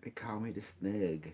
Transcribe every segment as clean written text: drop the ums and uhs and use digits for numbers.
They call me the snug.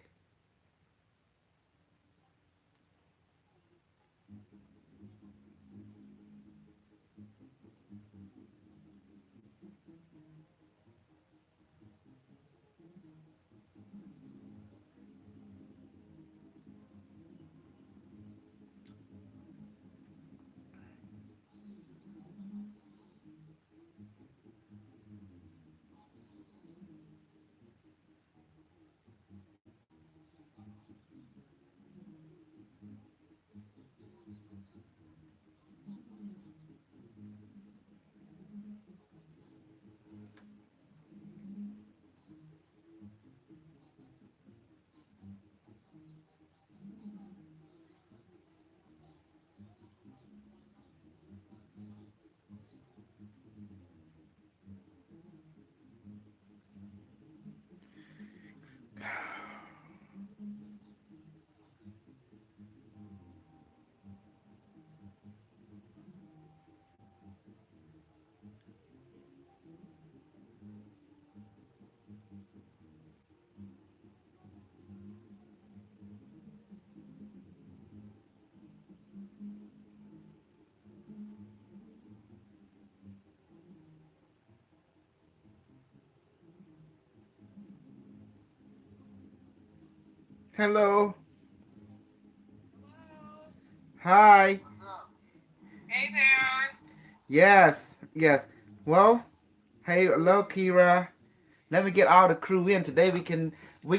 Hello. Hi. Hey there. Yes. Yes. Well, hey, hello, Kira. Let me get all the crew in. Today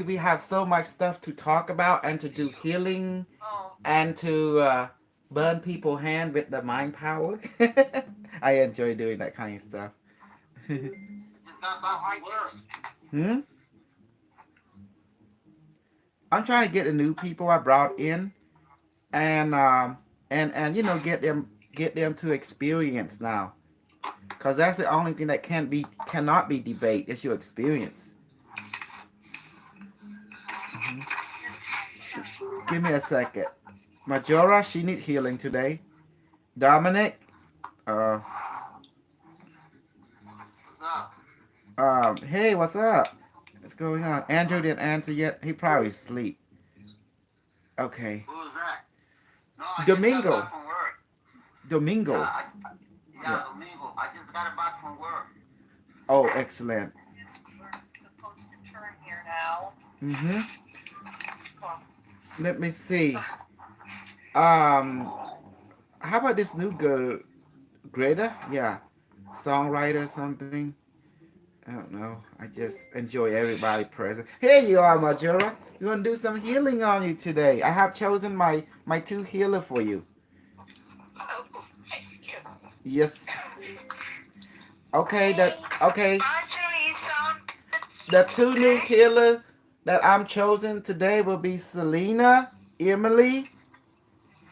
we have so much stuff to talk about and to do healing Oh, and to burn people's hand with the mind power. I enjoy doing that kind of stuff. I just got back from work. Hmm? I'm trying to get the new people I brought in and get them to experience now, cause that's the only thing that cannot be debate is your experience. Hmm. Give me a second. Majora, she needs healing today. Dominic, uh, What's up? hey, what's up? What's going on? Andrew didn't answer yet. He probably asleep. Okay. Who was that? No, I just got Domingo. back from work. Yeah, Domingo. yeah, Yeah. Domingo. I just got back from work. Oh, excellent. We're supposed to turn here now. Mm-hmm. Come Let me see. Um, how about this new girl, Greta? Yeah, songwriter something. I don't know. I just enjoy everybody present. Here you are, Majora. We want to do some healing on you today. I have chosen my two healer for you. on. Oh, thank you. Yes. Okay. That Thanks. okay. Marjorie sound The two new okay? healer that I'm chosen today will be Selena, Emily,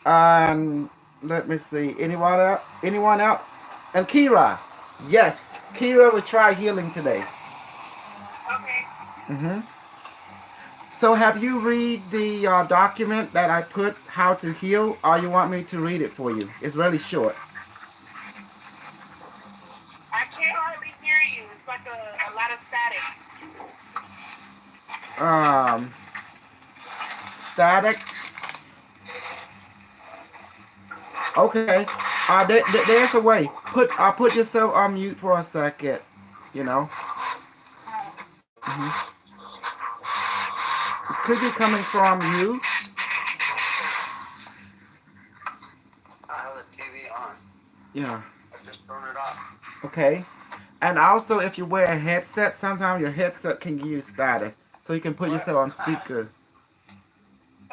and let me see. Anyone else? Anyone else? And Kira. Yes, Kira will try healing today. Okay. Mm-hmm. So have you read the document that I put how to heal, or you want me to read it for you? It's really short. I can't hardly hear you. It's like a lot of static. Um, static. Okay. There's a way. Put yourself on mute for a second. You know. Hmm. It could be coming from you. I have the TV on. Yeah. I just turned it off. Okay. And also, if you wear a headset, sometimes your headset can give you status, so you can put What? yourself on speaker.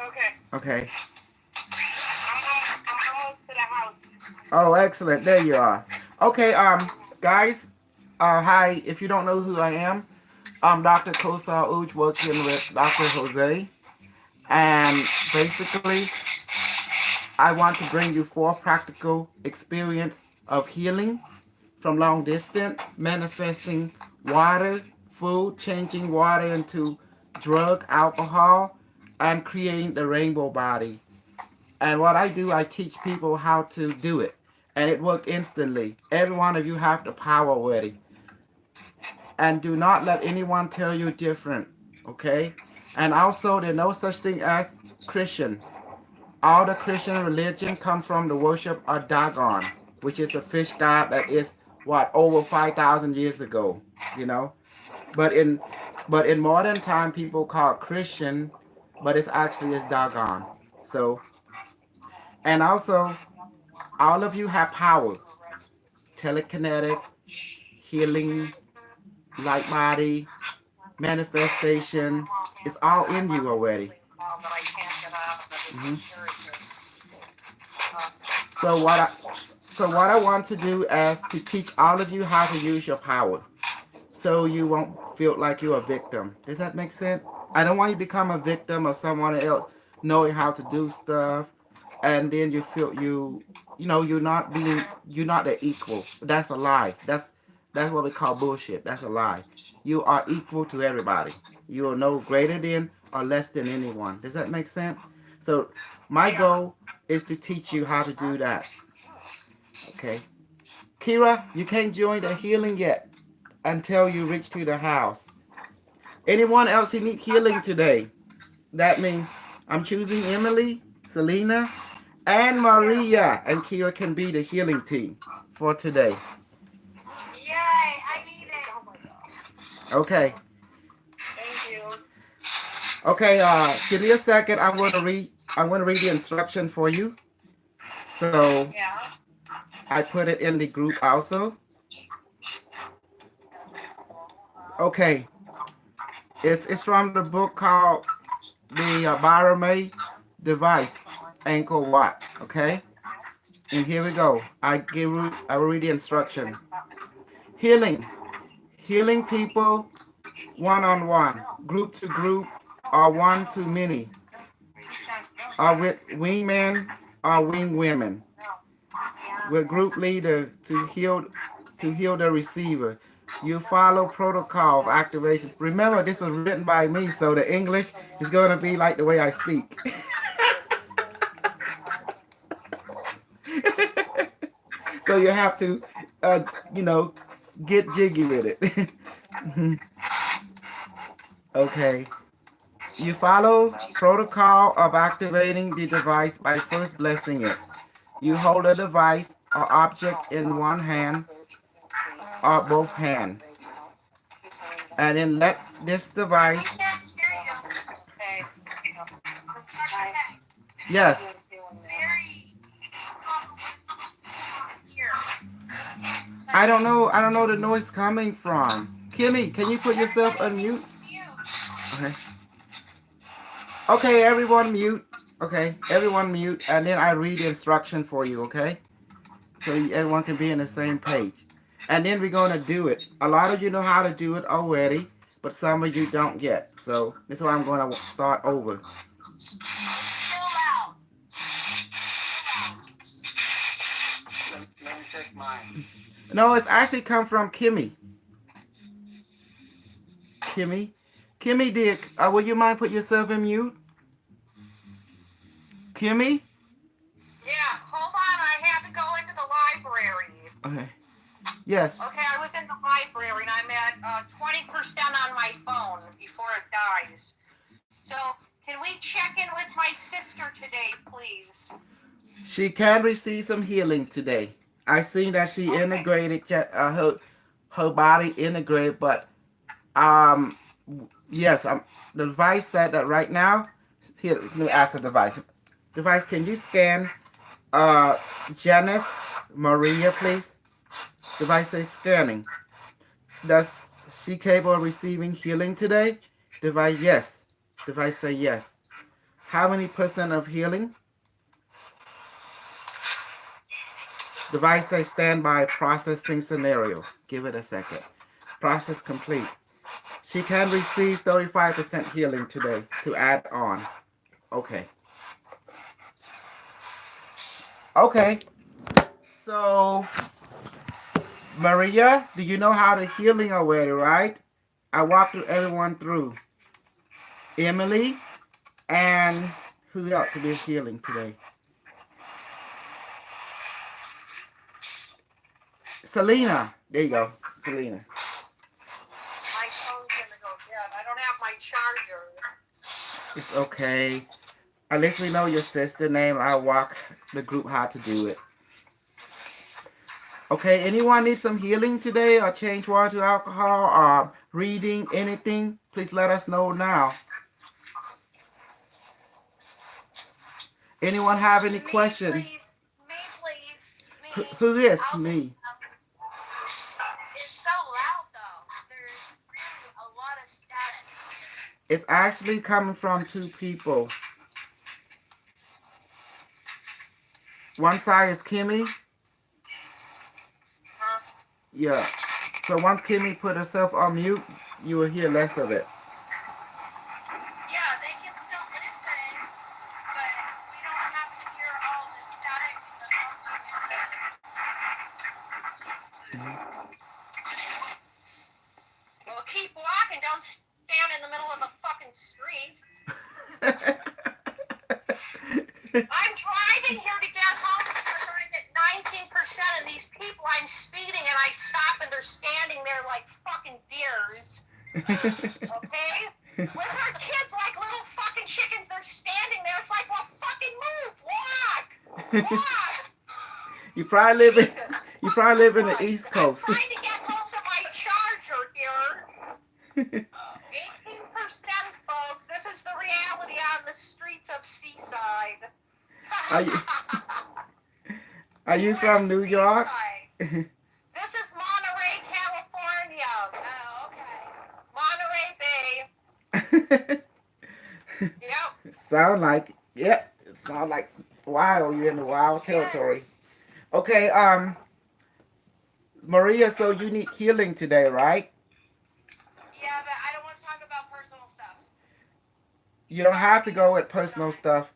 Okay. Okay. I'm almost to the house. Oh, excellent. There you are. Okay, guys, hi. If you don't know who I am, I'm Dr. Kosal Uj working with Dr. Jose. And basically, I want to bring you four practical experience of healing from long distance, manifesting water, food, changing water into drug, alcohol, and creating the rainbow body. And what I do, I teach people how to do it. And it works instantly. Every one of you have the power already. And do not let anyone tell you different. Okay? And also there's no such thing as Christian. All the Christian religion come from the worship of Dagon, which is a fish god that is what over 5,000 years ago, you know. But in modern time, people call it Christian, but it's actually is Dagon. So and also all of you have power, telekinetic, healing, light body, manifestation. It's all in you already. Mhm. So what I want to do is to teach all of you how to use your power, so you won't feel like you're a victim. Does that make sense? I don't want you to become a victim of someone else knowing how to do stuff, and then you feel you're not the equal. That's a lie. That's what we call bullshit. That's a lie. You are equal to everybody. You are no greater than or less than anyone. Does that make sense? So my goal is to teach you how to do that. Okay. Kira, you can't join the healing yet until you reach to the house. Anyone else who need healing today? That means I'm choosing Emily, Selena, and Maria, and Kira can be the healing team for today. Yay, I need it. Oh my God. Okay. Thank you. Okay, give me a second. I'm gonna read the instruction for you. So Yeah. I put it in the group also. Okay. It's from the book called the Barame Device Ankle Watt. Okay? And here we go. I will read the instruction. Healing. Healing people one on one, group to group, or one to many, or with wingmen or wing women. With group leader to heal the receiver. You follow protocol of activation. Remember, this was written by me, so the English is going to be like the way I speak. So you have to, you know, get jiggy with it. Okay. You follow protocol of activating the device by first blessing it. You hold a device or object in one hand or both hands, and then let this I device. can't hear you. Okay. Yes. Very here. I don't know. I don't know the noise coming from. Kimmy, can you put yourself on Everybody mute? needs to mute. Okay. Okay, everyone mute. Okay, everyone mute, and then I read the instruction for you. Okay, so everyone can be on the same page. And then we're gonna do it. A lot of you know how to do it already, but some of you don't yet. So this is why I'm gonna start over. Still loud. Let me check mine. No, it's actually come from Kimmy. Kimmy, Kimmy, dear, would you mind put yourself in mute? Kimmy. Yeah, hold on. I had to go into the library. Okay. Yes. Okay, I was in the library and I'm at 20% on my phone before it dies. So, can we check in with my sister today, please? She can receive some healing today. I've seen that she Okay. integrated her body integrated, but um yes, the device said that right now. Here, let me ask the device. Device, can you scan Janice Maria, please? Device says scanning. Does she capable of receiving healing today? Device, yes. Device say yes. How many percent of healing? Device say standby processing scenario. Give it a second. Process complete. She can receive 35% healing today to add on. Okay. Okay. So, Maria, do you know how to healing already, right? I walked everyone through. Emily, and who else to be healing today? Selena. There you go. Selena. My phone's gonna go dead. I don't have my charger It's okay. At least we know your sister name. I'll walk the group how to do it. Okay, anyone need some healing today or change water to alcohol or reading, anything? Please let us know now. Anyone have any question? Please. Me, please. Me. Who is I'll me? It's so loud though. There's really a lot of static. It's actually coming from two people. One side is Kimmy. Huh? Yeah. So once Kimmy put herself on mute, you will hear less of it. Yeah, they can still listen, but we don't have to hear all the static and the Well, keep walking. Don't stand in the middle of the fucking street. I'm driving here to get home because I get 19% of these people. I'm speeding and I stop and they're standing there like fucking deers. Okay? With their kids like little fucking chickens, they're standing there. It's like, well, fucking move. Walk. Walk. You probably live in Jesus. you probably live in the East Coast. I'm trying to get home to my charger here. 18%, folks. This is the reality on the streets of Seaside. Are you from New York? This is Monterey, California. Oh, okay. Monterey Bay. Yep. Sound like wild. You're in the wild territory. Okay, Maria, so you need healing today, right? Yeah, but I don't want to talk about personal stuff. You don't have to go with personal stuff.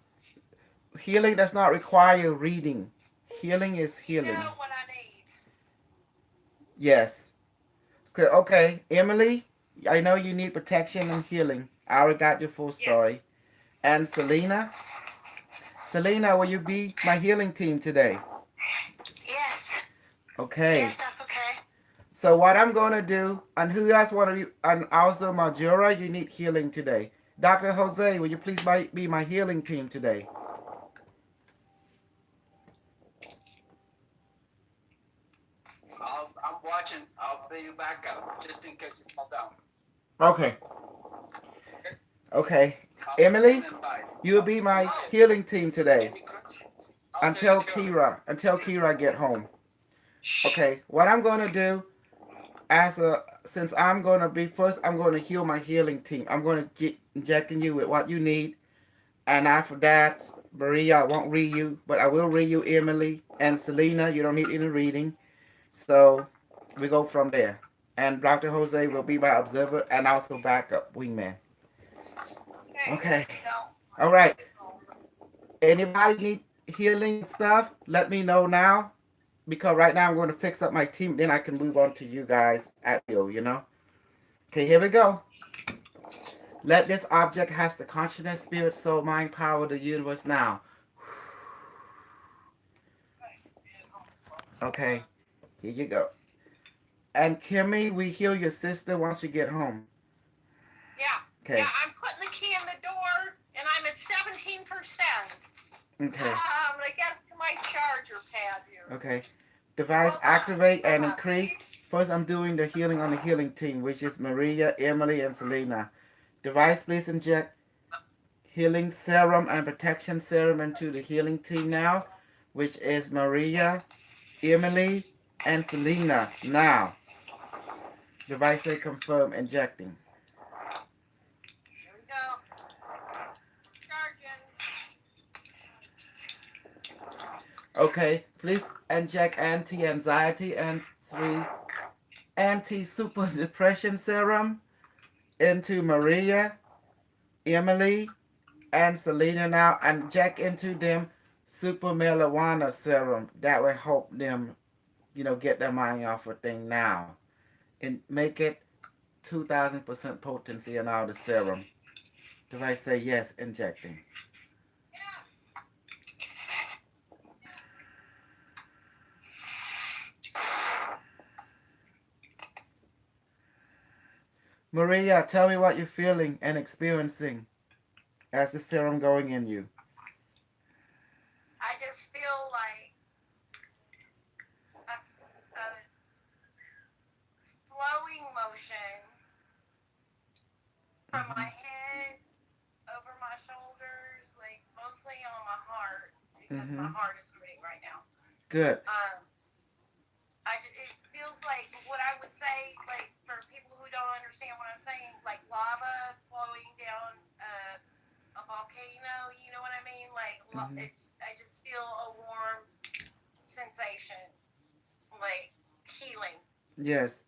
Healing does not require reading. Healing is healing. You know what I need. Yes. Okay, Emily, I know you need protection and healing. I already got your full story. Yes. And Selena? Selena, will you be my healing team today? Yes. Okay. Yes, that's okay. So what I'm going to do, and who else want to be, and also Majora, you need healing today. Dr. Jose, will you please be my healing team today? I'm watching. I'll be back up just in case it falls down. Okay. Okay. Emily, you'll be my healing team today. Until Kira get home. Okay. What I'm going to do, since I'm going to be first, I'm going to heal my healing team. I'm going to get injecting you with what you need. And after that, Maria, I won't read you, but I will read you, Emily. And Selena, you don't need any reading. So we go from there. And Dr. Jose will be my observer and also backup wingman. Okay. All right. Anybody need healing stuff? Let me know now. Because right now I'm going to fix up my team. Then I can move on to you guys at you know. Okay, here we go. Let this object has the consciousness, spirit, soul, mind, power of the universe now. Okay, here you go. And Kimmy, we heal your sister once you get home. Yeah. Okay. Yeah, I'm putting the key in the door, and I'm at 17%. Okay. I'm going to get to my charger pad here. Okay. Device activate and increase. First, I'm doing the healing on the healing team, which is Maria, Emily, and Selena. Device, please inject healing serum and protection serum into the healing team now, which is Maria, Emily, and Selena now. Device say confirm injecting. Here we go. Charging. Okay, please inject anti-anxiety and anti-super depression serum into Maria, Emily, and Selena now, and inject into them super marijuana serum. That will help them, get their mind off of thing now. And make it 2,000% potency in all the serum. Device say yes, injecting. Maria, tell me what you're feeling and experiencing. as the serum going in you? I just feel like a flowing motion from Hmm. my head over my shoulders, like mostly on my heart because my Hmm. heart is hurting right now. Good. Um, it feels like what I would say, like for people who don't understand what I'm saying, like lava flowing down a volcano. You know what I mean? Like Hmm. I just feel a warm sensation, like healing. Yes.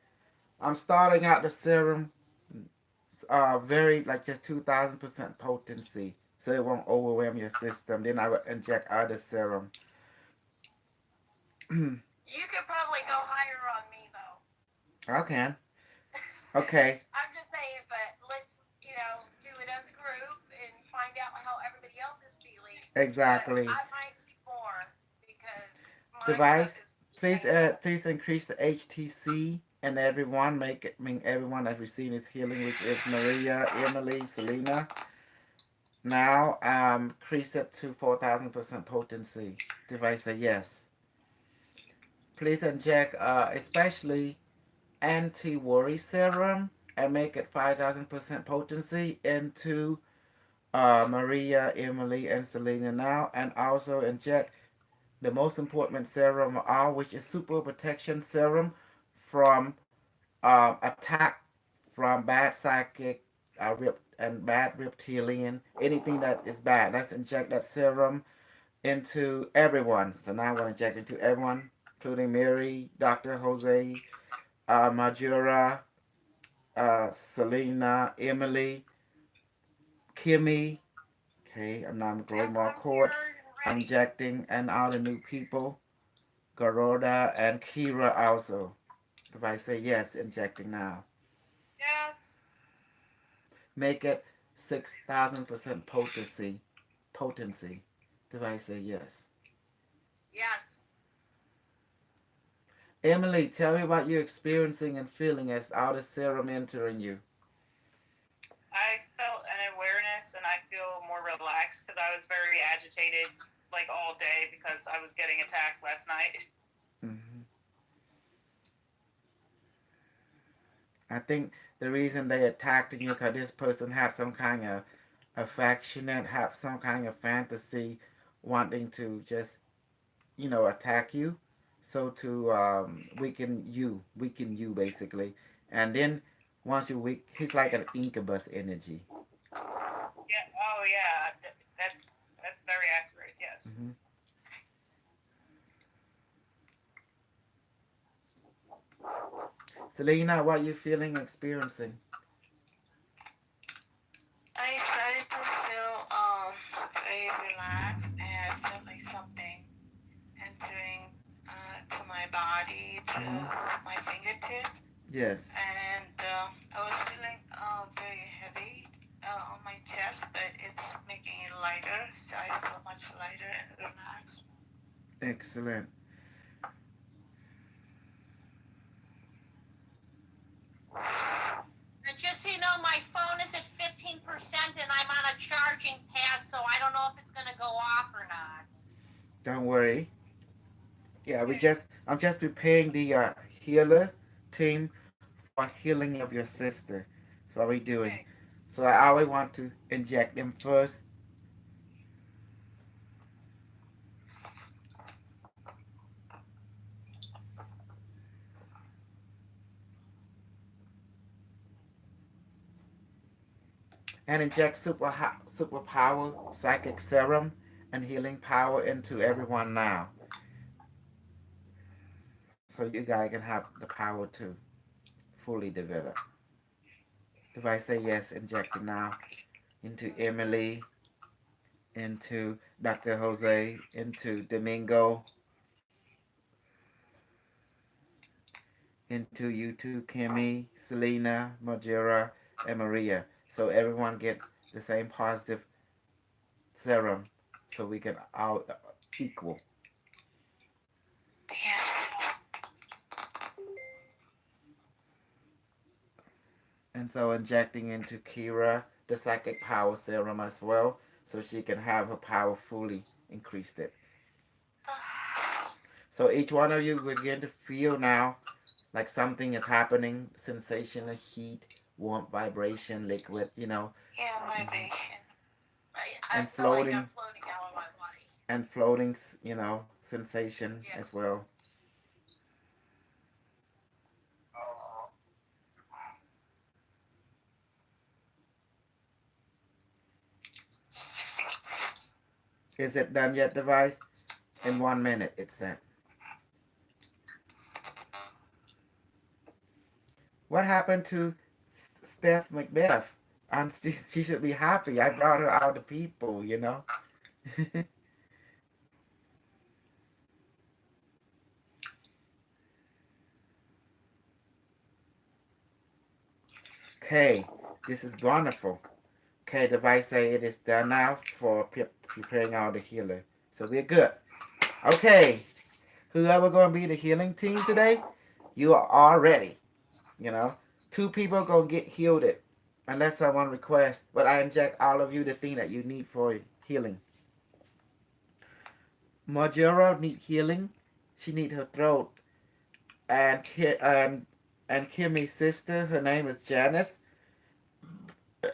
I'm starting out the serum very like just 2,000% potency, so it won't overwhelm your system. Then I will inject other serum. You could probably go higher on me though. I can. Okay. I'm just saying, but let's do it as a group and find out how everybody else is feeling. But Exactly. I might need more because my stuff Device. is Please painful. please increase the HTC and everyone make it mean everyone that's receiving this healing, which is Maria, Emily, Selena. Now increase it to 4,000% potency. Device say yes. Please inject especially anti-worry serum and make it 5,000% potency into Maria, Emily, and Selena now, and also inject the most important serum of all, which is super protection serum from attack from bad psychic and bad reptilian, anything that is bad. Let's inject that serum into everyone. So now I'm going to inject it into everyone, including Mary, Dr. Jose, Majura, Selena, Emily, Kimmy. Okay, I'm now going Yep, more I'm court. here and I'm ready. injecting and all the new people. Garoda and Kira also. If I say yes, injecting now. Yes. Make it 6,000% potency. Potency. If I say yes. Yes. Emily, tell me what you're experiencing and feeling as all the serum entering you. I felt an awareness and I feel more relaxed because I was very agitated like all day because I was getting attacked last night. Hmm. I think the reason they attacked you because this person have some kind of affectionate, have some kind of fantasy, wanting to just attack you, so to weaken you basically, and then once you weak, he's like an incubus energy. Yeah. Oh yeah. That's very accurate. Yes. Hmm. Selena, what you feeling, experiencing? I started to feel very relaxed and I felt like something entering to my body through Hmm. my fingertip, Yes. and I was feeling very heavy on my chest, but it's making it lighter, so I feel much lighter and relaxed. Excellent. And just so you know, my phone is at 15% and I'm on a charging pad, so I don't know if it's gonna go off or not. Don't worry. Yeah, Okay. I'm just preparing the healer team for healing of your sister. That's what we're doing. Okay. So I always want to inject them first. And inject superpower, psychic serum, and healing power into everyone now. So you guys can have the power to fully develop. If I say yes, injecting now into Emily, into Dr. Jose, into Domingo, into you two, Kimmy, Selena, Majera, and Maria. So everyone get the same positive serum, so we can all equal. Yes. And so injecting into Kira, the psychic power serum as well, so she can have her power fully increased it. So each one of you begin to feel now like something is happening, sensation of heat, warmth, vibration, liquid, Yeah, mhm, vibration. I and feel like floating I'm floating out of my body. and floating, sensation Yeah. as well. Is it done yet, device? In 1 minute, it's sent. What happened to Steph Macbeth? She should be happy. I brought her out to people. Okay, this is wonderful. Okay, device say it is done now for preparing all the healer. So we're good. Okay, whoever gonna be the healing team today, you are all ready. You know, 2 people gonna get healed it, unless someone requests. But I inject all of you the thing that you need for healing. Majora need healing. She need her throat. And Kimmy's sister, her name is Janice,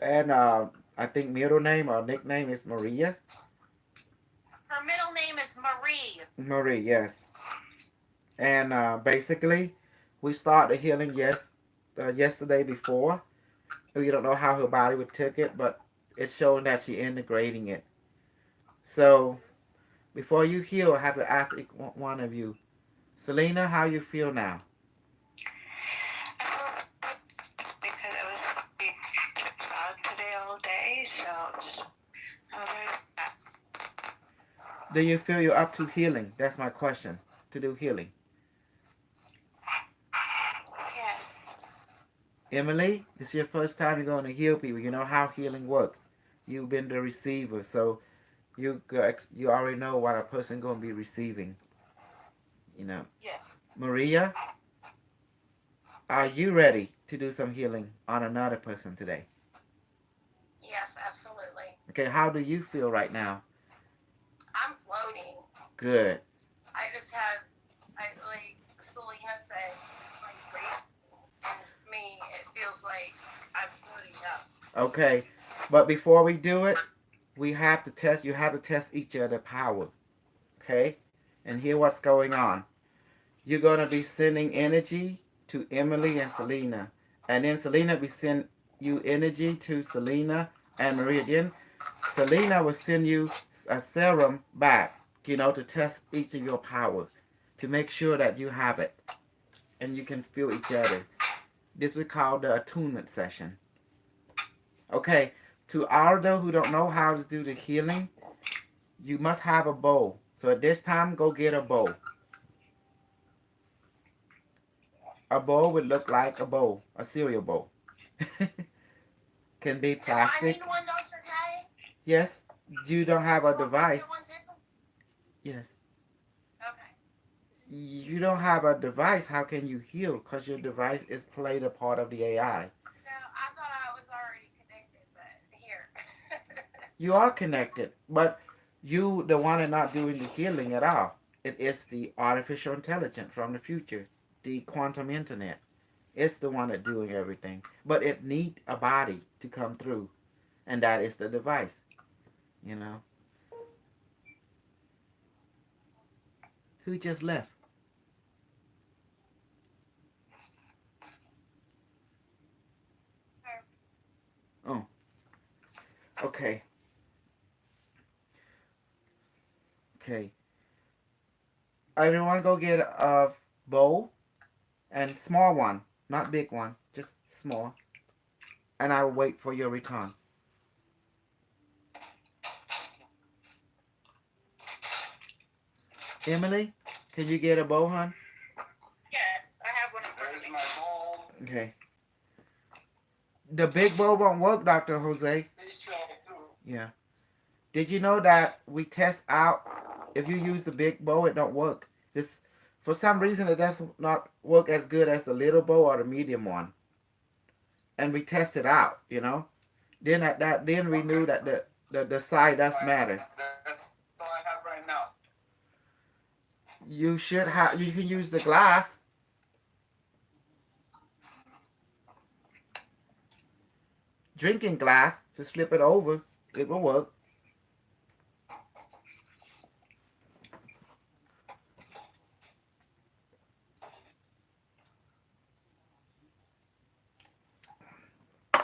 and I think middle name or nickname is Maria. Her middle name is Marie. Marie, yes. And basically, we started healing yesterday before. We don't know how her body would take it, but it's showing that she integrating it. So before you heal, I have to ask one of you, Selena, how you feel now? Because it was out today all day, so it's Do you feel you're up to healing? That's my question. To do healing. yes. Emily, this is your first time you're going to heal people. You know how healing works. You've been the receiver, so you already know what a person going to be receiving. Yes. Maria, are you ready to do some healing on another person today? Yes, absolutely. Okay, how do you feel right now? I'm floating. Good. I like Selena said, like and me, it feels like I'm floating up. Okay, but before we do it, we have to test. You have to test each other power. Okay, and hear what's going on. You're gonna be sending energy to Emily and Selena, and then Selena will send you energy to Selena and Maria. Then Selena will send you a serum back, to test each of your powers, to make sure that you have it, and you can feel each other. This we call the attunement session. Okay, to Aldo who don't know how to do the healing, you must have a bowl. So at this time, go get a bowl. A bowl would look like a bowl, a cereal bowl. Can be Do I plastic. need one, Dr. K? Yes, you don't have a Want me to device. get one too? Yes. Okay. You don't have a device. How can you heal? Because your device is played a part of the AI. No, I thought I was already connected, but here. You are connected, but you, the one, are not doing the healing at all. It is the artificial intelligence from the future, the quantum internet. It's the one that doing everything, but it need a body to come through, and that is the device. You know, who just left? Oh, okay, okay. Everyone, go get a bowl and small one, not big one, just small, and I will wait for your return. Emily, can you get a bowl, hon? Yes, I have one in front of There's me. my ball. Okay. The big bowl won't work, Dr. Jose. Stay strong too. Yeah. Did you know that we test out if you use the big bowl, it don't work. This for some reason it does not work as good as the little bowl or the medium one. And we test it out. Then we knew that the side does matter. That's all I have right now. You should have. You can use the glass. Drinking glass. Just flip it over. It will work.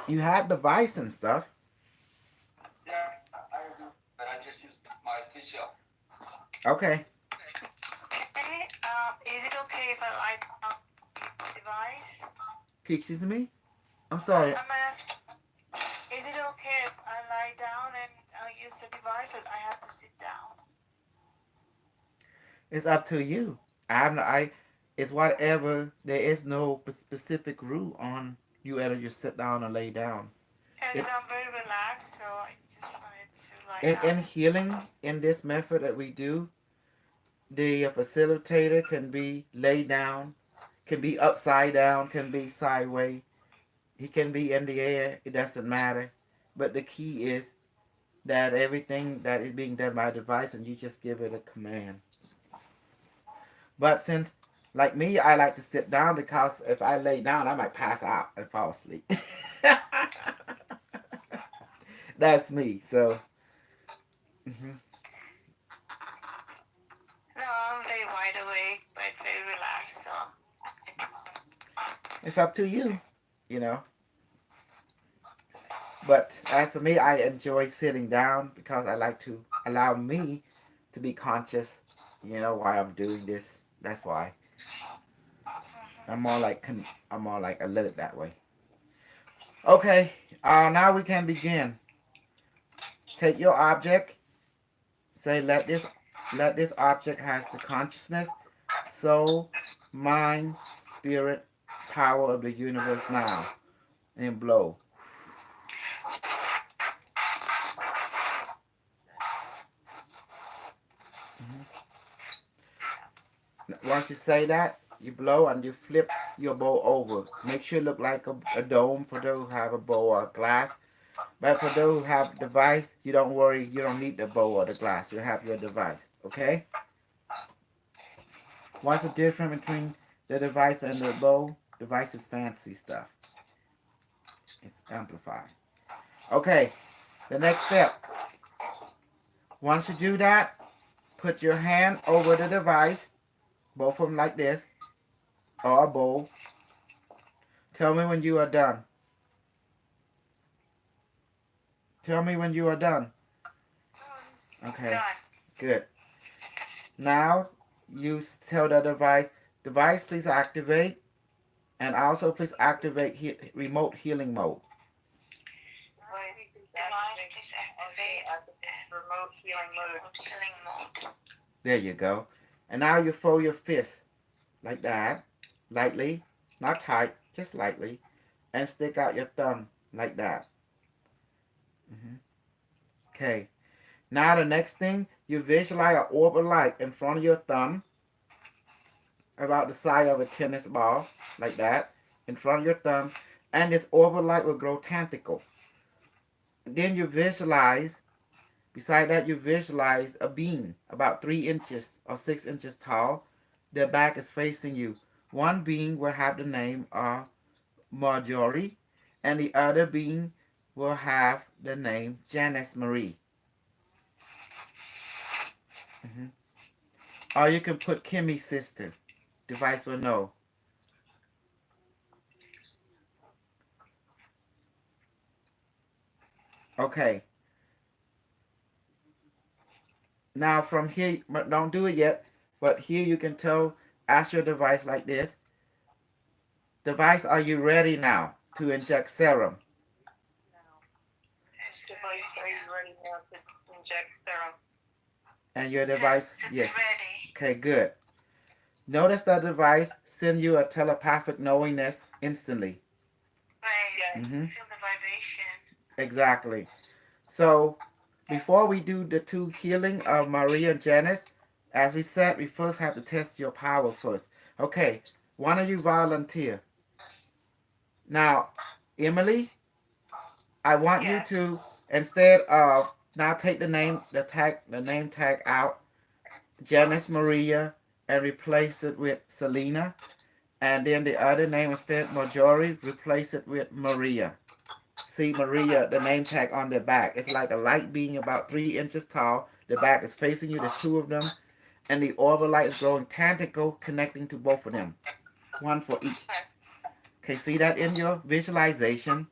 You have device and stuff. Yeah, I do. But I just use my tissue. Okay. Okay. Is it okay if I light up the device? Excuse me. I'm sorry. I'm asking, is it okay if I lie down and use the device, or I have to sit down? It's up to you. It's whatever. There is no specific rule on you whether you sit down or lay down. Because I'm very relaxed, so I just wanted to lie In down. healing, in this method that we do, the facilitator can be laid down, can be upside down, can be sideways. He can be in the air. It doesn't matter. But the key is that everything that is being done by a device, and you just give it a command. But since, like me, I like to sit down because if I lay down, I might pass out and fall asleep. That's me. So, mhm. No, I'm very wide awake, but very relaxed, so. It's up to you, you know. But as for me, I enjoy sitting down because I like to allow me to be conscious, while I'm doing this. That's why I'm more like alert that way. Okay, now we can begin. Take your object. Say, let this object has the consciousness, soul, mind, spirit, power of the universe now, and blow. Once you say that, you blow and you flip your bowl over. Make sure it look like a dome for those who have a bowl or a glass. But for those who have device, you don't worry. You don't need the bowl or the glass. You have your device. Okay? What's the difference between the device and the bowl? Device is fancy stuff. It's amplified. Okay. The next step. Once you do that, put your hand over the device. Both of them like this, or a bowl. Tell me when you are done. Tell me when you are done. Okay, Done. good. Now, you tell the device please activate, and also please activate remote healing mode. Device, please activate Remote healing mode. healing mode. There you go. And now you fold your fist like that, lightly, not tight, just lightly, and stick out your thumb like that. Okay. Now the next thing, you visualize an orb of light in front of your thumb, about the size of a tennis ball, like that, in front of your thumb, and this orb of light will grow tentacle. Then you visualize. Beside that, you visualize a being about 3 inches or 6 inches tall. Their back is facing you. One being will have the name of Marjorie, and the other being will have the name Janice Marie. Or you can put Kimmy's sister. Device will know. Okay. Now from here, don't do it yet, but here you can ask your device like this. Device, are you ready now to inject serum? Device, are you ready now to inject serum? And your device, It's yes. ready. Okay, good. Notice that device send you a telepathic knowingness instantly. Right. Mm-hmm. Feel the vibration. Exactly. So before we do the 2 healing of Maria and Janice, as we said, we first have to test your power first. Okay, one of you volunteer. Now, Emily, I want you Yes. to, instead of, now take the name tag out, Janice Maria, and replace it with Selena. And then the other name instead, Marjorie, replace it with Maria. See Maria, the name tag on the back. It's like a light being about 3 inches tall. The back is facing you. There's two of them. And the orbital light is growing tentacle connecting to both of them. One for each. Okay, see that in your visualization?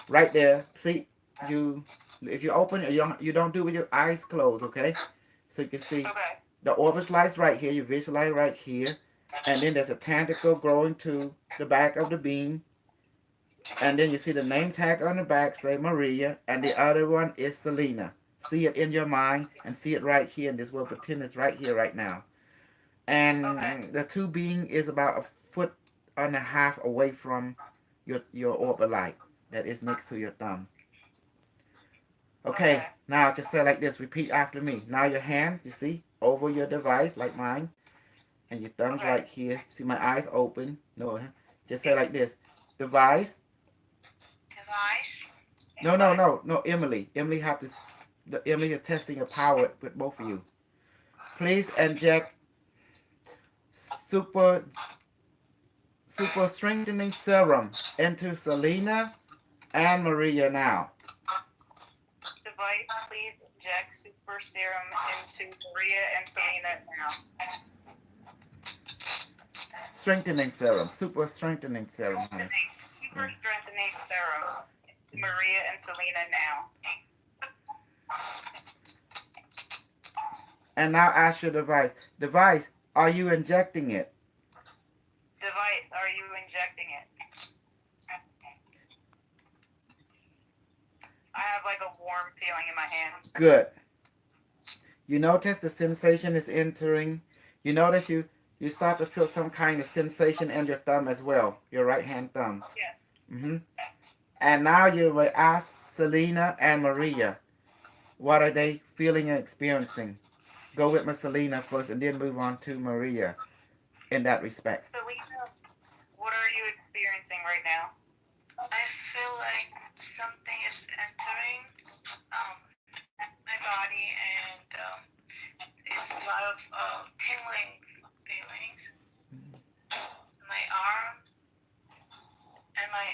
Right there. See, if you open it, you don't do it with your eyes closed, okay? So you can see Okay. the orbit slice right here. You visualize right here. And then there's a tentacle growing to the back of the beam. And then you see the name tag on the back, say Maria, and the other one is Selena. See it in your mind and see it right here. And this will pretend it's right here, right now. And Okay. the two being is about a foot and a half away from your orbital light that is next to your thumb. Okay, now just say like this. Repeat after me. Now your hand, you see, over your device like mine, and your thumb's Okay. right here. See my eyes open. No, just say like this. Device. Device. No, Emily. Emily is testing your power with both of you. Please inject super strengthening serum into Selena and Maria now. Device, please inject super serum into Maria and Selena now. Strengthening serum. Super strengthening serum, honey. Super strengthening serum to Maria and Selena now. And now ask your device. Device, are you injecting it? Device, are you injecting it? I have like a warm feeling in my hands. Good. You notice the sensation is entering. You notice you start to feel some kind of sensation in your thumb as well. Your right hand thumb. Yeah. And now you will ask Selena and Maria, what are they feeling and experiencing? Go with Miss Selena first and then move on to Maria in that respect. Selena, what are you experiencing right now? I feel like something is entering my body, and it's a lot of tingling feelings. My arm and my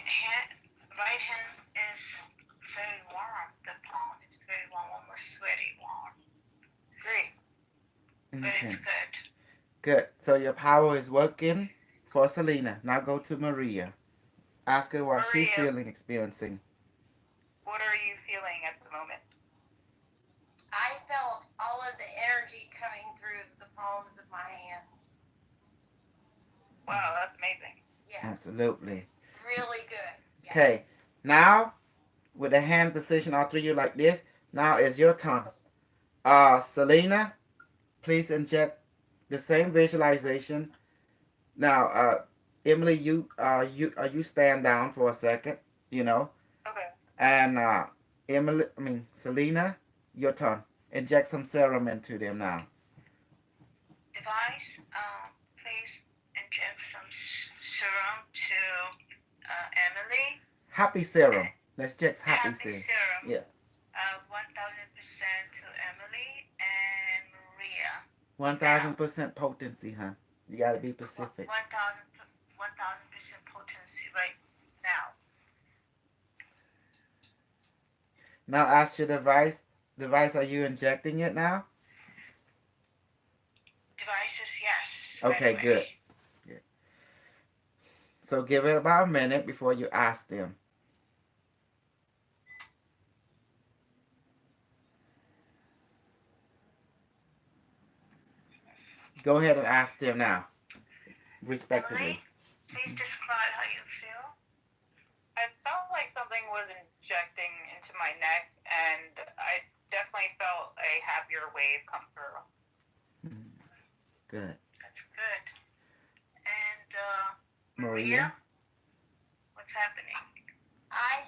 right hand is very warm. The palm is very warm, almost sweaty warm. Great. But it's Okay. good. Good. So your power is working for Selena. Now go to Maria. Ask her what she's Maria. feeling, experiencing. What are you feeling at the moment? I felt all of the energy coming through the palms of my hands. Wow, that's amazing. Yeah, Absolutely. really good. Yeah. Okay. Now, with the hand position, all three of you like this. Now it's your turn. Selena, please inject the same visualization. Now, Emily, you stand down for a second, you know. Okay. And Selena, your turn. Inject some serum into them now. Device, please inject some serum to Emily. Happy serum. Let's inject happy serum. Serum. Yeah. 1000% to Emily and Maria. 1000% potency, huh? You gotta be specific. 1000% potency right now. Now ask your device. Device, are you injecting it now? Devices, yes. Okay, right good. Good. So give it about a minute before you ask them. Go ahead and ask them now, respectively. Emily, please describe how you feel. I felt like something was injecting into my neck, and I definitely felt a happier wave come through. Good. That's good. And Maria? What's happening? I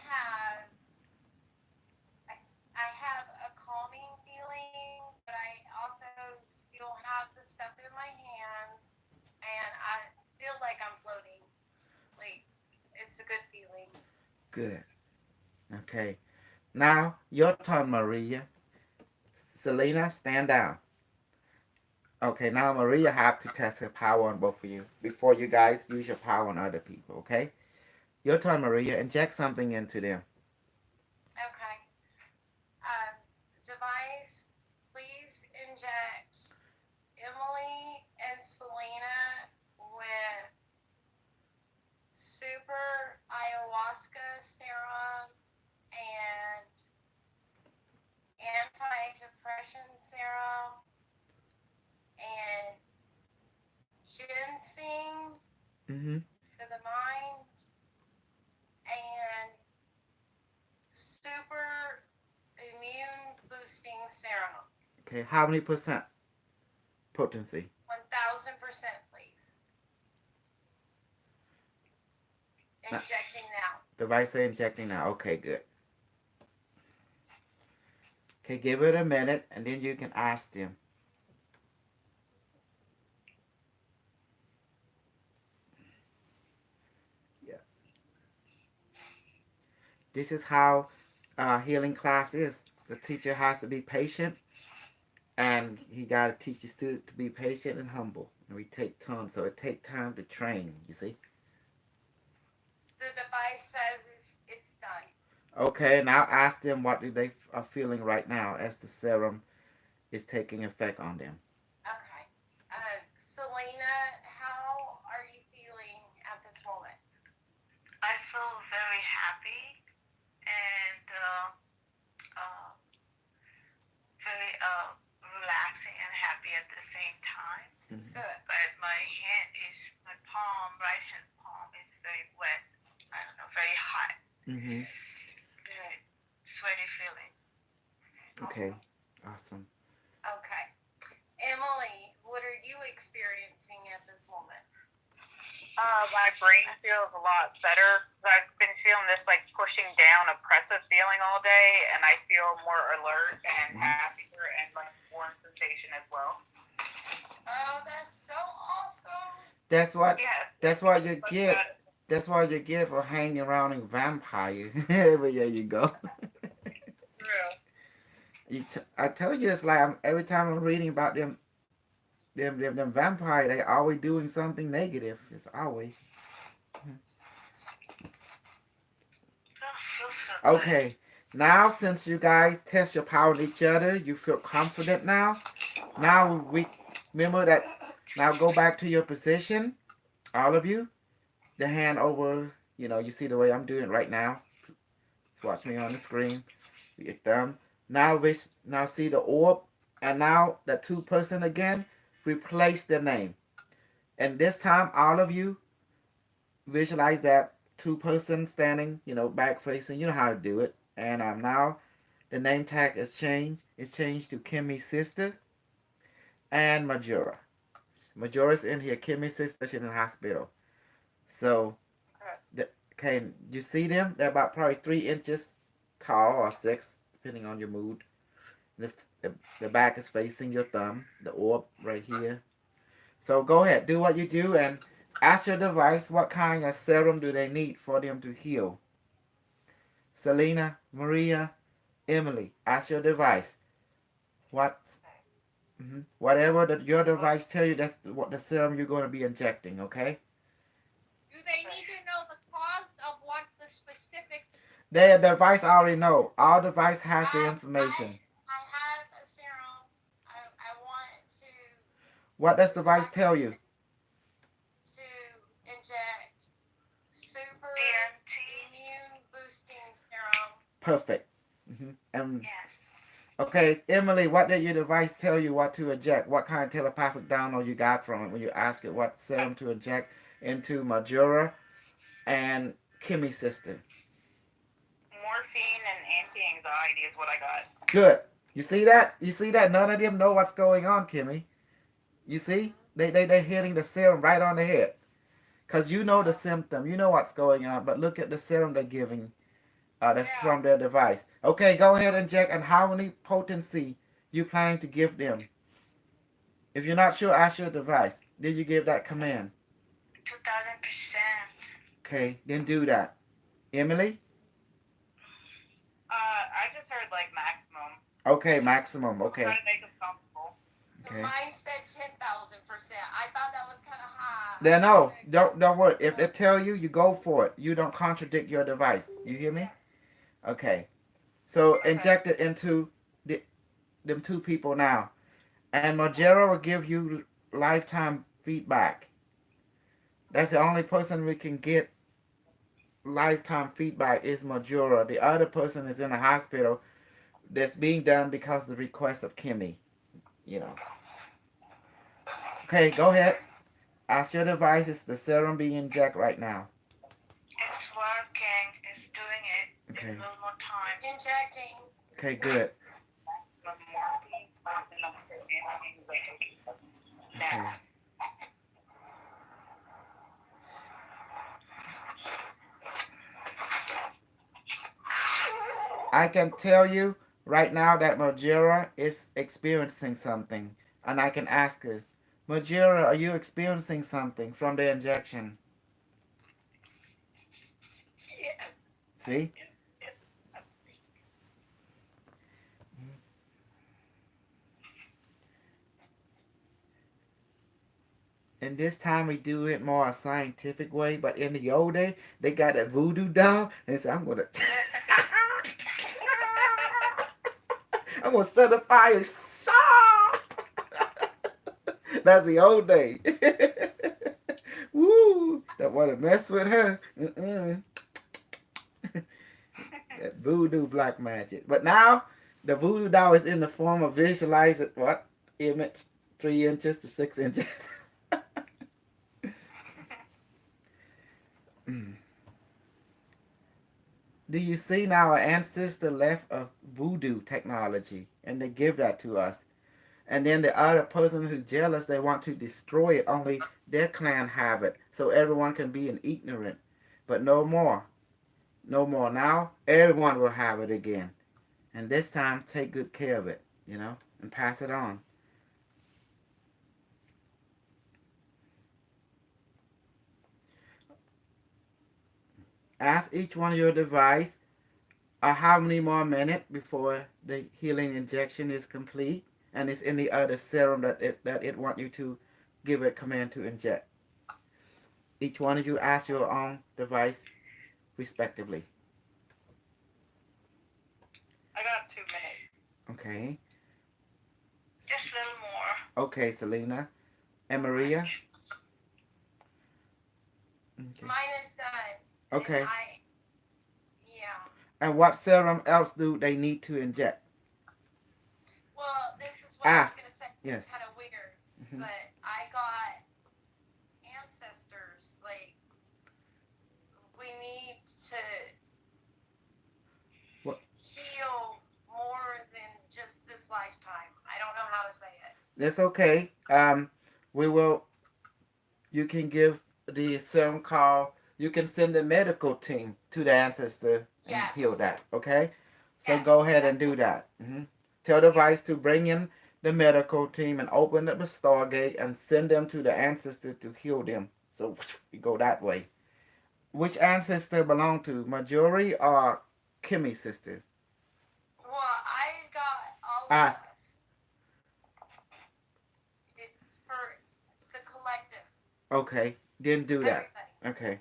have a calming feeling, but I also still have the stuff in my hands, and I feel like I'm floating. Like, it's a good feeling. Good. Okay. Now, your turn, Maria. Selena, stand down. Okay, now Maria have to test her power on both of you before you guys use your power on other people, okay? Your turn, Maria. Inject something into them. Okay. Device, please inject Emily and Selena with super ayahuasca serum and anti-depression serum and ginseng Mm-hmm. for the mind and super immune boosting serum. Okay, how many percent potency? 1000%, please. Injecting now. Device say injecting now. Okay, good. Okay, give it a minute and then you can ask them. Yeah. This is how healing class is. The teacher has to be patient and he got to teach the student to be patient and humble. And we take turns, so it takes time to train, you see. The device says it's done. Okay, now ask them what they are feeling right now as the serum is taking effect on them. Okay. Selena, how are you feeling at this moment? I feel very happy and very relaxing and happy at the same time. Mm-hmm. Good. But my palm, right hand palm is very wet. I don't know, very hot. Mm-hmm. Good, sweaty feeling. Okay, awesome. Okay. Emily, what are you experiencing at this moment? My brain feels a lot better. I've been feeling this like pushing down, oppressive feeling all day, and I feel more alert and happier and like warm sensation as well. Oh, that's so awesome. That's what. Yeah. That's what you But, get. That's what you get for hanging around with vampires. But there you go. true. I told you it's like every time I'm reading about them vampire, they always doing something negative. It's always. Feels so good. Okay. Now since you guys test your power on each other, you feel confident now. Now we remember that. Now go back to your position, all of you. The hand over. You see the way I'm doing it right now. Just watch me on the screen. Your thumb. Now see the orb, and now the two person again. Replace the name, and this time all of you visualize that two person standing, back facing. You know how to do it. And now the name tag is changed. It's changed to Kimmy's sister and Majora. Majora's in here. Kimmy's sister, she's in the hospital. So, okay, you see them? They're about probably 3 inches tall or 6, depending on your mood. The back is facing your thumb. The orb right here. So go ahead, do what you do, and ask your device what kind of serum do they need for them to heal. Selena, Maria, Emily, ask your device. Whatever your device tell you, that's what the serum you're going to be injecting, okay? Do they need to know the cause of what the specific... The device already know. Our device has the information. I have a serum. I want to... What does the device tell you? To inject super DMT. immune boosting serum. Perfect. And Yes. okay, Emily, what did your device tell you what to inject? What kind of telepathic download you got from it when you ask it what serum to inject into Majora and Kimmy's sister? Morphine and anti-anxiety is what I got. Good. You see that? You see that? None of them know what's going on, Kimmy. You see? They're hitting the serum right on the head. Because you know the symptom. You know what's going on. But look at the serum they're giving. That's from their device. Okay, go ahead and check. And how many potency you planning to give them? If you're not sure, ask your device. Did you give that command? 2000%. Okay, then do that. Emily? Okay, maximum. Okay. Try to make them comfortable. Okay. Mine said 10,000%. I thought that was kind of high. Then no, don't worry. If they tell you, you go for it. You don't contradict your device. You hear me? Okay. So Okay. inject it into them two people now, and Mojera will give you lifetime feedback. That's the only person we can get lifetime feedback is Majora. The other person is in a hospital that's being done because of the request of Kimmy. You know. Okay, go ahead. Ask your device. Is the serum being injected right now? It's working. It's doing it. Okay. A little more time. Injecting. Okay, good. Okay. I can tell you right now that Majira is experiencing something, and I can ask her, Majira, are you experiencing something from the injection? Yes. See? And this time we do it more a scientific way, but in the old day, they got a voodoo doll, and they said, I'm gonna set a fire. That's the old day. Woo! Don't want to mess with her. That voodoo black magic. But now the voodoo doll is in the form of visualize it. What image? 3 inches to 6 inches. Do you see now our ancestor left us voodoo technology and they give that to us? And then the other person who's jealous, they want to destroy it. Only their clan have it. So everyone can be in ignorant. But no more. No more. Now everyone will have it again. And this time take good care of it, you know, and pass it on. Ask each one of your device how many more minutes before the healing injection is complete and it's in the other serum that it want you to give a command to inject. Each one of you ask your own device respectively. I got 2 minutes. Okay. Just a little more. Okay, Selena. And Maria? Okay. Mine is done. Okay. Yeah. And what serum else do they need to inject? Well, this is what Ask. I was going to say. Yes. It's kind of weird, Mhm. but I got ancestors. Like, we need to heal more than just this lifetime. I don't know how to say it. That's okay. We will. You can give the serum call. You can send the medical team to the ancestor and Yes. heal that. Okay. So Yes. go ahead and do that. Tell the device to bring in the medical team and open up the stargate and send them to the ancestor to heal them. So we go that way. Which ancestor belong to? Majori or Kimmy's sister? Well, I got all Ask. of us. It's for the collective. Okay. Then do that. Everybody. Okay.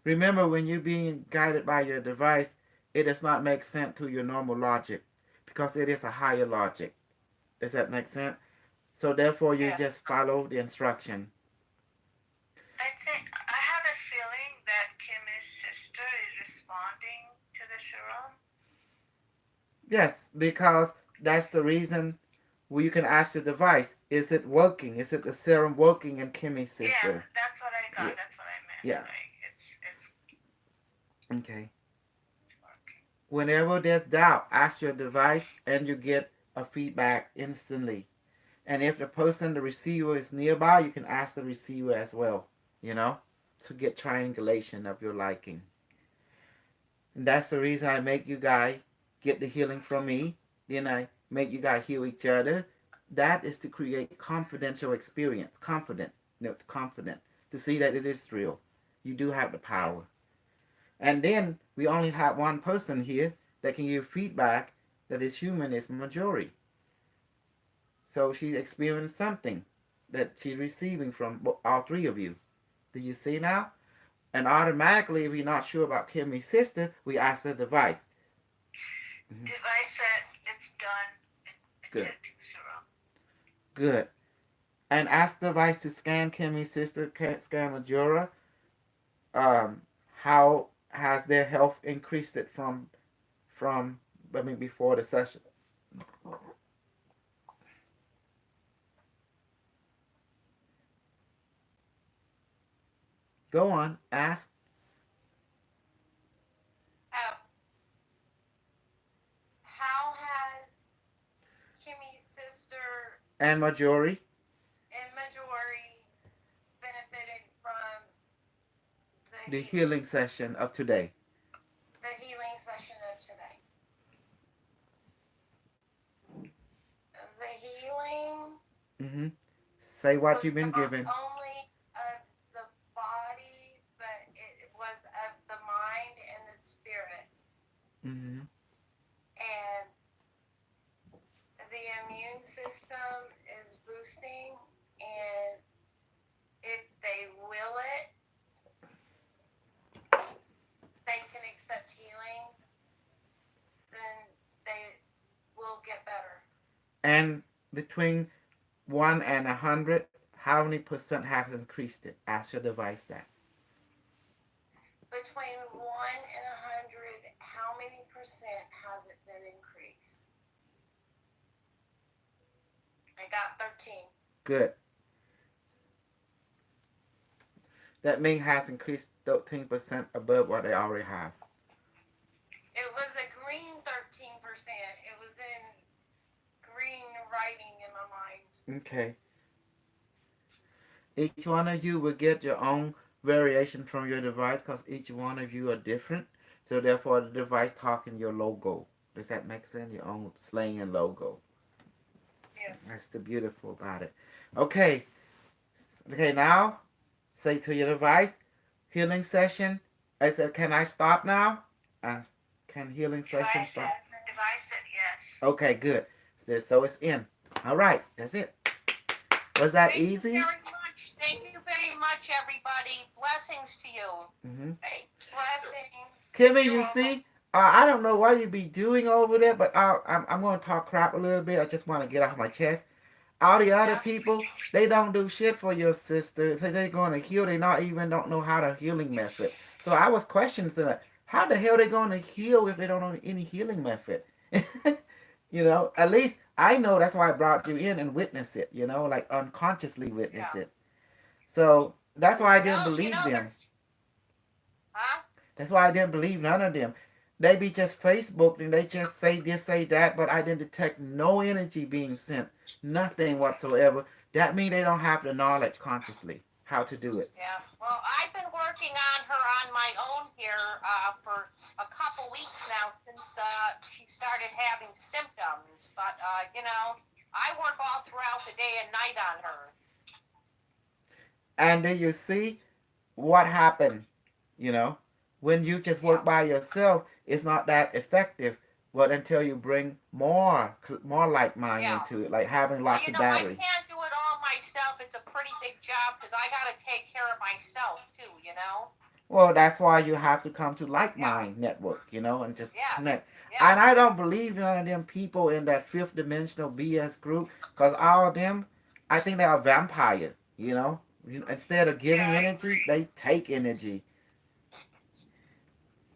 Remember, when you're being guided by your device, it does not make sense to your normal logic because it is a higher logic. Does that make sense? So therefore, you just follow the instruction. I have a feeling that Kimmy's sister is responding to the serum. Yes, because that's the reason where you can ask the device, is it working? Is it the serum working in Kimmy's sister? Yeah, that's what I got. Yeah. That's what I meant. Yeah. Like, it's Okay. working. Whenever there's doubt, ask your device and you get a feedback instantly. And if the person, the receiver, is nearby, you can ask the receiver as well, you know, to get triangulation of your liking. And that's the reason I make you guys get the healing from me. Then I make you guys heal each other. That is to create confidential experience. Confident. To see that it is real. You do have the power. And then we only have one person here that can give feedback that is human is majority. So she experienced something that she's receiving from all three of you. Do you see now? And automatically, if we're not sure about Kimmy's sister, we ask the device. Device said it's done. Good. Detecting serum. Good. And ask the device to scan Kimmy's sister, scan Majora. How has their health increased it from before the session? Go on, ask. How has Kimmy's sister And Majori. and Majori benefited from The healing session of today. the healing session of today? The healing Mm-hmm. Say what was you've been not given. only of the body, but it was of the mind and the spirit. Mm-hmm. And the immune system is boosting, and if they will it, they can accept healing, then they will get better. And between 1 and 100, how many percent has increased it? Ask your device that. Between 1 and 100, how many percent has it been increased? I got 13. Good. That means has increased 13% above what they already have. It was a green 13%. It was in green writing in my mind. Okay. Each one of you will get your own variation from your device because each one of you are different. So therefore, the device talking your logo. Does that make sense? Your own slang and logo. Yeah. That's the beautiful about it. Okay. Okay, now say to your device, healing session. I said, can I stop now? Can healing session stop? Device said yes. Okay, good. So it's in. All right, that's it. Was that Thank easy? you very much. Thank you very much, everybody. Blessings to you. Mm-hmm. Blessings. Kimmy, You're you welcome. see, I don't know what you be doing over there, but I'm going to talk crap a little bit. I just want to get off my chest. All the other Yeah. people, they don't do shit for your sister. Say they're going to heal. They not even don't know how to healing method. So I was questioning, how the hell they going to heal if they don't know any healing method? You know, at least I know that's why I brought you in and witness it. You know, like unconsciously witness it. So that's why I didn't believe them. there's- Huh? That's why I didn't believe none of them. They be just Facebook and they just say this, say that, but I didn't detect no energy being sent, nothing whatsoever. That means they don't have the knowledge consciously how to do it. Yeah. Well, I've been working on her on my own here for a couple weeks now since she started having symptoms. But, you know, I work all throughout the day and night on her. And then you see what happened, you know, when you just work by yourself, it's not that effective. But until you bring more like mind Yeah. into it, like having lots you of know, battery. I can't do it all myself. It's a pretty big job because I got to take care of myself, too, you know? Well, that's why you have to come to Like Mind Network, you know, and just Yeah. connect. Yeah. And I don't believe none of them people in that fifth dimensional BS group, because all of them, I think they are vampire, you know? Instead of giving Yeah, I energy, they take energy.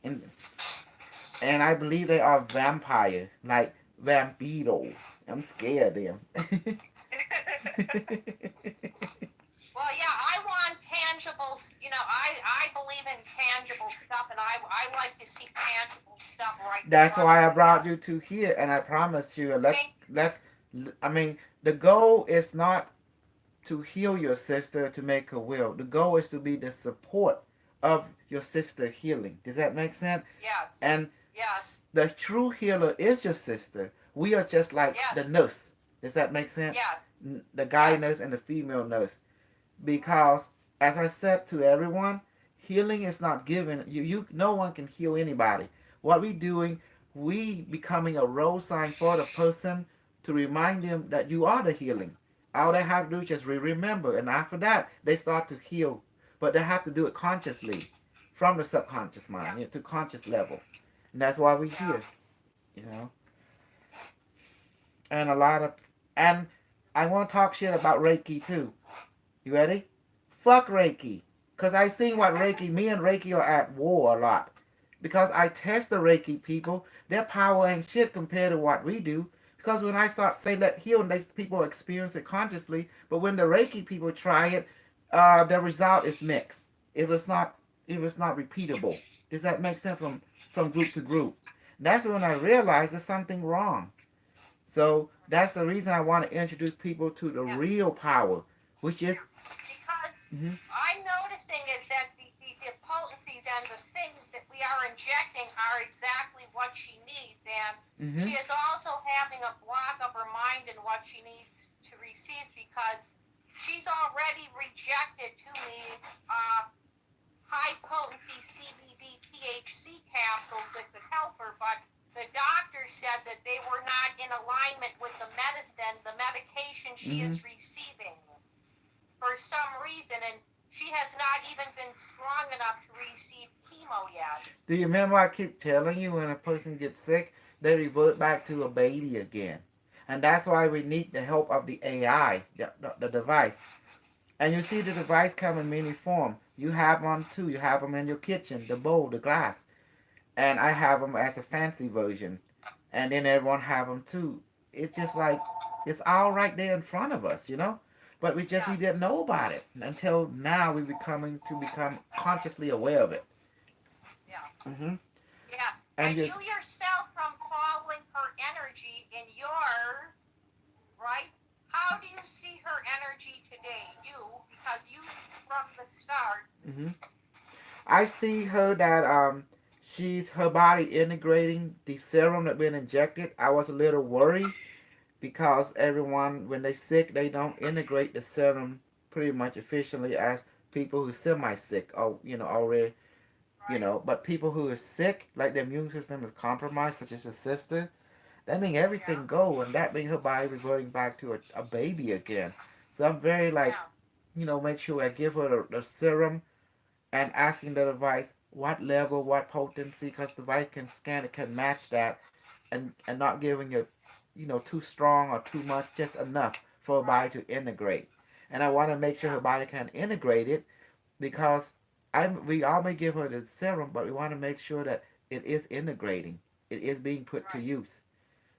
And I believe they are vampire, like vampiro. I'm scared of them. Well, yeah, I want tangible, you know, I believe in tangible stuff, and I like to see tangible stuff right That's in front why I of me. brought you to here, and I promise you, I mean, the goal is not to heal your sister to make her well. The goal is to be the support of your sister healing. Does that make sense? Yes. And Yes. the true healer is your sister. We are just like Yes. the nurse. Does that make sense? Yes. The guy Yes. nurse and the female nurse. Because, as I said to everyone, healing is not given. No one can heal anybody. What we're doing, we becoming a road sign for the person to remind them that you are the healing. All they have to do is just remember, and after that, they start to heal. But they have to do it consciously, from the subconscious mind to conscious level, and that's why we're Yeah. here. You know, and a lot of, and I want to talk shit about Reiki too. You ready? Fuck Reiki. Because I seen what Reiki, me and Reiki are at war a lot. Because I test the Reiki people, their power ain't shit compared to what we do. Because when I start say let heal, they people experience it consciously. But when the Reiki people try it, the result is mixed. If it's not, if it's not repeatable. Does that make sense from group to group? That's when I realized there's something wrong. So that's the reason I want to introduce people to the Yeah. real power, which is Because Mhm. I'm noticing is that the potencies and the things that we are injecting are exactly what she needs, and Mhm. she is also having a block of her mind in what she needs to receive because she's already rejected to me high potency CBD THC capsules that could help her, but the doctor said that they were not in alignment with the medicine, the medication she Mhm. is receiving for some reason, and she has not even been strong enough to receive chemo yet. Do you remember I keep telling you when a person gets sick, they revert back to a baby again, and that's why we need the help of the AI, the device. And you see the device come in many form. You have one too. You have them in your kitchen, the bowl, the glass, and I have them as a fancy version, and then everyone have them too. It's just like it's all right there in front of us, you know. But we Yes, didn't know about it until now. We become consciously aware of it. yeah, Hmm. yeah. And And you just yourself, from following her energy in your right, how do you see her energy today? You, because you from the start. hmm I see her that she's her body integrating the serum that been injected. I was a little worried because everyone when they sick they don't integrate the serum pretty much efficiently as people who semi sick or already Right. but people who are sick like their immune system is compromised such as your sister that mean Yeah, everything go and that mean her body reverting back to a baby again. So I'm very like yeah, make sure I give her the serum and asking the device what level, what potency, because the device can scan it, can match that, and not giving it, too strong or too much, just enough for her body right. to integrate. And I want to make sure her Yeah, body can integrate it because we all may give her the serum, but we want to make sure that it is integrating, it is being put to right. use,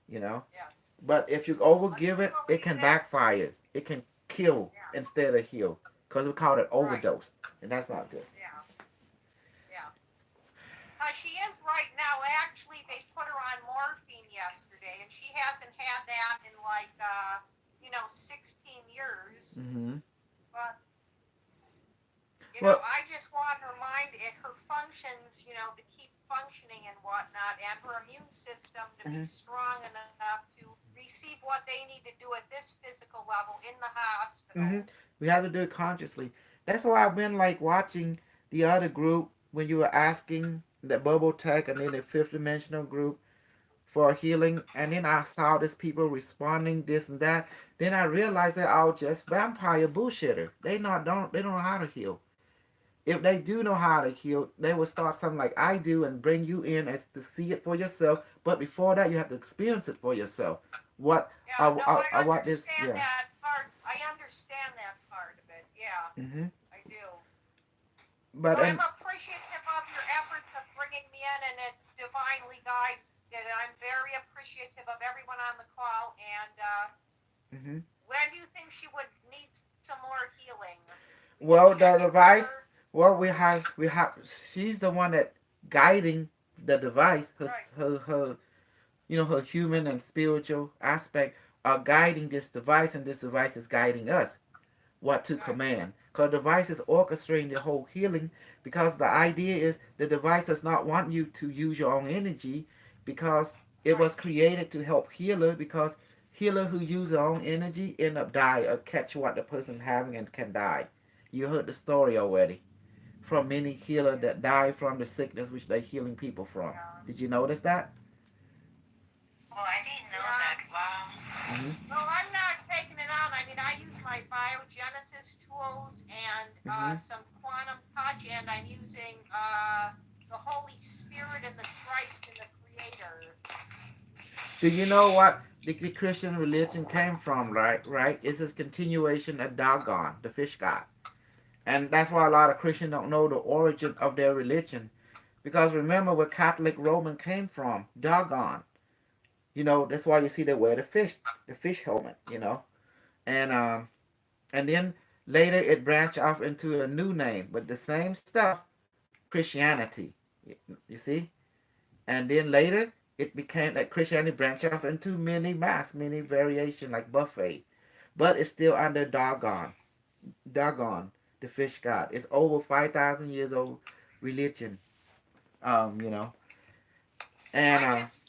you know. Yes. But if you Let me overgive it, it believe can that. backfire. It can kill Yeah, instead of heal because we call it right. overdose, and that's not good. Yeah, yeah. She is right now. Actually, they put her on morphine yesterday, and she hasn't had that in like 16 years. Hmm. But Well, I just want her mind and her functions, to keep functioning and whatnot, and her immune system to be mhm, strong enough to receive what they need to do at this physical level in the hmm hospital. we have to do it consciously. That's why I've been like watching the other group when you were asking the bubble tech and then the fifth dimensional group for healing, and then I saw these people responding this and that. Then I realized they're all just vampire bullshitter. They don't know how to heal. If they do know how to heal, they will start something like I do and bring you in as to see it for yourself. But before that, you have to experience it for yourself. What Yeah, no, I what this understand yeah. that part. I understand that part of it. Yeah, Hmm. I do. So But I'm and appreciative of your efforts of bringing me in, and it's divinely guided. I'm very appreciative of everyone on the call. And hmm when do you think she would need some more healing? We can well, check the in with device. her. Well, we have. She's the one that guiding the device. Right, Her human and spiritual aspect are guiding this device, and this device is guiding us what to right, command. Because the device is orchestrating the whole healing. Because the idea is the device does not want you to use your own energy, because it right. was created to help healer. Because healer who use their own energy end up die or catch what the person having and can die. You heard the story already from many healer Yeah, that die from the sickness which they healing people from. yeah. Did you notice that? Oh, I didn't know Yeah. that. Wow. Hmm. Well, I'm not taking it out. I mean, I use my biogenesis tools and Hmm. some quantum touch, and I'm using the Holy Spirit and the Christ and the Creator. Do you know what the Christian religion came from? Right. It's this continuation of Dagon, the fish god, and that's why a lot of Christians don't know the origin of their religion. Because remember where Catholic Roman came from, Dagon. That's why you see they wear the fish helmet. And then later it branched off into a new name, but the same stuff, Christianity. You see, and then later it became that Christianity branched off into many variation like buffet, but it's still under Dagon, the fish god. It's over 5,000 years old religion. Um, you know, and I'm just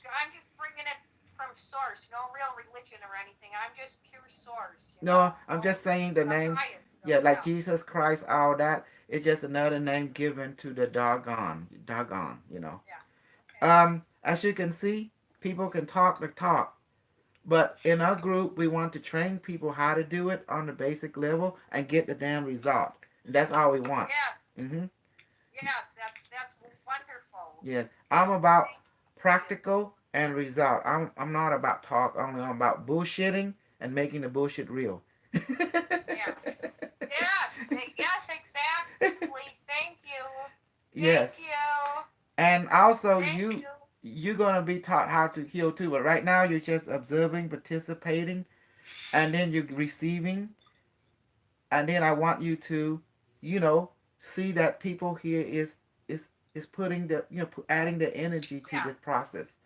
bringing it from source. No real religion or anything. I'm just pure source. no, I'm just saying the The name. highest. Yeah, like Yeah. Jesus Christ, all that. It's just another name given to the Dagon. Yeah. As you can see, people can talk the talk, but in our group, we want to train people how to do it on the basic level and get the damn result. And that's all we want. Yes. Mm-hmm. Yes. That's wonderful. Yes, I'm about practical and result. I'm not about talk only. I'm about bullshitting and making the bullshit real. Yeah. Yes. Exactly. Thank you. Yes, Thank you. and also Thank you you. you're gonna be taught how to heal too. But right now you're just observing, participating, and then you're receiving, and then I want you to, you know, see that people here is putting the adding the energy to Yeah. this process.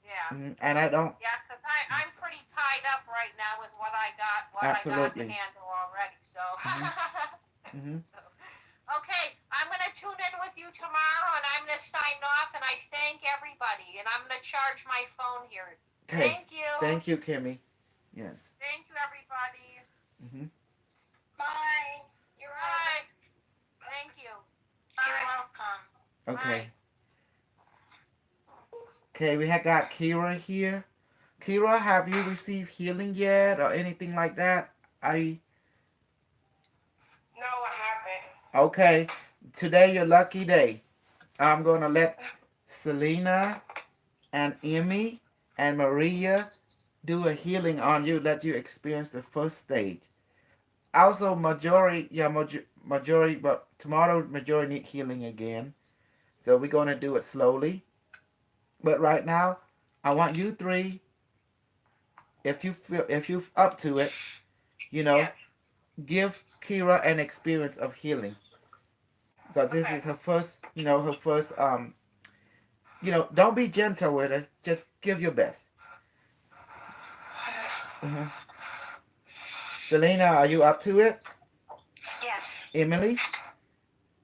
Yeah. And I don't Yeah, because I'm pretty tied up right now with what I got to absolutely. handle already. So, Hmm. Hmm. so okay, I'm gonna tune in with you tomorrow, and I'm gonna sign off. And I thank everybody, and I'm gonna charge my phone here. Okay. Thank you. Thank you, Kimmy. Yes. Thank you, everybody. Hmm. Bye. You're Bye. welcome. Thank you. You're welcome. Okay. Bye. Okay, we have got Kira here. Kira, have you received healing yet or anything like that? No, I haven't. Okay. Today your lucky day. I'm gonna let Selena and Emmy and Maria do a healing on you, let you experience the first stage. Also, majority, but tomorrow majority need healing again. So we're gonna do it slowly. But right now, I want you three, if you up to it, you know, Yes. give Kira an experience of healing because this Okay. is her first, her first. Don't be gentle with her. Just give your best. Uh-huh. Selena, are you up to it? Yes. Emily,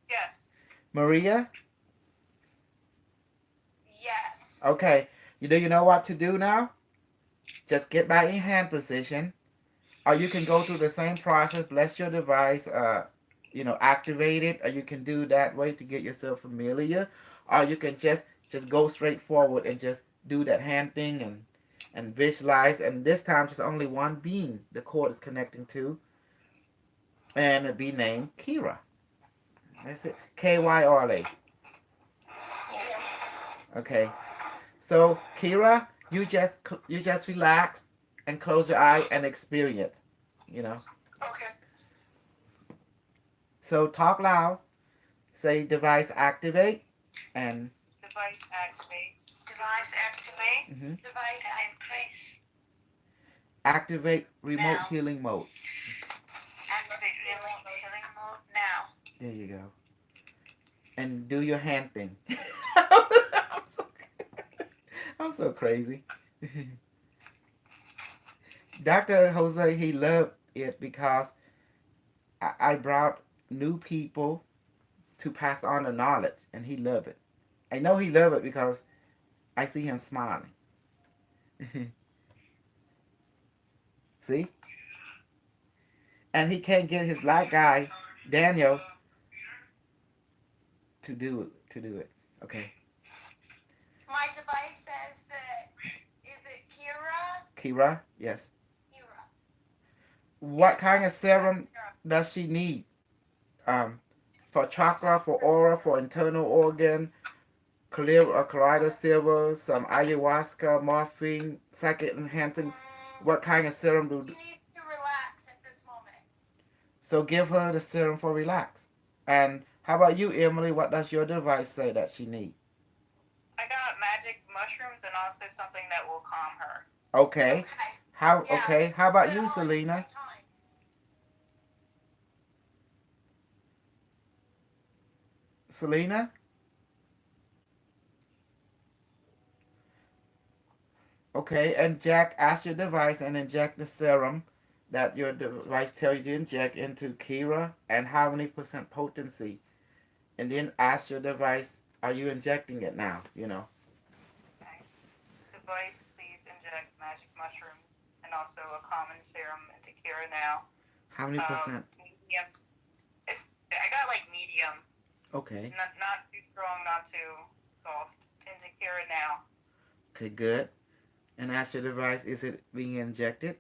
Yes. Maria, Yes. okay. You know what to do now? Just get back in hand position, or you can go through the same process. Bless your device. Activate it, or you can do that way to get yourself familiar, or you can just go straight forward and just do that hand thing and visualize. And this time, just only one being the cord is connecting to, and it be named Kira. That's it. Kyra. Okay. So Kira, you just relax and close your eye and experience. You know. Okay. So talk loud. Say device activate and Device activate. Device activate. mhm, Device activate. activate remote Now. healing mode. Activate remote healing mode now. There you go. And do your hand thing. I'm so crazy. Dr. Jose, he loved it because I brought new people to pass on the knowledge, and he loved it. I know he loved it because I see him smiling. See? And he can't get his black guy, Daniel, to do it. Okay. My device says that is Kira, yes. Kira. What kind of serum does she need? For chakra, for aura, for internal organ, clear or colloidal silver, some ayahuasca, morphine, psychic enhancing. What kind of serum do? She needs to relax at this moment. So give her the serum for relax. And how about you, Emily? What does your device say that she needs? I got magic mushrooms and also something that will calm her. Okay. How? Yeah. Okay. How about Put it you, all at the Selena? same time. Selena? Okay, and Jack, ask your device and inject the serum that your device tells you to inject into Kira and how many percent potency. And then ask your device, are you injecting it now? You know. Okay. Device, please inject magic mushrooms and also a common serum into Kira now. How many percent? Medium. I got like medium. Okay. Not too strong, not too soft. Into Kira now. Okay, good. And ask your device, is it being injected?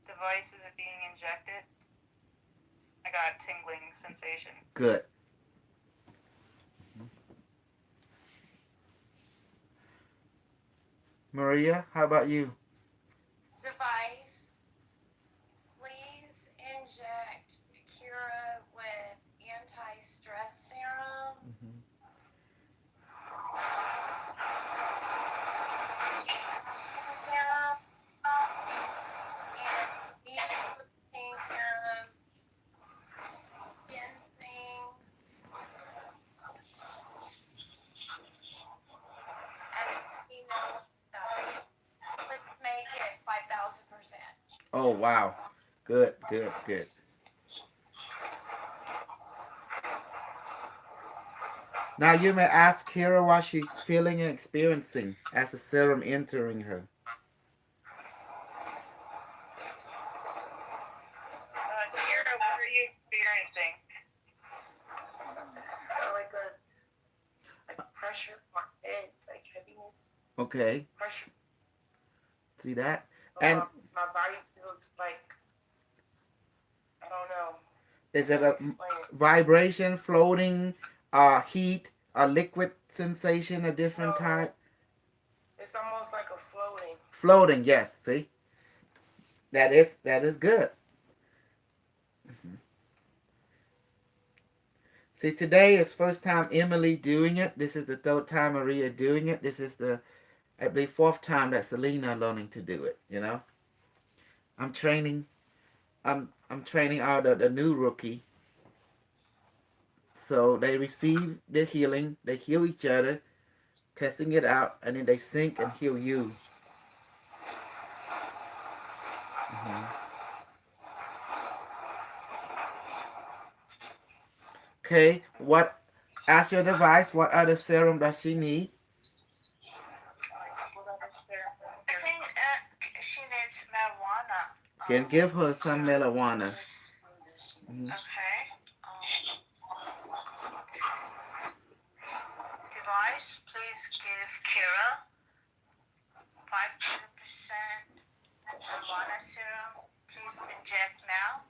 Device, is it being injected? I got a tingling sensation. Good. Maria, how about you? Device, please inject Kira with anti-stress serum. Mm-hmm. Serum and needle serum, ginseng, and let's make it 5,000%. Oh, wow. Good, good, good. Now you may ask Kira what she's feeling and experiencing as the serum entering her. Kira, what are you experiencing? Like pressure on my head, like heaviness, Okay, pressure. see that? And My body feels like, I don't know. is it How a to explain it. vibration, floating, heat, a liquid sensation, a different No. type? It's almost like a floating. Floating, yes. See, that is good. Mhm. See, today is first time Emily doing it. This is the third time Maria doing it. This is the, I believe, fourth time that Selena learning to do it. You know, I'm training. I'm training out the new rookie. So they receive the healing. They heal each other, testing it out, and then they sync and heal you. Mhm. Okay, what? Ask your device what other serum does she need? I think she needs marijuana. Can give her some marijuana. Mhm. Okay. Device, please give Kira 5% marijuana serum. Please inject now.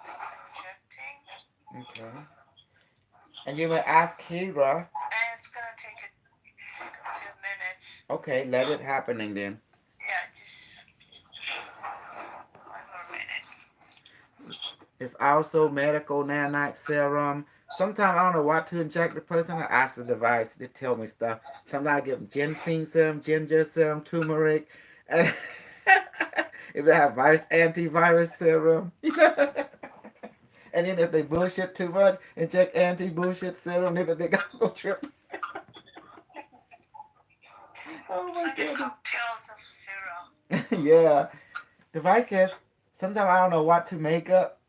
It's injecting. Okay. And you may ask Kira. And it's gonna take a few minutes. Okay, let it happening then. Yeah, just 1 more minute. It's also medical nanite serum. Sometimes I don't know what to inject the person. I ask the device to tell me stuff. Sometimes I give them ginseng serum, ginger serum, turmeric, and if they have virus, antivirus serum. And then if they bullshit too much, inject anti-bullshit serum. If they got go trip. Oh my Like goodness. cocktails of serum. Yeah. Device just, sometimes I don't know what to make up.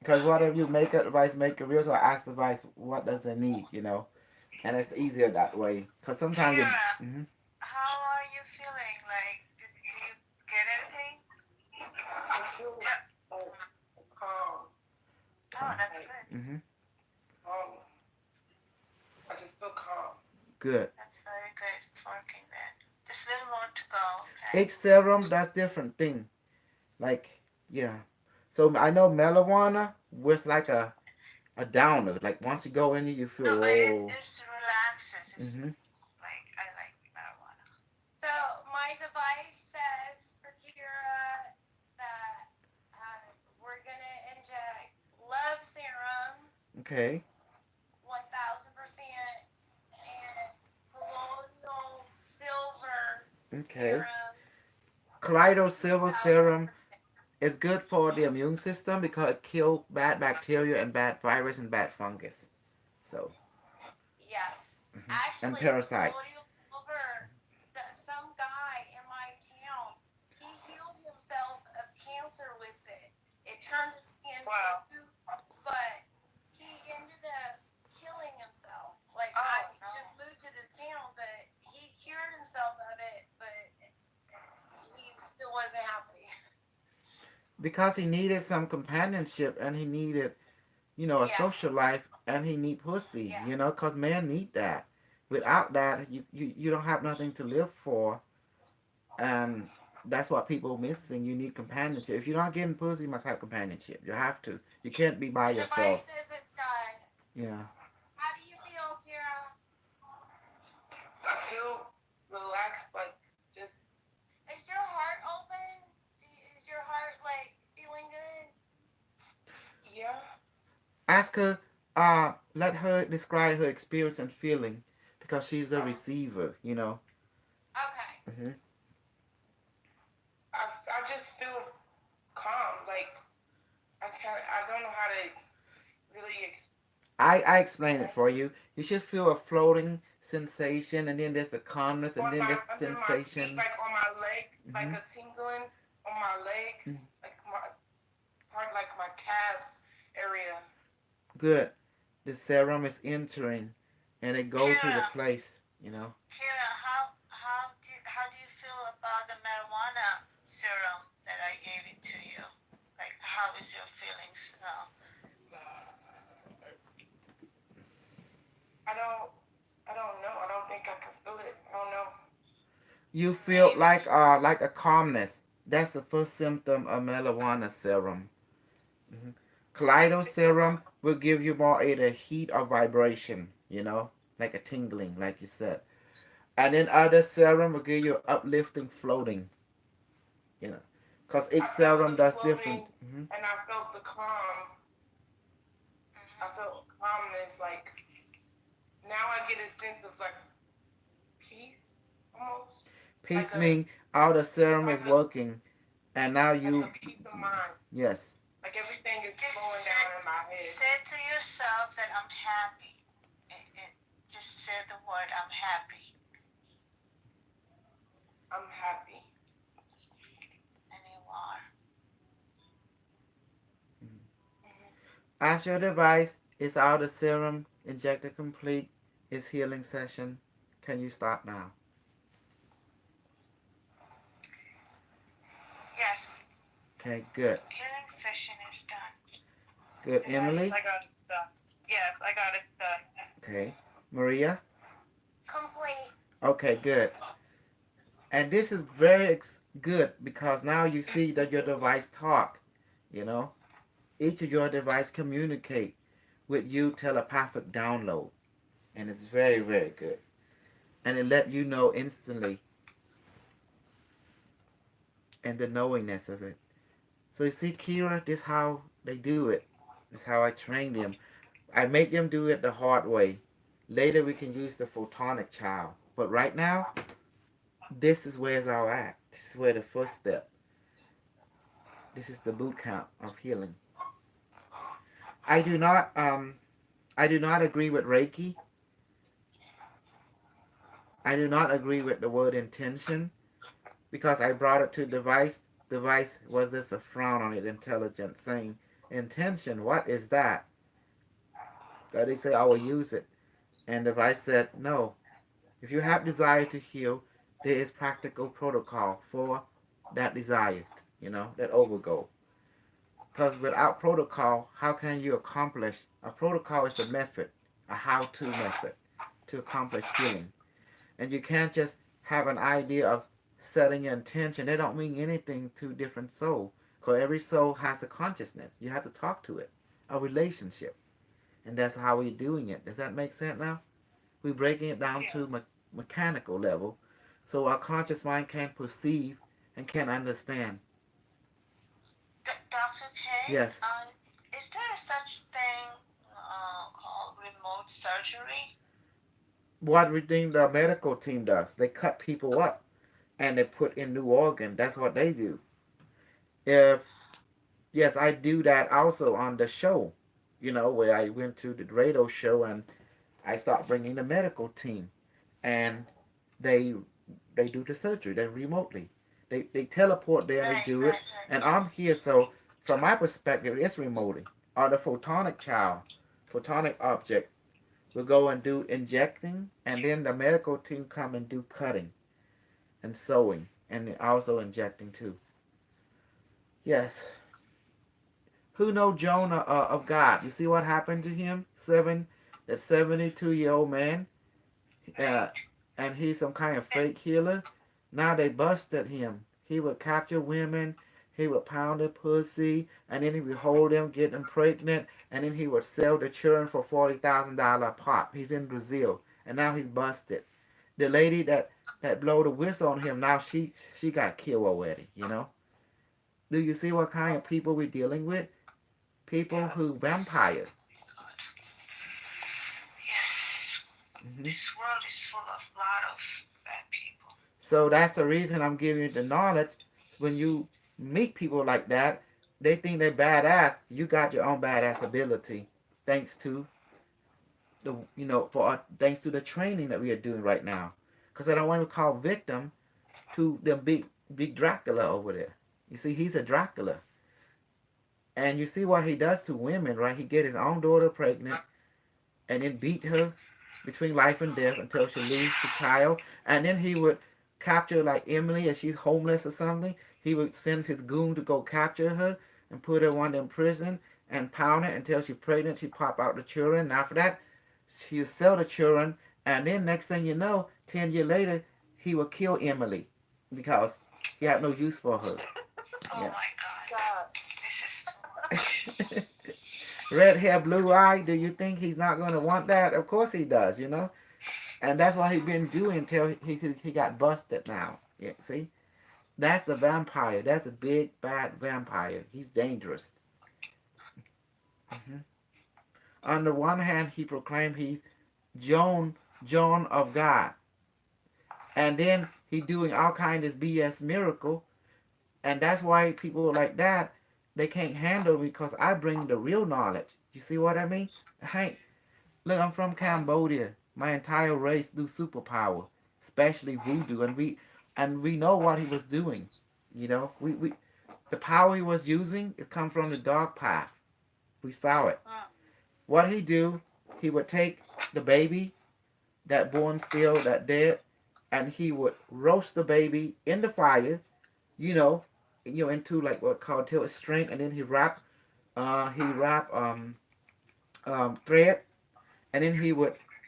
Because whatever you make up, device make it real. So I ask the device, what does it need, you know? And it's easier that way. Because sometimes you. Kira, Mhm. how are you feeling? Like, do you get anything? I feel calm. Oh, that's good. Mhm. I just feel calm. Good. That's very good. It's working then. Just a little more to go. Okay. Each serum does different thing. Like, yeah. So I know marijuana with like a downer. Like once you go in, you feel No, but whoa. it relaxes. It's Mm-hmm. like I like marijuana. So my device says for Kira that we're gonna inject love serum, Okay. 1000%, and colloidal silver Okay. serum, Colloidal silver 2000%. serum is good for the immune system because it kills bad bacteria and bad virus and bad fungus. So, Yes. and Actually, parasite. colloidal silver, some guy in my town, he healed himself of cancer with it. It turned his skin Wow. blue, but he ended up killing himself. Like, Oh, I no. just moved to this town, but he cured himself of it, but he still wasn't happy. Because he needed some companionship and he needed, you know, a Yeah. social life and he need pussy, Yeah. you know, because men need that. Without that, you don't have nothing to live for. And that's what people missing. You need companionship. If you're not getting pussy, you must have companionship. You have to. You can't be by The device yourself. says it's done. Yeah. How do you feel, Kira? I feel relaxed, like just Is your heart open? Is your heart like feeling good? yeah. Ask her, let her describe her experience and feeling because she's the receiver, you know. Okay. hmm I just feel calm. Like I don't know how to really I explain it for you. You should feel a floating sensation, and then there's the calmness, and on then my this under my feet, sensation. like on my leg, like Mhm. a tingling on my legs, Mhm. like my part, like my calves area. Good. The serum is entering, and it go to the Kira, place, you know. Kira, how do you feel about the marijuana serum that I gave it to you? Like, how is your feelings now? I don't know. I don't think I can feel it. I don't know. You feel like a calmness. That's the first symptom of marijuana serum. Kaleido serum will give you more either heat or vibration, you know, like a tingling, like you said. And then other serum will give you uplifting, floating, you know, because each I felt serum the does different. floating, and I felt the calm. I felt calmness. Like now, I get a sense of like peace, almost Peace mean all the serum is working, and now like you, a peace of mind. yes, Like everything is Just slowing down in my head. say to yourself that I'm happy. Just say the word, I'm happy. I'm happy. And you are. as your device is out of serum, injector complete, is healing session. Can you start now? Yes, Okay, good. healing session is done. Good. Yes, Emily? I got it done. Yes, I got it done. Okay. Maria? Complete. Okay, good. And this is very good because now you see that your device talk, you know. Each of your device communicate with you telepathic download. And it's very, very good. And it let you know instantly and the knowingness of it. So you see, Kira, this how they do it. This how I train them. I make them do it the hard way. Later we can use the photonic child. But right now, this is where's our at. This is where the first step. This is the boot camp of healing. I do not agree with Reiki. I do not agree with the word intention because I brought it to device. Device was this a frown on it, intelligent, saying intention. What is that? That they say I will use it, and device said no. If you have desire to heal, there is practical protocol for that desire. You know that overgo. Because without protocol, how can you accomplish? A protocol is a method, a how-to method to accomplish healing. And you can't just have an idea of setting your intention. They don't mean anything to different soul. Because every soul has a consciousness. You have to talk to it. A relationship. And that's how we're doing it. Does that make sense now? We're breaking it down to mechanical level. So our conscious mind can perceive and can understand. Dr. K? Yes. Is there such thing called remote surgery? What we think the medical team does. They cut people up and they put in new organ. That's what they do. Yes, I do that also on the show. Where I went to the radio show and I start bringing the medical team, and they do the surgery. They remotely. They teleport there and they do it. And I'm here, so from my perspective, it's remotely. Or the photonic object will go and do injecting, and then the medical team come and do cutting and sewing, and also injecting too. Yes. Who know Jonah of God? You see what happened to him? The 72-year-old man, and he's some kind of fake healer. Now they busted him. He would capture women, he would pound their pussy, and then he would hold them, get them pregnant, and then he would sell the children for $40,000 a pop. He's in Brazil, and now he's busted. The lady that blew the whistle on him, now she got killed already. Do you see what kind of people we're dealing with? People who vampire. Yes. Mm-hmm. This world is full of a lot of bad people. So that's the reason I'm giving you the knowledge. When you meet people like that, they think they're badass. You got your own badass ability, thanks to thanks to the training that we are doing right now. Because I don't want to call victim to the big Dracula over there. You see, he's a Dracula. And you see what he does to women, right? He get his own daughter pregnant and then beat her between life and death until she loses the child. And then he would capture like Emily if she's homeless or something. He would send his goon to go capture her and put her in prison and pound her until she's pregnant. She pop out the children. And after that, she'll sell the children. And then next thing you know, 10 years later, he will kill Emily because he had no use for her. Oh my God. This is too much. Red hair, blue eye. Do you think he's not going to want that? Of course he does, And that's what he's been doing until he got busted now. Yeah, see? That's the vampire. That's a big, bad vampire. He's dangerous. Mm-hmm. On the one hand, he proclaimed he's John of God. And then he doing all kinds of BS miracle. And that's why people like that, they can't handle me because I bring the real knowledge. You see what I mean? Hey, look, I'm from Cambodia. My entire race do superpower, especially voodoo, and we know what he was doing. We the power he was using, it come from the dark path. We saw it. What he do, he would take the baby that born still, that dead, and he would roast the baby in the fire, into like what called till it's string, and then he wrap thread, and then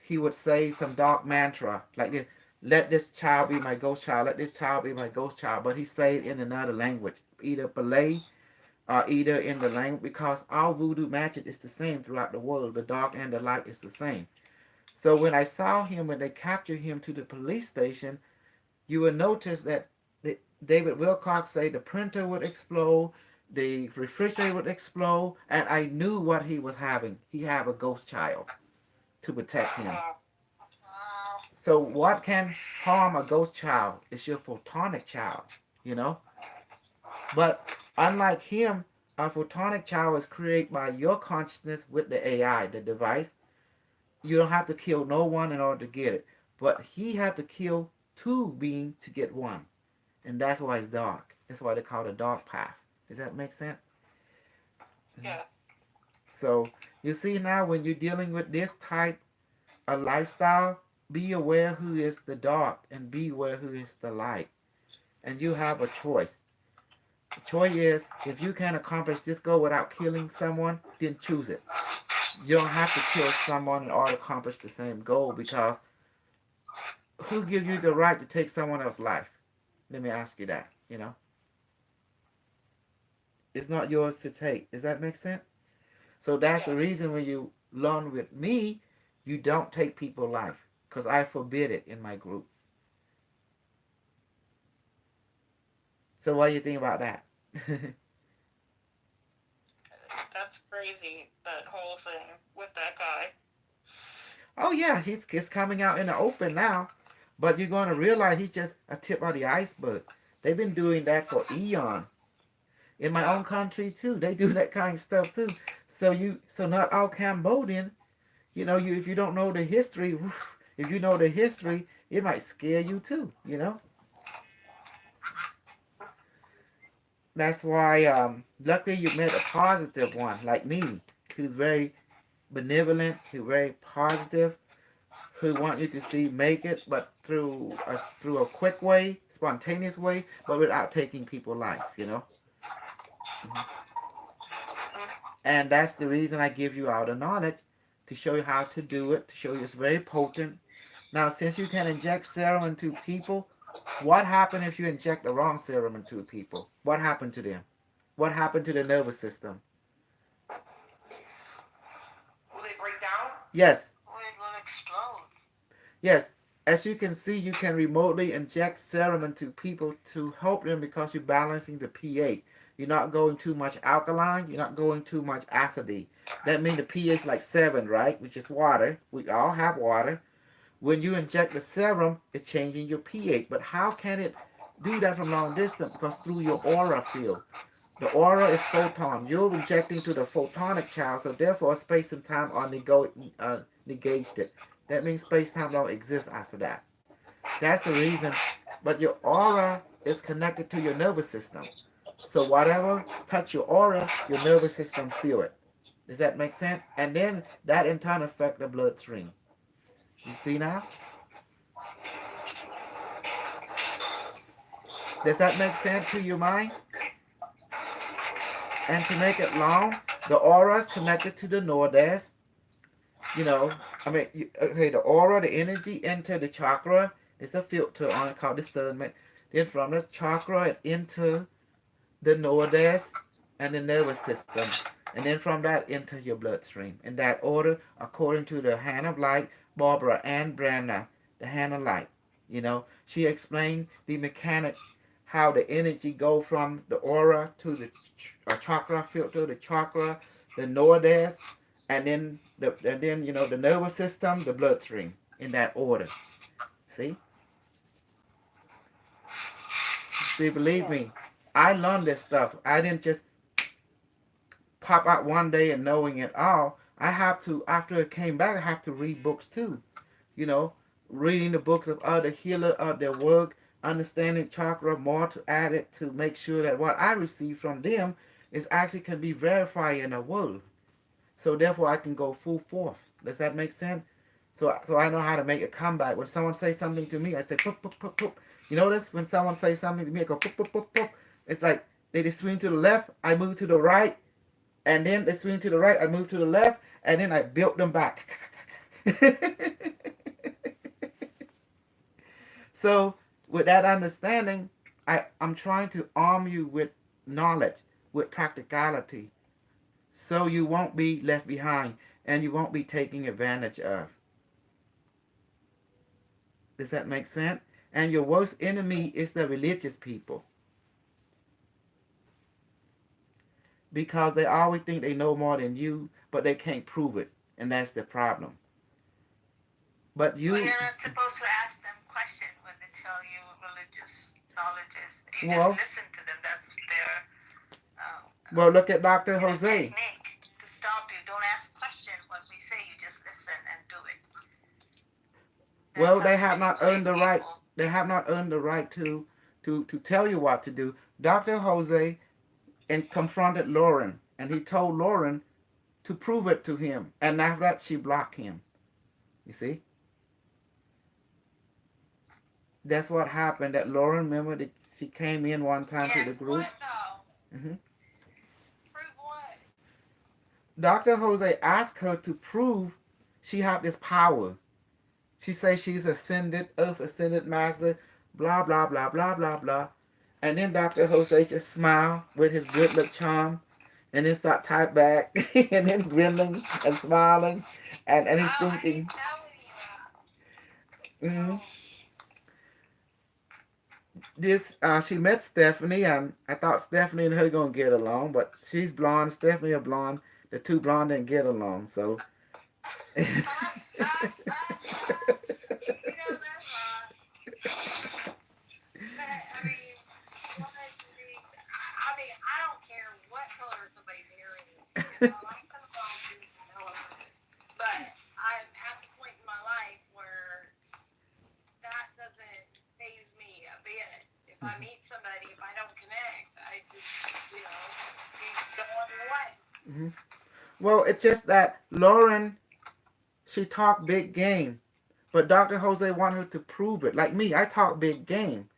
he would say some dark mantra like this: "Let this child be my ghost child. Let this child be my ghost child." But he say it in another language, either Malay or either in the language, because all voodoo magic is the same throughout the world. The dark and the light is the same. So when I saw him, when they captured him to the police station, you will notice that David Wilcox say the printer would explode, the refrigerator would explode, and I knew what he was having. He had a ghost child to protect him. So what can harm a ghost child? It's your photonic child, But unlike him, a photonic child is created by your consciousness with the AI, the device. You don't have to kill no one in order to get it. But he had to kill two beings to get one. And that's why it's dark. That's why they call it a dark path. Does that make sense? Yeah. So you see now when you're dealing with this type of lifestyle, be aware who is the dark and be aware who is the light. And you have a choice. The choice is, if you can accomplish this goal without killing someone, then choose it. You don't have to kill someone in order to accomplish the same goal, because who gives you the right to take someone else's life? Let me ask you that. It's not yours to take. Does that make sense? So that's the reason when you learn with me, you don't take people's life because I forbid it in my group. So what do you think about that? That's crazy, that whole thing with that guy. Oh yeah, he's coming out in the open now, but you're going to realize he's just a tip of the iceberg. They've been doing that for eon. In my own country too, they do that kind of stuff too. So not all Cambodian, if you don't know the history, if you know the history, it might scare you too. That's why luckily you met a positive one like me, who's very benevolent, who's very positive, who want you to see make it, but through a quick way, spontaneous way, but without taking people's life. Mhm. And that's the reason I give you all the knowledge to show you how to do it, to show you it's very potent. Now, since you can inject serum into people, what happened if you inject the wrong serum into people? What happened to them? What happened to the nervous system? Will they break down? Yes, Or it will explode. yes. As you can see, you can remotely inject serum into people to help them because you're balancing the pH. You're not going too much alkaline. You're not going too much acidity. That means the pH like 7, right? Which is water. We all have water. When you inject the serum, it's changing your pH. But how can it do that from long distance? Because through your aura field. The aura is photon. You're injecting to the photonic channel, so therefore space and time are negated. That means space time don't exist after that. That's the reason. But your aura is connected to your nervous system. So whatever touch your aura, your nervous system feel it. Does that make sense? And then that in turn affect the bloodstream. You see now? Does that make sense to your mind? And to make it long, the aura is connected to the Nordes. Okay, the aura, the energy enter the chakra. There's a filter on it called discernment. Then from the chakra, it enter the Nordes and the nervous system. And then from that, enter your bloodstream. In that order, according to the Hand of Light, Barbara Ann Branner, the Hand of Light. She explained the mechanic, how the energy go from the aura to the chakra filter, the chakra, the Nordes, and then the nervous system, the bloodstream, in that order. See? See, believe me, I learned this stuff. I didn't just pop out one day and knowing it all. I have to, after it came back, I have to read books too. Reading the books of other healer of their work, understanding chakra more to add it to make sure that what I receive from them is actually can be verified in the world. So therefore I can go full force. Does that make sense? So I know how to make a comeback. When someone says something to me, I say poop, poop, poop, poop. You notice when someone says something to me, I go poop, poop, poop, poop. It's like they swing to the left, I move to the right, and then they swing to the right, I move to the left, and then I built them back. So with that understanding, I'm trying to arm you with knowledge, with practicality, so you won't be left behind and you won't be taken advantage of. Does that make sense? And your worst enemy is the religious people. Because they always think they know more than you, but they can't prove it. And that's the problem. But Well, you're not supposed to ask them questions when they tell you religious knowledges. You Well- just listen to them. That's their Well, look at Dr. Jose. technique to stop you. Don't ask questions when we say. You just listen and do it. Well, That's they how have you not train earned the right. people. They have not earned the right to tell you what to do. Dr. Jose and confronted Lauren, and he told Lauren to prove it to him. And after that, she blocked him. You see? That's what happened. That Lauren, remember that she came in one time to the group. What though? hmm Prove what? Dr. Jose asked her to prove she had this power. She says she's ascended, earth ascended master, blah blah blah blah blah blah. And then Dr. Jose just smile with his good look charm and then start type back and then grinning and smiling and he's Oh, I didn't thinking, know mm, you. this she met Stephanie and I thought Stephanie and her gonna get along, but she's blonde, Stephanie a blonde, the two blonde didn't get along, so I don't care what color somebody's hair is. But I'm at the point in my life where that doesn't faze me a bit. If I meet somebody, if I don't connect, I just, he's going away. Mhm. Well, it's just that Lauren, she talked big game, but Dr. Jose wanted her to prove it. Like me, I talk big game,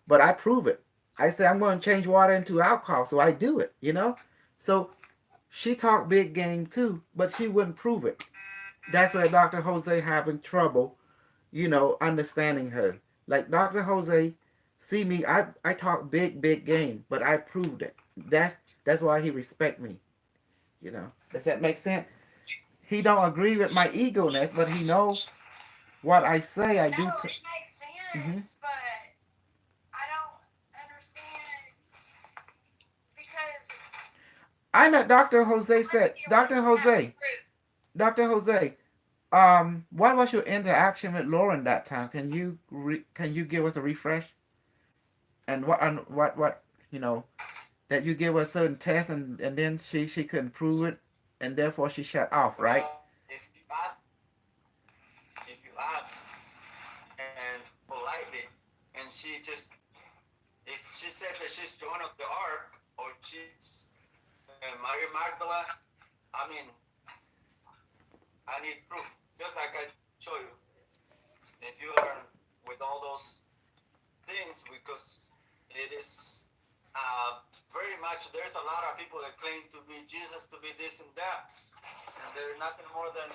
but I prove it. I say I'm going to change water into alcohol, so I do it, So she talked big game too, but she wouldn't prove it. That's where Dr. Jose having trouble, understanding her. Like Dr. Jose, see me, I talk big game, but I proved it. That's why he respect me. Does that make sense? He don't agree with my ego-ness, but he knows what I say I do. No, it makes sense, Mhm. but I don't understand because I let Dr. Jose said, Dr. Jose, what was your interaction with Lauren that time? Can you give us a refresh? And what that you give her a certain test and then she couldn't prove it and therefore she shut off, right? If you ask and politely, and she just, if she said that she's Joan of the Ark or she's Mary Magdalene, I mean, I need proof. Just like I show you. If you are with all those things, because it is very much, there's a lot of people that claim to be Jesus, to be this and that, and they're nothing more than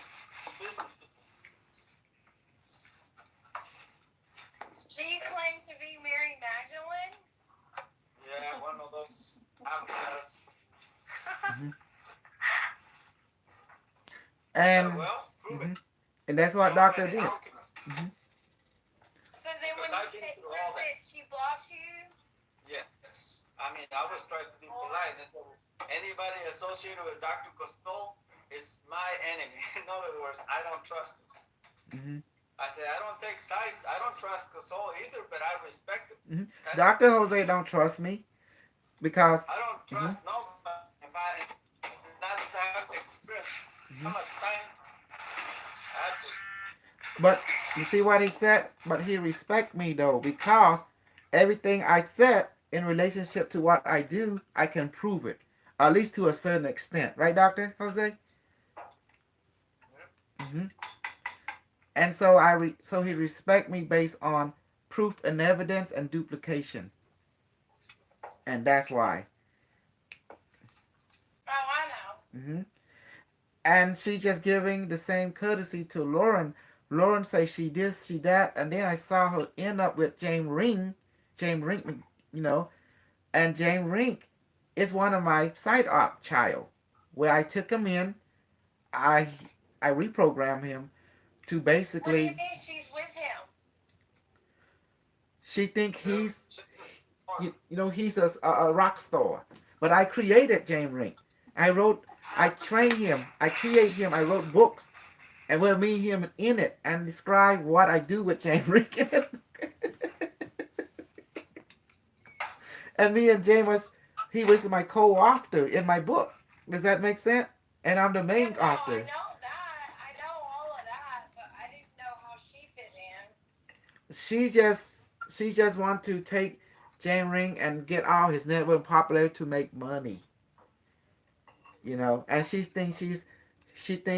business. she claimed to be Mary Magdalene. Yeah, one of those avatars. Mhm. And Well, prove it. and that's what So Doctor many did. arguments. So then when Because you I've been say through all prove it, she blocked you. Yes. I mean, I was trying to be polite. And so anybody associated with Dr. Costol is my enemy. In other words, I don't trust him. Hmm. I say, I don't take sides. I don't trust Costol either, but I respect him. Hmm. Okay? Dr. Jose don't trust me because I don't trust nobody. If I not have to express, I'm a scientist. but you see what he said? But he respect me though because everything I said in relationship to what I do, I can prove it. At least to a certain extent. Right, Dr. Jose? Hmm. And so so he respect me based on proof and evidence and duplication. And that's why. Oh, I know. Hmm. And she just giving the same courtesy to Lauren. Lauren say she this, she that, and then I saw her end up with James Rink, and James Rink is one of my side op child, where I took him in, I I reprogrammed him to What do you basically. mean she's with him? She think he's a rock star, but I created James Rink. I trained him, I created him, I wrote books, and with me and him in it, and describe what I do with James Rink. And me and James he was my co-author in my book. Does that make sense? And I'm the main Yeah, no, I author. know that. I know all of that, but I didn't know how she fit in. She just want to take James Ring and get all his network popular to make money. And she think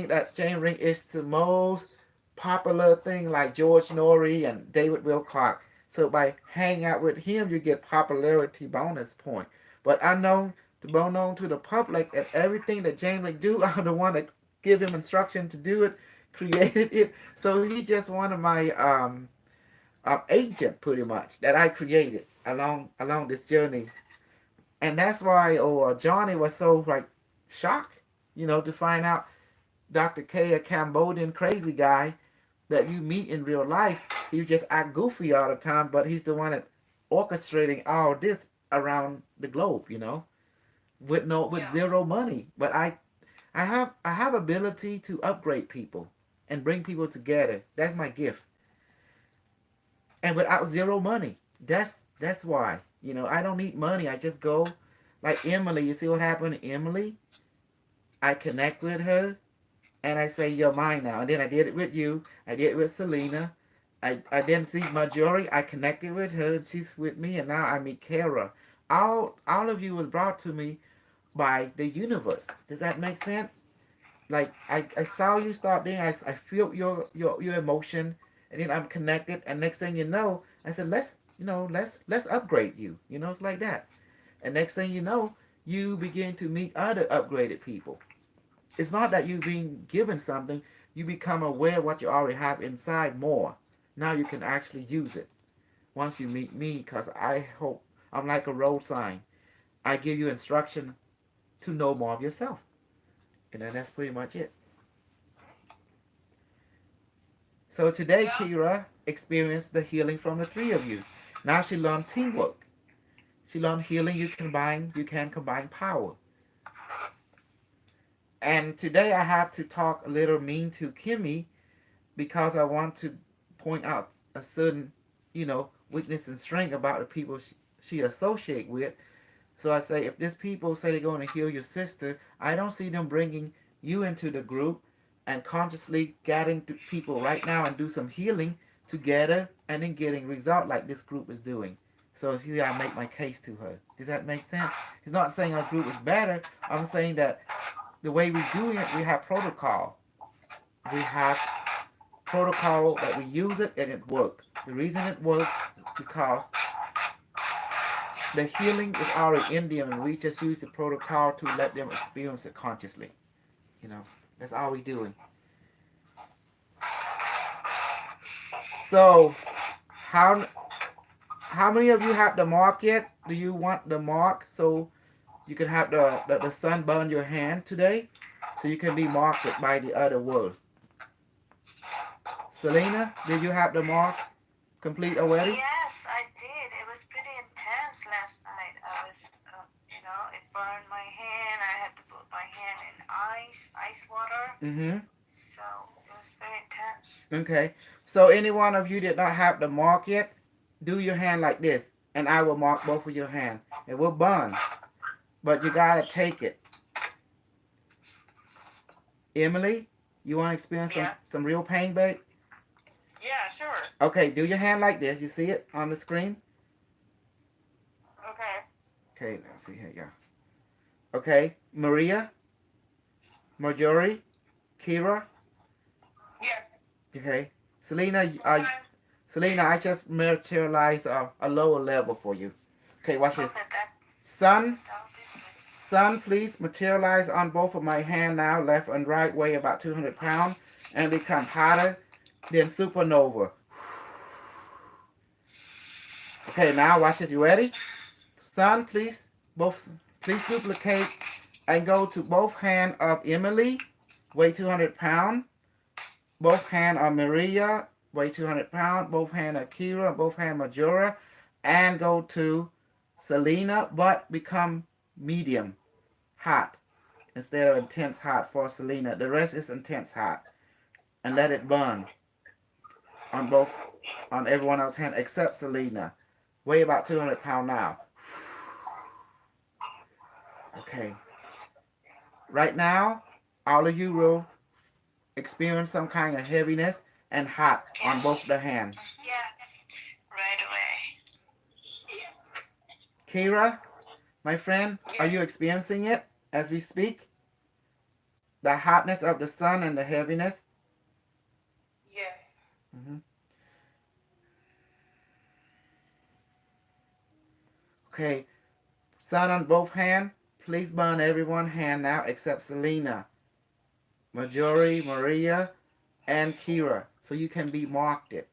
that James Ring is the most popular thing like George Norrie and David Wilcock. So by hanging out with him, you get popularity bonus point. But unknown to the public, and everything that James Ring do, I'm the one that give him instruction to do it. created it. So he just one of my agent pretty much that I created along this journey. And that's why Johnny was so like shocked, to find out Dr. K, a Cambodian crazy guy that you meet in real life, he just act goofy all the time, but he's the one that orchestrating all this around the globe, with zero money. But I have ability to upgrade people and bring people together. That's my gift. And without zero money. That's why. I don't need money. I just go like Emily. You see what happened to Emily? I connect with her and I say, you're mine now. And then I did it with you. I did it with Selena. I didn't see Marjorie. I connected with her. She's with me. And now I meet Kara. All of you was brought to me by the universe. Does that make sense? Like I saw you start there. I feel your emotion. And then I'm connected. And next thing you know, I said, let's upgrade you. It's like that. And next thing you know, you begin to meet other upgraded people. It's not that you're being given something. You become aware of what you already have inside more. Now you can actually use it once you meet me, because I hope I'm like a road sign. I give you instruction to know more of yourself. And then that's pretty much it. So today, Kira experienced the healing from the three of you. Now she learned teamwork. She learned healing. You can combine power. And today I have to talk a little mean to Kimmy because I want to point out a certain, weakness and strength about the people she associate with. So I say, if these people say they're going to heal your sister, I don't see them bringing you into the group and consciously getting to people right now and do some healing together and then getting result like this group is doing. So see, I make my case to her. Does that make sense? It's not saying our group is better. I'm saying that the way we do it, we have protocol. We have protocol that we use it and it works. The reason it works because the healing is already in them and we just use the protocol to let them experience it consciously. That's all we doing. So, how many of you have the mark yet? Do you want the mark so you can have the sun burn your hand today? So you can be marked by the other world. Selena, did you have the mark complete already? Yes, I did. It was pretty intense last night. I was, it burned my hand. I had to put my hand in ice water. Mm-hmm. So it was very intense. Okay. So any one of you did not have the mark yet, do your hand like this, and I will mark both of your hand. It will burn, but you gotta take it. Emily, you want to experience some real pain, babe? Yeah, sure. Okay, do your hand like this. You see it on the screen? Okay. Okay, let's see here. Yeah. Okay, Maria, Marjorie, Kira. Yes. Okay, Selena, I just materialized a lower level for you. Okay, watch this. Okay, Sun, that'll be good. Sun, please materialize on both of my hand now, left and right, weigh about 200 pounds, and become hotter than supernova. Okay, now watch this. You ready? Sun, please duplicate and go to both hand of Emily, weigh 200 pounds. Both hand of Maria, weigh 200 pounds. Both hand of Kira, both hand of Majora, and go to Selena, but become medium hot instead of intense hot for Selena. The rest is intense hot, and let it burn on everyone else's hand except Selena. Weigh about 200 pounds now. Okay. Right now, all of you will experience some kind of heaviness and hot on both the hands. Yeah, right away. Kira, my friend, are you experiencing it as we speak? The hotness of the sun and the heaviness? Yes. Mm-hmm. Okay, sun on both hands. Please burn everyone's hand now except Selena. Marjorie, Maria, and Kira, so you can be marked it.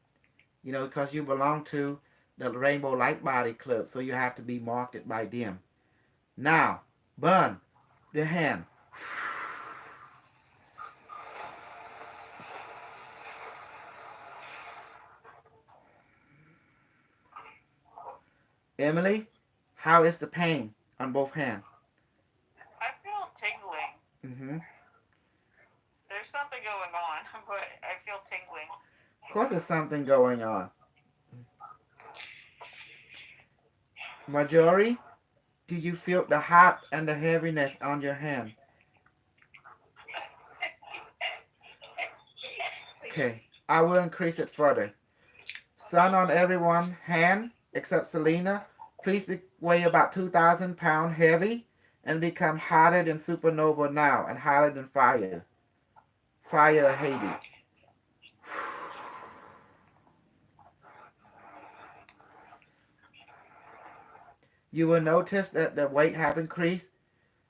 You know, because you belong to the Rainbow Light Body Club, so you have to be marked it by them. Now, burn the hand. Emily, how is the pain on both hands? I feel tingling. Mm-hmm. There's something going on, but I feel tingling. Of course, there's something going on. Marjorie, do you feel the hot and the heaviness on your hand? Okay, I will increase it further. Sun on everyone hand except Selena. Please weigh about 2,000 pounds heavy and become hotter than supernova now and hotter than fire. Fire of Haiti. You will notice that the weight have increased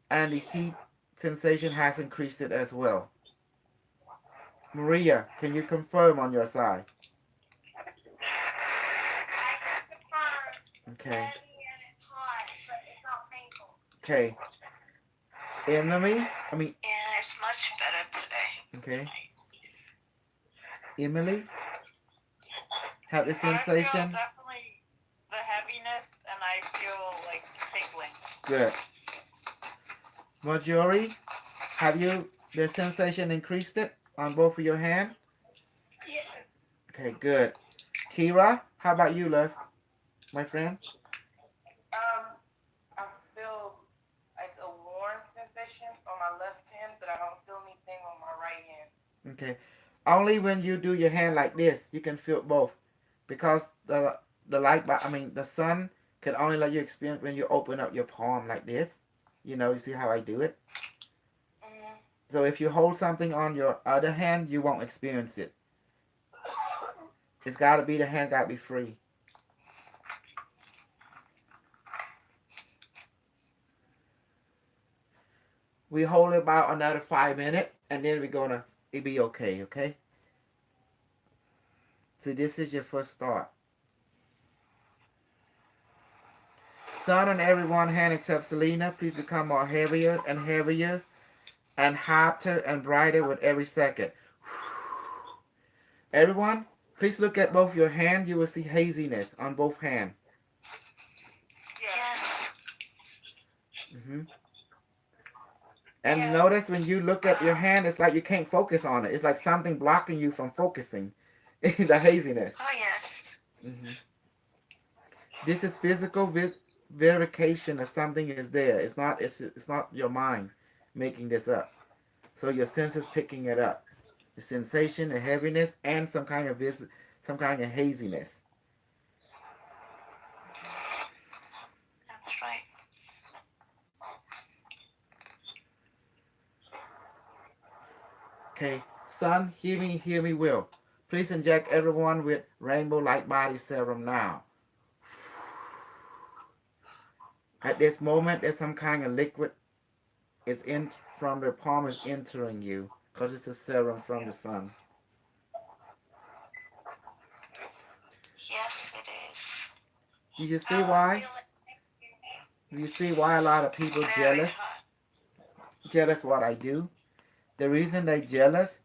and the heat sensation has increased it as well. Maria, can you confirm on your side? Okay. Okay. Emily, Yeah, it's much better today. okay. Emily, have the I feel sensation? definitely the heaviness, and I feel like tingling. Good. Marjorie, have you the sensation increased it on both of your hands? Yes. Okay, good. Kira, how about you, love? My friend? I feel like a warm sensation on my left hand, but I don't feel anything on my right hand. Okay. Only when you do your hand like this, you can feel both. Because the the sun can only let you experience when you open up your palm like this. You know, you see how I do it? Mm-hmm. So if you hold something on your other hand, you won't experience it. It's got to be the hand, got to be free. We hold it about another 5 minutes, and then we're gonna it be okay, okay? So this is your first start. Sun on every one hand except Selena. Please become more heavier and heavier and hotter and brighter with every second. Everyone, please look at both your hands. You will see haziness on both hands. Yes. Mm-hmm. And notice when you look at your hand, it's like you can't focus on it. It's like something blocking you from focusing. The haziness. Oh, yes. Mm-hmm. This is physical verification of something is there. It's not. It's not your mind making this up. So your senses picking it up. The sensation, the heaviness, and some kind of haziness. That's right. Okay, Sun, hear me well. Please inject everyone with Rainbow Light Body Serum now. At this moment, there's some kind of liquid is in from the palm is entering you because it's a serum from the sun. Yes, it is. Do you see why? Do you see why a lot of people Very jealous? hot. Jealous what I do? The reason they jealous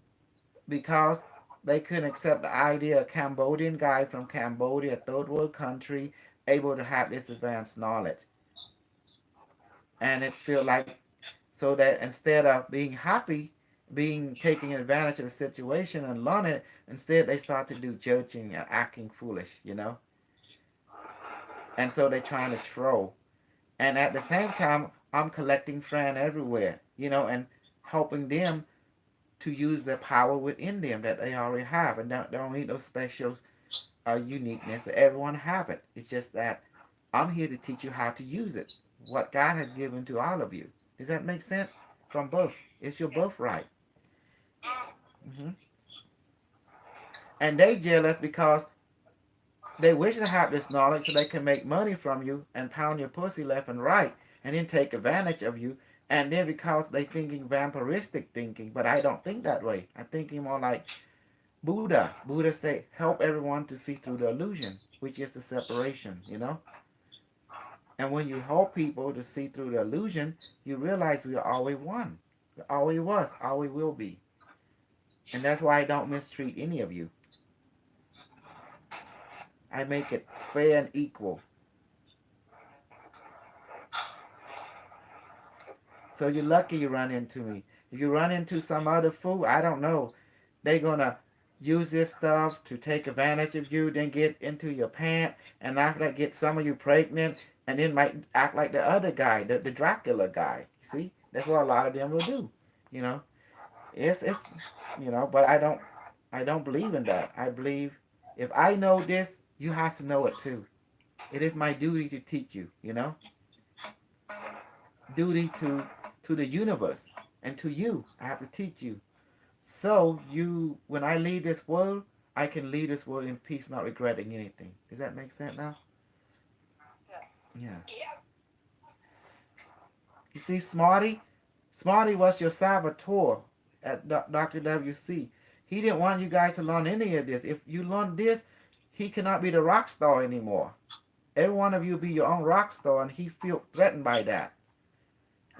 because they couldn't accept the idea of a Cambodian guy from Cambodia, a third world country, able to have this advanced knowledge. And it feel like so that instead of being happy, being taking advantage of the situation and learning it, instead they start to do judging and acting foolish, you know. And so they're trying to troll. And at the same time, I'm collecting friends everywhere, you know, and helping them to use the power within them that they already have, and they don't need no special uniqueness. Everyone have it. It's just that I'm here to teach you how to use it. What God has given to all of you. Does that make sense? From birth, it's your birthright. Mm-hmm. And they jealous because they wish to have this knowledge so they can make money from you and pound your pussy left and right, and then take advantage of you. And then because they thinking vampiristic thinking, but I don't think that way. I'm thinking more like Buddha say, help everyone to see through the illusion, which is the separation, you know? And when you help people to see through the illusion, you realize we are always one. We always was, always will be. And that's why I don't mistreat any of you. I make it fair and equal. So you're lucky you run into me. If you run into some other fool, I don't know. They're gonna use this stuff to take advantage of you, then get into your pant, and after that get some of you pregnant, and then might act like the other guy, the Dracula guy. See? That's what a lot of them will do. You know? It's you know, but I don't believe in that. I believe if I know this, you have to know it too. It is my duty to teach you, you know? Duty to the universe and to you. I have to teach you. So you, when I leave this world, I can leave this world in peace, not regretting anything. Does that make sense now? Yeah. You see, Smarty was your saboteur at Dr. WC. He didn't want you guys to learn any of this. If you learn this, he cannot be the rock star anymore. Every one of you be your own rock star, and he feel threatened by that.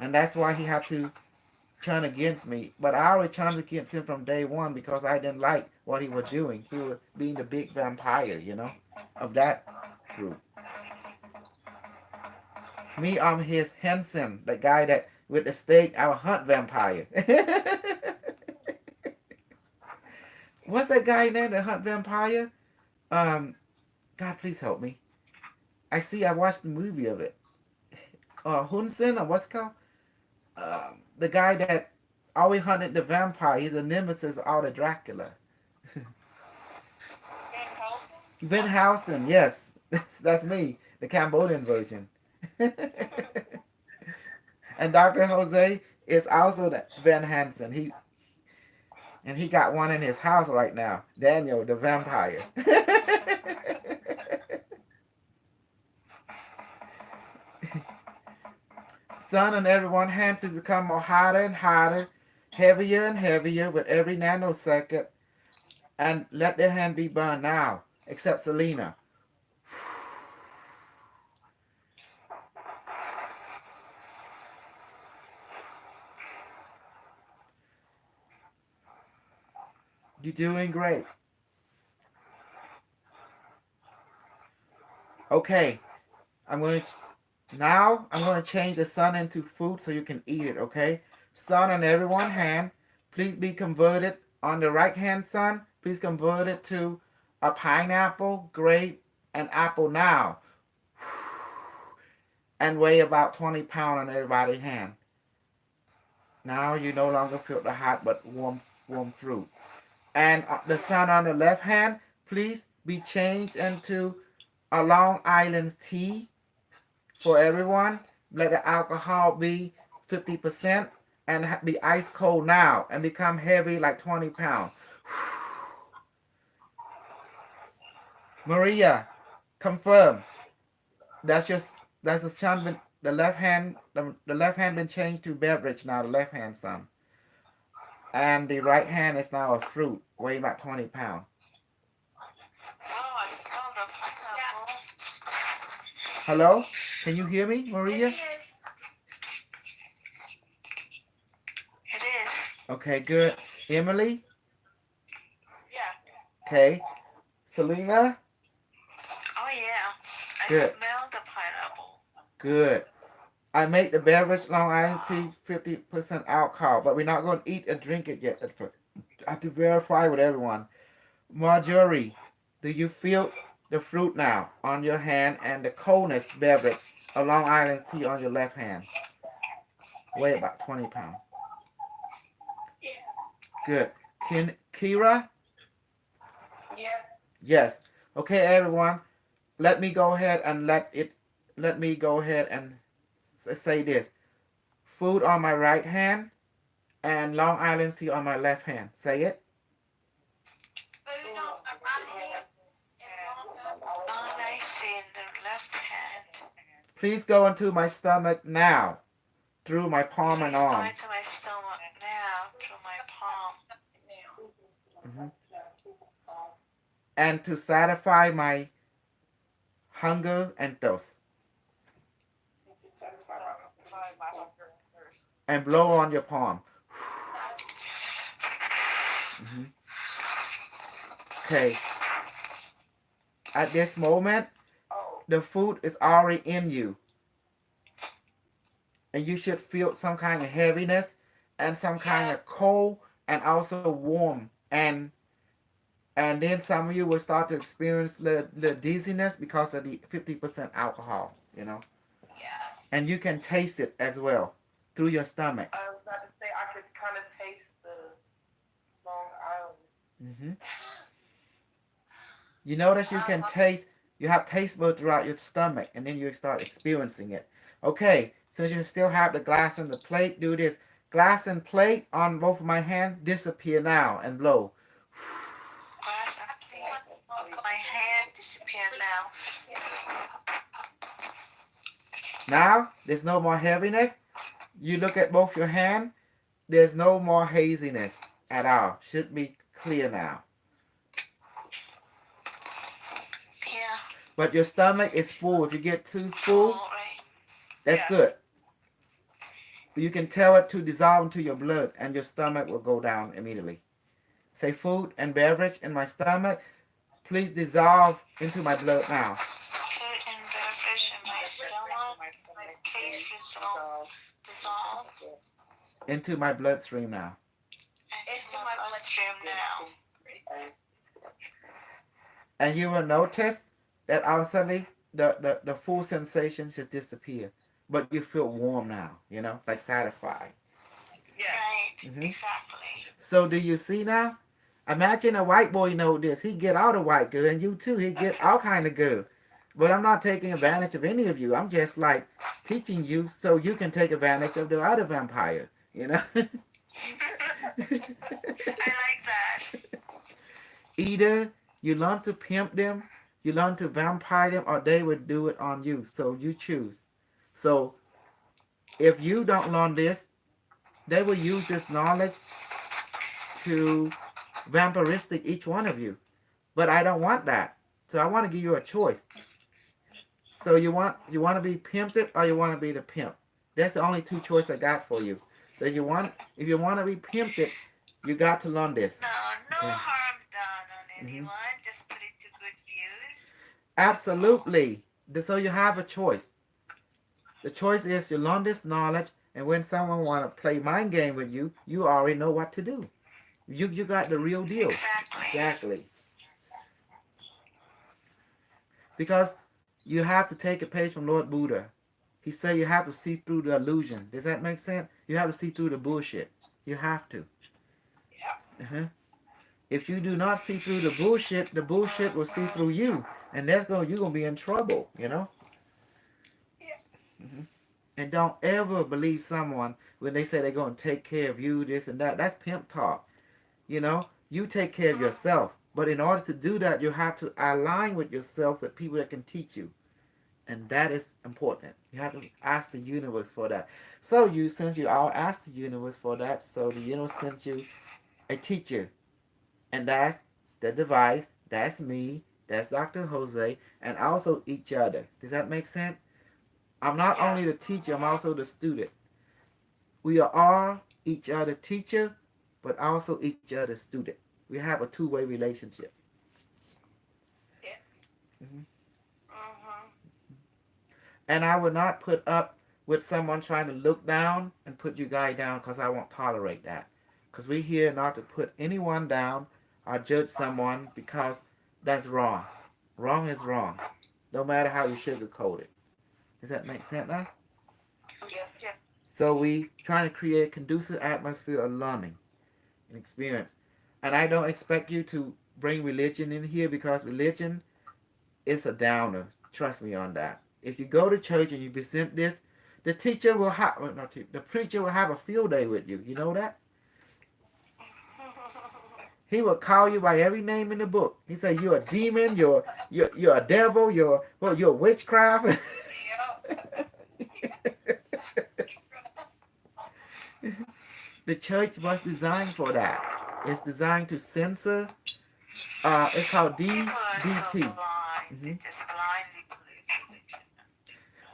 And that's why he had to turn against me. But I already turned against him from day one because I didn't like what he was doing. He was being the big vampire, you know, of that group. Me, I'm his Henson, the guy that with the stake, I'll hunt vampire. What's that guy name that hunt vampire? God, please help me. I watched the movie of it. Hunsen, or what's it called? The guy that always hunted the vampire. He's a nemesis of the Dracula. Van Helsing, yes. That's me, the Cambodian version. And Dr. Jose is also the Van Hansen. He got one in his house right now. Daniel, the vampire. Sun and everyone hand to become more harder and harder, heavier and heavier with every nanosecond. And let their hand be burned now, except Selena. You're doing great. Okay, I'm going to change the sun into food so you can eat it, okay? Sun on everyone hand. Please be converted on the right hand sun. Please convert it to a pineapple, grape, and apple now. And weigh about 20 pounds on everybody's hand. Now you no longer feel the hot but warm fruit. And the sun on the left hand, please be changed into a Long Island tea for everyone. Let the alcohol be 50% and be ice cold now and become heavy like 20 pounds. Maria, confirm. That's the sun. The left hand been changed to beverage now. The left hand sun. And the right hand is now a fruit, weighing about 20 pounds. Oh, I smell the pineapple. Hello? Can you hear me, Maria? It is. Okay, good. Emily? Yeah. Okay. Selena? Oh, yeah. I Good. smell the pineapple. Good. I make the beverage Long Island tea 50% alcohol, but we're not going to eat or drink it yet. I have to verify with everyone. Marjorie, do you feel the fruit now on your hand and the coldness beverage of Long Island tea on your left hand? Weigh about 20 pounds. Yes. Good. Kira? Yes. Yes. Okay, everyone. Let me go ahead and say this. Food on my right hand and Long Island tea on my left hand. Say it. Food on my right hand and All I see in the left hand. Please go into my stomach now, through my palm and Please go arm. into my stomach now through my palm. Mhm. and to satisfy my hunger and thirst. My hunger and thirst. And blow on your palm. Mhm. Okay. At this moment, the food is already in you. And you should feel some kind of heaviness and some kind of cold and also warm. And then some of you will start to experience the dizziness because of the 50% alcohol, you know. Yes. And you can taste it as well through your stomach. I was about to say I could kind of taste the Long Island. Hmm. You notice you can taste, you have taste buds throughout your stomach, and then you start experiencing it. Okay, since you still have the glass and the plate, do this. Glass and plate on both of my hands, disappear now and blow. Glass and plate. My hand disappeared now. Now, there's no more heaviness. You look at both your hand, there's no more haziness at all. Should be clear now. Yeah. But your stomach is full. If you get too full, All right. that's Yes. good. You can tell it to dissolve into your blood and your stomach will go down immediately. Say food and beverage in my stomach, please dissolve into my blood now. Food and beverage in my stomach. Please dissolve Into my bloodstream now. into my bloodstream now. And you will notice that all of a sudden the full sensation just disappear. But you feel warm now, you know, like satisfied. Yeah. Right. Mhm. Exactly. So do you see now? Imagine a white boy know this. He get all the white good, and you too. He get all kind of good. But I'm not taking advantage of any of you. I'm just like teaching you so you can take advantage of the other vampire. You know. I like that. Either you learn to pimp them, you learn to vampire them, or they would do it on you. So you choose. So if you don't learn this, they will use this knowledge to vampiristic each one of you. But I don't want that. So I want to give you a choice. So you want to be pimped or you want to be the pimp. That's the only two choices I got for you. So if you want to be pimped, you got to learn this. No Yeah. harm done on anyone. Just put it to good use. Absolutely. So you have a choice. The choice is you learn this knowledge, and when someone want to play mind game with you, you already know what to do. You got the real deal. Exactly. Exactly. Because you have to take a page from Lord Buddha. He said you have to see through the illusion. Does that make sense? You have to see through the bullshit. You have to. Yeah. Uh-huh. If you do not see through the bullshit will see through you, and you're gonna be in trouble. You know. Yeah. Mm-hmm. And don't ever believe someone when they say they're gonna take care of you, this and that. That's pimp talk. You know, you take care of yourself. But in order to do that, you have to align with yourself with people that can teach you. And that is important. You have to ask the universe for that. So since you all asked the universe for that, so the universe sent you a teacher. And that's the device, that's me, that's Dr. Jose, and also each other. Does that make sense? I'm not only the teacher, I'm also the student. We are all each other teacher, but also each other student. We have a two-way relationship. Yes. And I will not put up with someone trying to look down and put you guys down because I won't tolerate that. Because we're here not to put anyone down or judge someone because that's wrong. Wrong is wrong. No matter how you sugarcoat it. Does that make sense now? Yeah. So we trying to create a conducive atmosphere of learning and experience. And I don't expect you to bring religion in here because religion is a downer. Trust me on that. If you go to church and you present this, the teacher will have, the preacher will have a field day with you. You know that? He will call you by every name in the book. He said, "You're a demon. You're a devil. You're witchcraft." The church was designed for that. It's designed to censor It's called People are so DDT. blind. They just blindly believe religion.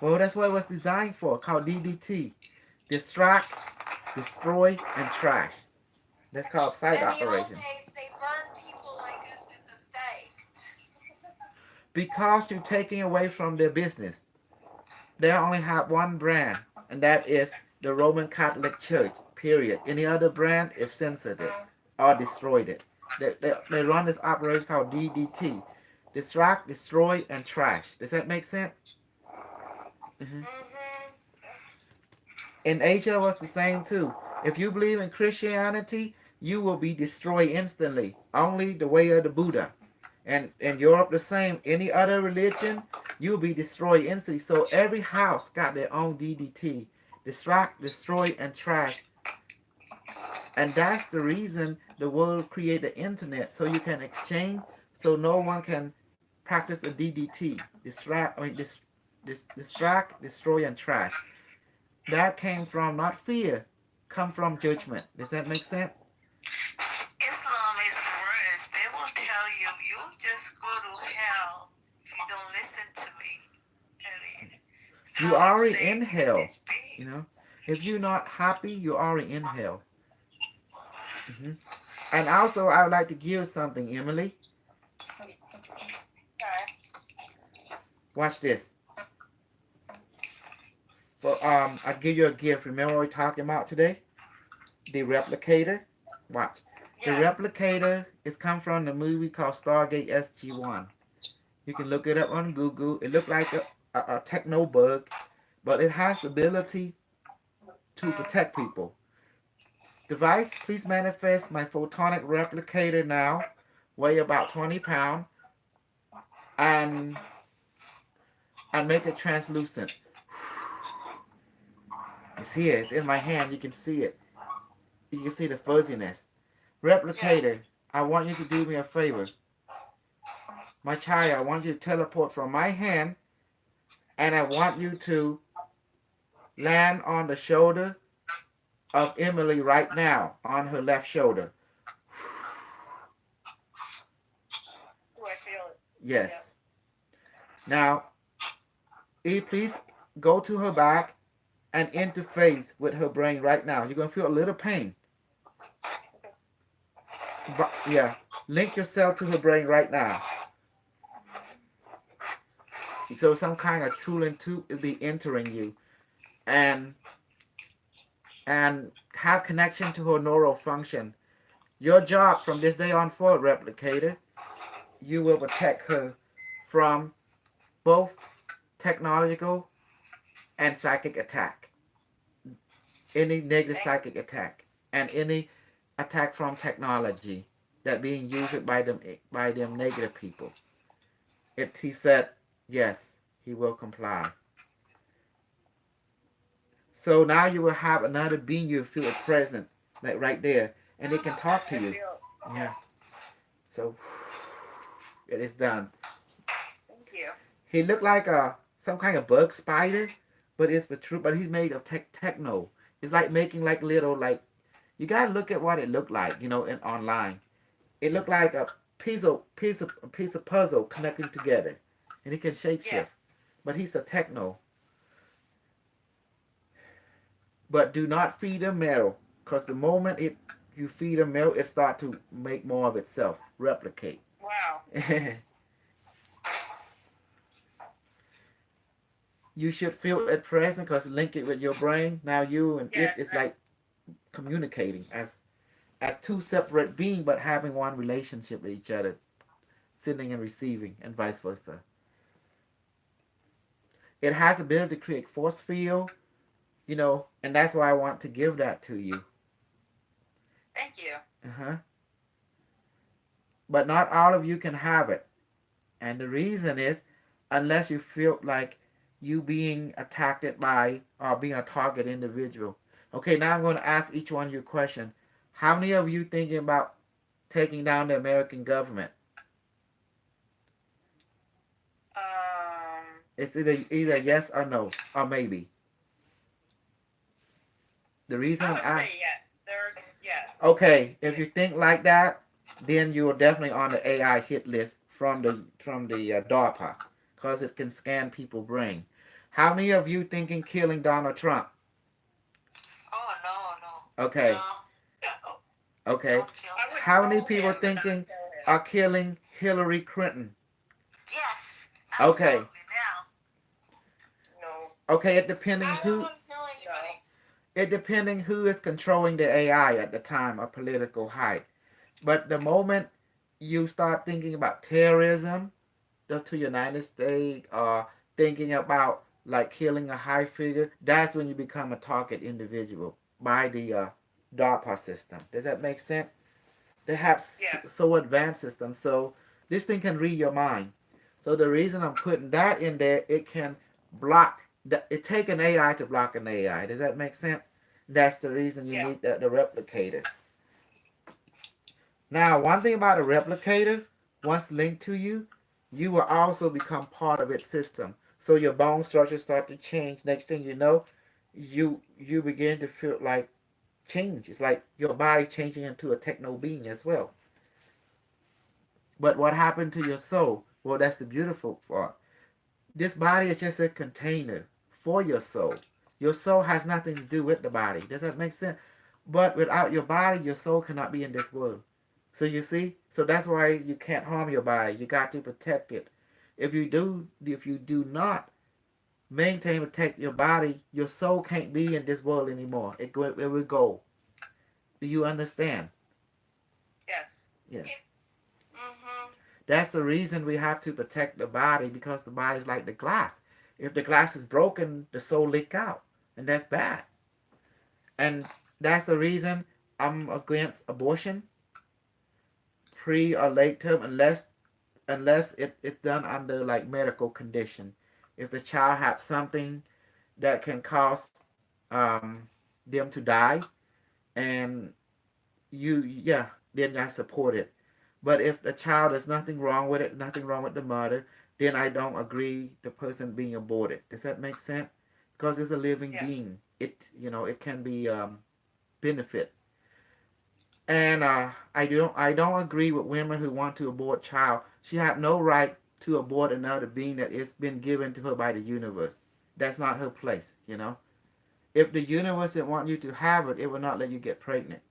Well, that's what it was designed for, called DDT. Distract, destroy, and trash. That's called In psych the old operation. days, they burned people like us at the stake. Because you're taking away from their business. They only have one brand, and that is the Roman Catholic Church, period. Any other brand is censored it or destroyed it. They run this operation called DDT. Distract, destroy, and trash. Does that make sense? Mm-hmm. In Asia, it was the same too. If you believe in Christianity, you will be destroyed instantly. Only the way of the Buddha. And in Europe, the same. Any other religion, you'll be destroyed instantly. So every house got their own DDT. Distract, destroy, and trash. And that's the reason the world created the internet, so you can exchange, so no one can practice a DDT. Distract, destroy, and trash. That came from not fear, come from judgment. Does that make sense? Islam is worse. They will tell you, you'll just go to hell if you don't listen to me. I mean, You how already insane in can hell. this be? You know, if you're not happy, you're already in hell. And also, I would like to give something, Emily. Watch this. For I give you a gift. Remember what we are talking about today? The replicator. Watch. The replicator is come from the movie called Stargate SG-1. You can look it up on Google. It looked like a techno bug, but it has ability to protect people. Device, please manifest my photonic replicator now. Weigh about 20 pounds. And make it translucent. You see it? It's in my hand. You can see it. You can see the fuzziness. Replicator, I want you to do me a favor. My child, I want you to teleport from my hand, and I want you to land on the shoulder of Emily right now, on her left shoulder. Do I feel it? Yes. Now, please go to her back and interface with her brain right now. You're going to feel a little pain. But, yeah, link yourself to her brain right now. So some kind of tooling tube will be entering you. And have connection to her neural function. Your job from this day on forward, replicator, you will protect her from both technological and psychic attack. Any negative psychic attack and any attack from technology that being used by them negative people. He said yes, he will comply. So now you will have another being you feel present, like right there, and they can talk to you. Yeah. So it is done. Thank you. He looked like some kind of bug spider, but it's the truth. But he's made of techno. It's like making like little like. You gotta look at what it looked like, in online. It looked like a piece of puzzle connecting together, and he can shapeshift. Yeah. But he's a techno. But do not feed him metal, because the moment you feed him metal, it starts to make more of itself, replicate. Wow. You should feel at present because link it with your brain. Now you and it is like communicating as two separate beings, but having one relationship with each other, sending and receiving, and vice versa. It has ability to create force field, and that's why I want to give that to you. Thank you. But not all of you can have it. And the reason is, unless you feel like you being attacked by or being a target individual. Okay, now I'm going to ask each one of you a question. How many of you thinking about taking down the American government? It's either yes or no, or maybe. The reason I would say yes. Yes. Okay, if you think like that, then you are definitely on the AI hit list from the DARPA, because it can scan people's brain. How many of you thinking killing Donald Trump? Oh no, no. Okay, No, okay. don't kill I him. would How many call people him, but not thinking kill him. are killing Hillary Clinton? Yes. Okay. Absolutely. Now. No. Okay, it depending I don't who want to kill anybody. it depending who is controlling the AI at the time of political height. But the moment you start thinking about terrorism to United States, or thinking about like killing a high figure, that's when you become a target individual by the DARPA system. Does that make sense? They have Yeah. so advanced system, so this thing can read your mind. So the reason I'm putting that in there, it can block. It take an AI to block an AI. Does that make sense? That's the reason you Yeah. need the replicator. Now, one thing about a replicator, once linked to you, you will also become part of its system. So your bone structure start to change. Next thing you know, you begin to feel like change. It's like your body changing into a techno being as well. But what happened to your soul? Well, that's the beautiful part. This body is just a container for your soul. Your soul has nothing to do with the body. Does that make sense? But without your body, your soul cannot be in this world. So you see? So that's why you can't harm your body. You got to protect it. If you do not maintain and protect your body, your soul can't be in this world anymore. It will go. Do you understand? Yes. Yes. Mhm. That's the reason we have to protect the body, because the body is like the glass. If the glass is broken, the soul leak out, and that's bad. And that's the reason I'm against abortion, pre or late term, unless it's done under like medical condition. If the child has something that can cause um, them to die, and yeah, then I support it. But if the child, there's nothing wrong with it, nothing wrong with the mother, then I don't agree the person being aborted. Does that make sense? Because it's a living Yeah. being. It can be benefit. And I don't agree with women who want to abort child. She have no right to abort another being that is been given to her by the universe. That's not her place. If the universe didn't want you to have it, it will not let you get pregnant.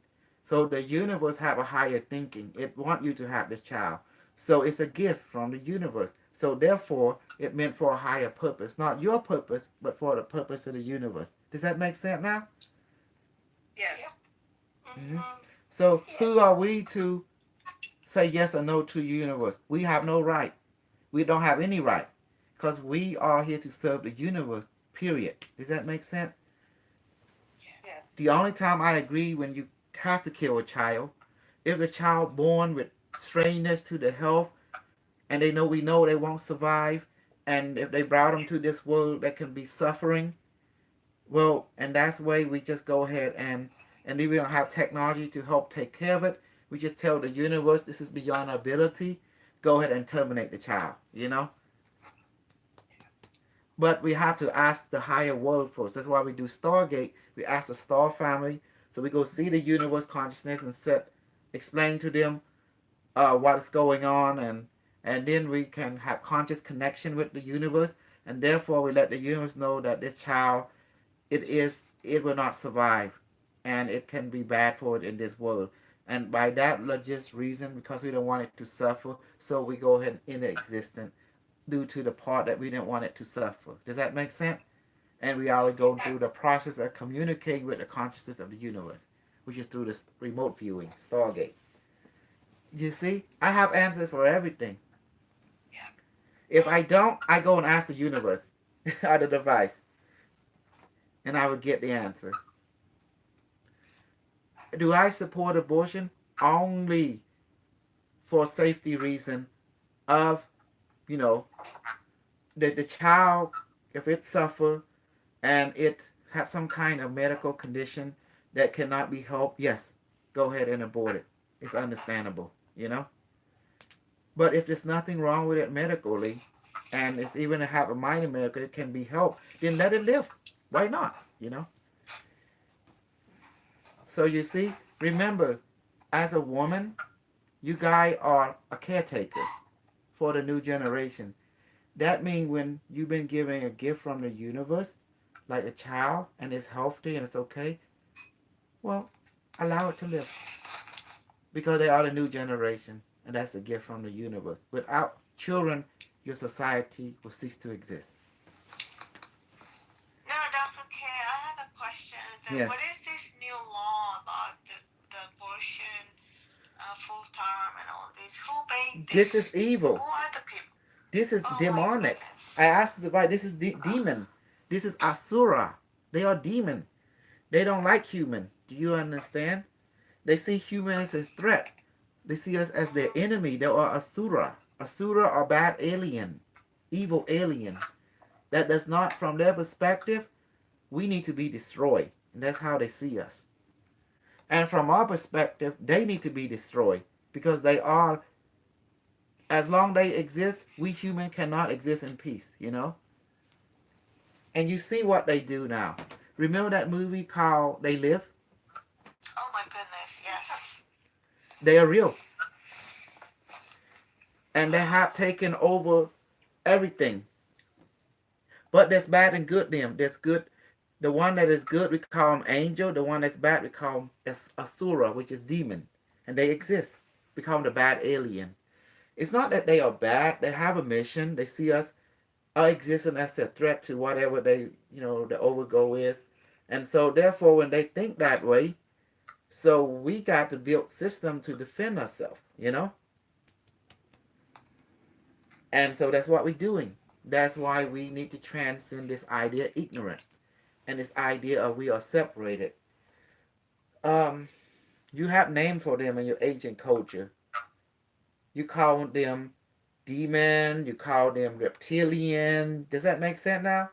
So the universe have a higher thinking. It want you to have this child. So it's a gift from the universe. So therefore, it meant for a higher purpose, not your purpose, but for the purpose of the universe. Does that make sense now? Yes. Mhm. Mhm. So who are we to say yes or no to the universe? We have no right. We don't have any right, because we are here to serve the universe. Period. Does that make sense? Yes. The only time I agree when you have to kill a child, if the child born with strangeness to the health, and we know they won't survive, and if they brought them to this world, they can be suffering. Well, and that's why we just go ahead and if we don't have technology to help take care of it, we just tell the universe this is beyond our ability. Go ahead and terminate the child. But we have to ask the higher world first. That's why we do Stargate. We ask the star family. So we go see the universe consciousness and explain to them what's going on, and then we can have conscious connection with the universe, and therefore we let the universe know that this child, it will not survive, and it can be bad for it in this world. And by that just reason, because we don't want it to suffer, so we go ahead in existence due to the part that we didn't want it to suffer. Does that make sense? And we are going through the process of communicating with the consciousness of the universe, which is through the remote viewing, Stargate. You see, I have answers for everything. If I don't, I go and ask the universe or the device, and I would get the answer. Do I support abortion? Only for safety reason of, you know, the child, if it suffer and it have some kind of medical condition that cannot be helped, yes, go ahead and abort it. It's understandable. But if there's nothing wrong with it medically, and it's even to have a minor medical, it can be helped, then let it live. Why not? So you see, remember, as a woman, You guys are a caretaker for the new generation. That means when you've been given a gift from the universe, like a child, and it's healthy and it's okay, well, allow it to live. Because they are the new generation, and that's a gift from the universe. Without children, your society will cease to exist. Now, Dr. K, I have a question. Yes. What is this new law about the abortion, full term, and all this? Who made This this? is evil. Who are the people? This is Oh, my demonic. goodness. I asked the right. This is demon. This is Asura. They are demon. They don't like human. Do you understand? They see humans as threat. They see us as their enemy. They are Asura. Asura are bad alien, evil alien. That does not, from their perspective, we need to be destroyed. And that's how they see us. And from our perspective, they need to be destroyed because they are, as long they exist, we human cannot exist in peace, you know? And you see what they do now. Remember that movie called They Live? Oh, my goodness, yes. They are real. And they have taken over everything. But there's bad and good in them. There's good. The one that is good, we call them angel. The one that's bad, we call them Asura, which is demon. And they exist. We call them the bad alien. It's not that they are bad. They have a mission. They see us existing as a threat to whatever they, the overgo is. And so, therefore, when they think that way, so we got to build system to defend ourselves, And so that's what we're doing. That's why we need to transcend this idea of ignorant and this idea of we are separated. You have name for them in your ancient culture. You call them demon. You call them reptilian. Does that make sense now?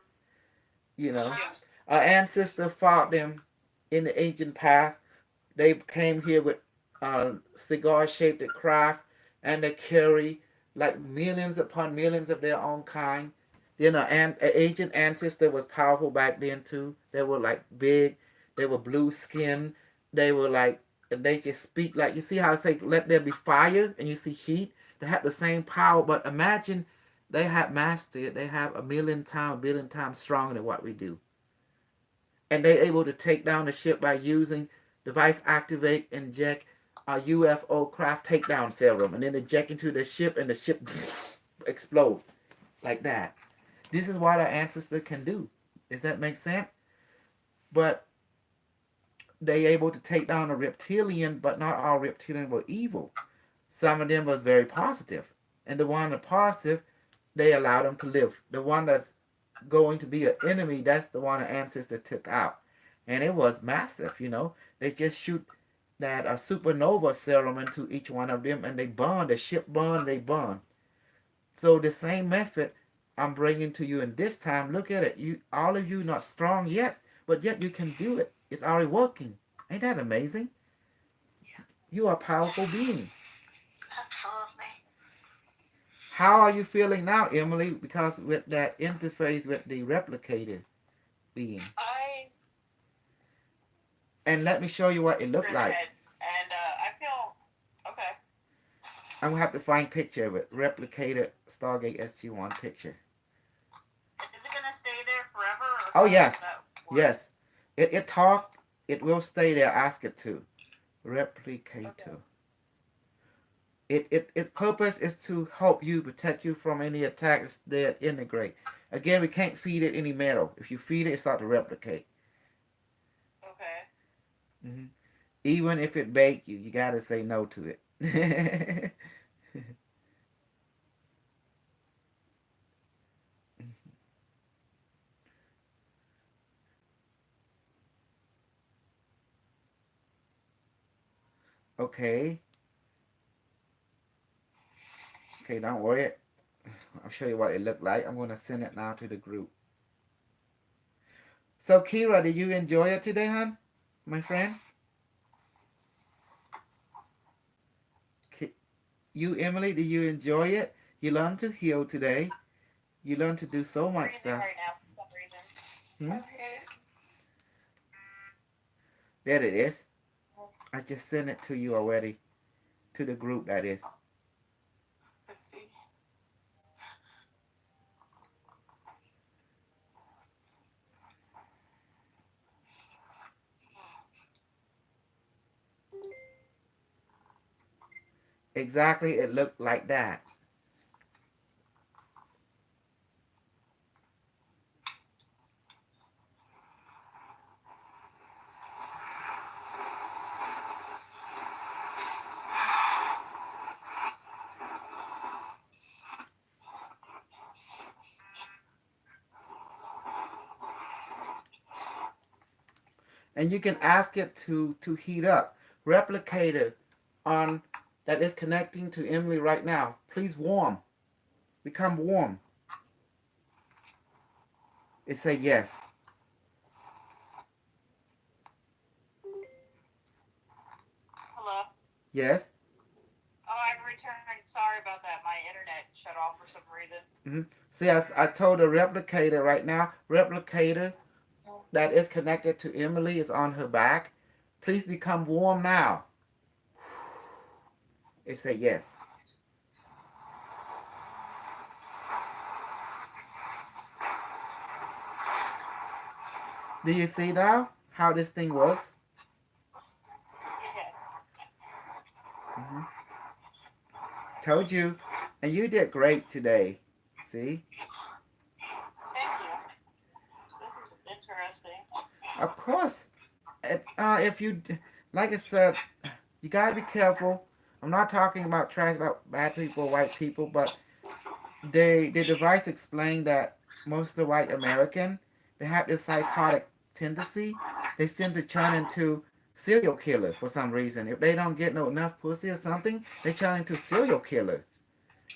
Our ancestor fought them in the ancient path. They came here with cigar-shaped craft, and they carry like millions upon millions of their own kind. And an ancient ancestor was powerful back then too. They were like big. They were blue skinned. They were like, they just speak like, you see how I say, let there be fire, and you see heat. They had the same power, but imagine they have mastered it. They have a billion times stronger than what we do. And they're able to take down the ship by using device activate, inject a UFO craft takedown serum, and then eject into the ship, and the ship explode like that. This is what our ancestors can do. Does that make sense? But they able to take down a reptilian, but not all reptilian were evil. Some of them was very positive, and the one that positive, they allowed them to live. The one that's going to be an enemy, that's the one the ancestor took out, and it was massive. They just shoot that supernova serum into each one of them, and they burn. The ship burn, they burn. So the same method I'm bringing to you in this time. Look at it. All of you not strong yet, but yet you can do it. It's already working. Ain't that amazing? You are a powerful being. Absolutely. How are you feeling now, Emily? Because with that interface with the replicated being. And let me show you what it looked like. And I feel okay. I'm going to have to find picture of it. Replicated Stargate SG-1 picture. Is it going to stay there forever? Oh, yes. Yes. It talked. It will stay there. Ask it to. Replicator. Okay. Its purpose is to help you, protect you from any attacks that integrate. Again, we can't feed it any metal. If you feed it, it starts to replicate. Okay. Mm-hmm. Even if it bake you, you gotta say no to it. Okay. Okay, don't worry. I'll show you what it looked like. I'm gonna send it now to the group. So Kira, did you enjoy it today, hon? My friend? You, Emily, did you enjoy it? You learned to heal today. You learned to do so much stuff. Right now, for some reason. Okay. There it is. I just sent it to you already. to the group, that is. Let's see. Exactly, it looked like that. And you can ask it to heat up. Replicator on that is connecting to Emily right now. Please warm. Become warm. It say yes. Hello. Yes. Oh, I'm returning. Sorry about that. My internet shut off for some reason. See, I told the replicator right now. Replicator that is connected to Emily is on her back. Please become warm now. It say yes. Do you see now how this thing works? Yeah. Told you. And you did great today. See? Thank you. This is interesting. Of course. If you, like I said, you gotta be careful. I'm not talking about trash about bad people, white people, but the device explained that most of the white American, they have this psychotic tendency. They tend to turn into serial killer for some reason. If they don't get no enough pussy or something, they turn into serial killer.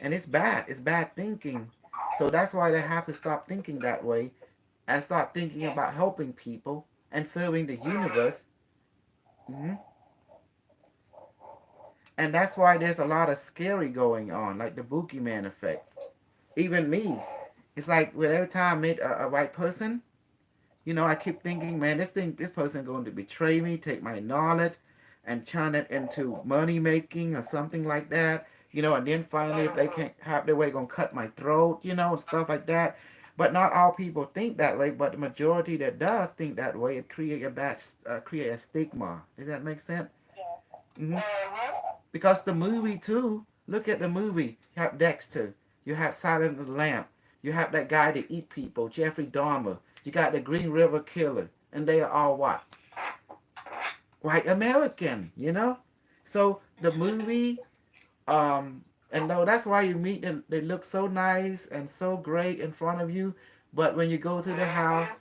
And it's bad. It's bad thinking. So that's why they have to stop thinking that way and start thinking about helping people and serving the universe. hmm And that's why there's a lot of scary going on, like the boogeyman effect. Even me, it's like with every time I meet a white person, I keep thinking, man, this person going to betray me, take my knowledge, and turn it into money making or something like that. And then finally, if they can't have their way, gonna cut my throat, and stuff like that. But not all people think that way. But the majority that does think that way, it create a stigma. Does that make sense? hmm Because the movie too. Look at the movie. You have Dexter. You have Silent of the Lamp. You have that guy that eat people, Jeffrey Dahmer. You got the Green River Killer, and they are all what? White American. So the movie, and though that's why you meet them, they look so nice and so great in front of you. But when you go to the house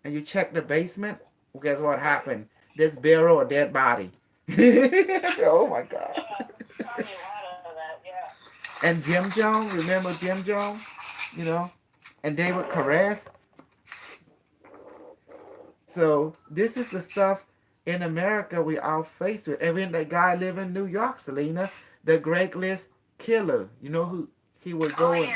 and you check the basement, well, guess what happened? There's barrel a dead body. Oh my God. Probably a lot of that, yeah. And Jim Jones, remember Jim Jones? And David Caress. So this is the stuff in America we all face with. Even that guy live in New York, Selena, the Craigslist killer. You know who he would go and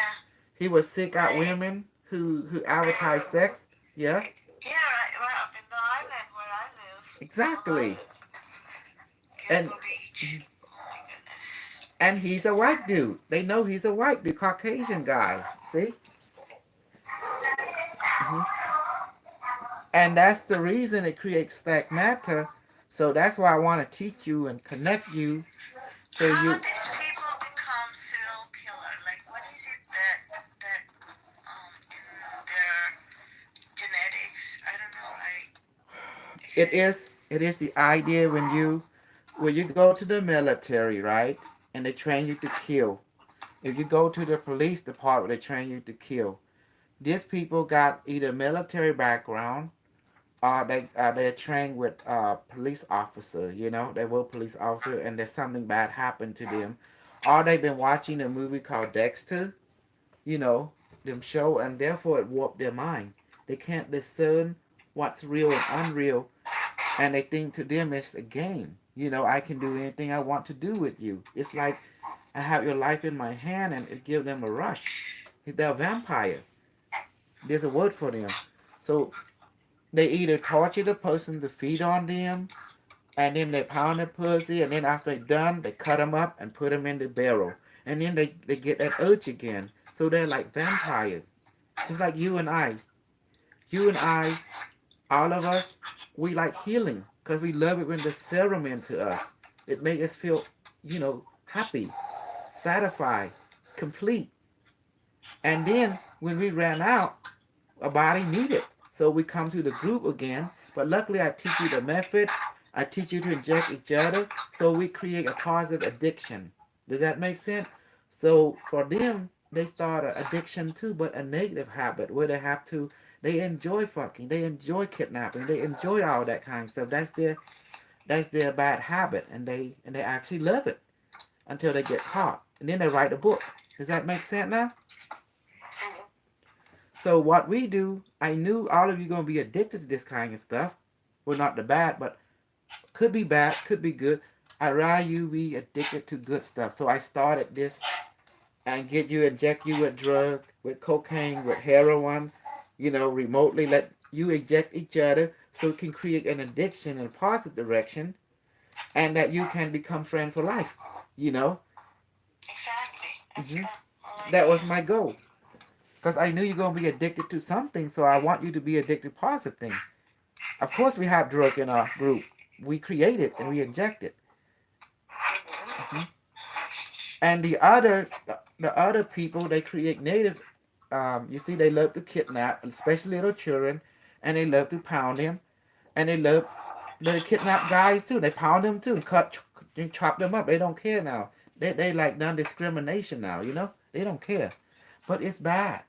he would seek out women who advertise sex. Yeah. Yeah, right up in the island where I live. Exactly. And Gilgo Beach. Oh my goodness. and he's a white dude. They know he's a white dude, Caucasian guy. See? hmm And that's the reason it creates stigmata. So that's why I want to teach you and connect you. So How you, do these people become serial killer? Like, what is it that in their genetics? I don't know. it is the idea when you go to the military, right? And they train you to kill. If you go to the police department, they train you to kill. These people got either military background or they're trained with police officer. They were police officer, and there's something bad happened to them, or they've been watching a movie called Dexter. You know them show, and therefore it warped their mind. They can't discern what's real and unreal, and they think to them it's a game. I can do anything I want to do with you. It's like I have your life in my hand, and it gives them a rush. They're a vampire. There's a word for them. So they either torture the person to feed on them, and then they pound the pussy, and then after they're done, they cut them up and put them in the barrel, and then they get that urge again. So they're like vampires, just like you and I. You and I, all of us, we like healing because we love it when the serum into us. It makes us feel, happy, satisfied, complete. And then when we ran out, a body needed. So we come to the group again. But luckily, I teach you the method. I teach you to inject each other. So we create a positive addiction. Does that make sense? So for them, they start an addiction too, but a negative habit where they enjoy fucking, they enjoy kidnapping, they enjoy all that kind of stuff. That's their bad habit, and they actually love it until they get caught, and then they write a book. Does that make sense now? So what we do, I knew all of you gonna be addicted to this kind of stuff. Well, not the bad, but could be bad, could be good. I'd rather you be addicted to good stuff. So I started this and inject you with drugs, with cocaine, with heroin, remotely let you inject each other so it can create an addiction in a positive direction, and that you can become friends for life. Exactly. Mhm. That was my goal. Because I knew you're going to be addicted to something, so I want you to be addicted to positive things. Of course, we have drug in our group. We create it and we inject it. Mhm. And the other people, they create native. You see, they love to kidnap, especially little children, and they love to pound them, and they kidnap guys too. They pound them too, and chop them up. They don't care now. They like non-discrimination now. They don't care, but it's bad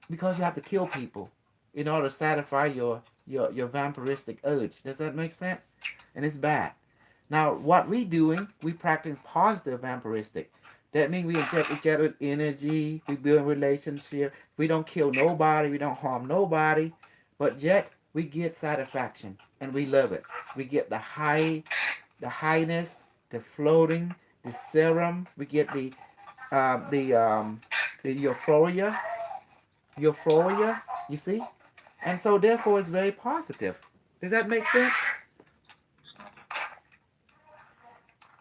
because you have to kill people in order to satisfy your vampiristic urge. Does that make sense? And it's bad. Now, what we doing, we practice positive vampiristic. That means we inject each other with energy, we build relationship, we don't kill nobody, we don't harm nobody, but yet we get satisfaction and we love it. We get the highness, the floating, the serum, we get the euphoria, you see? And so therefore it's very positive. Does that make sense?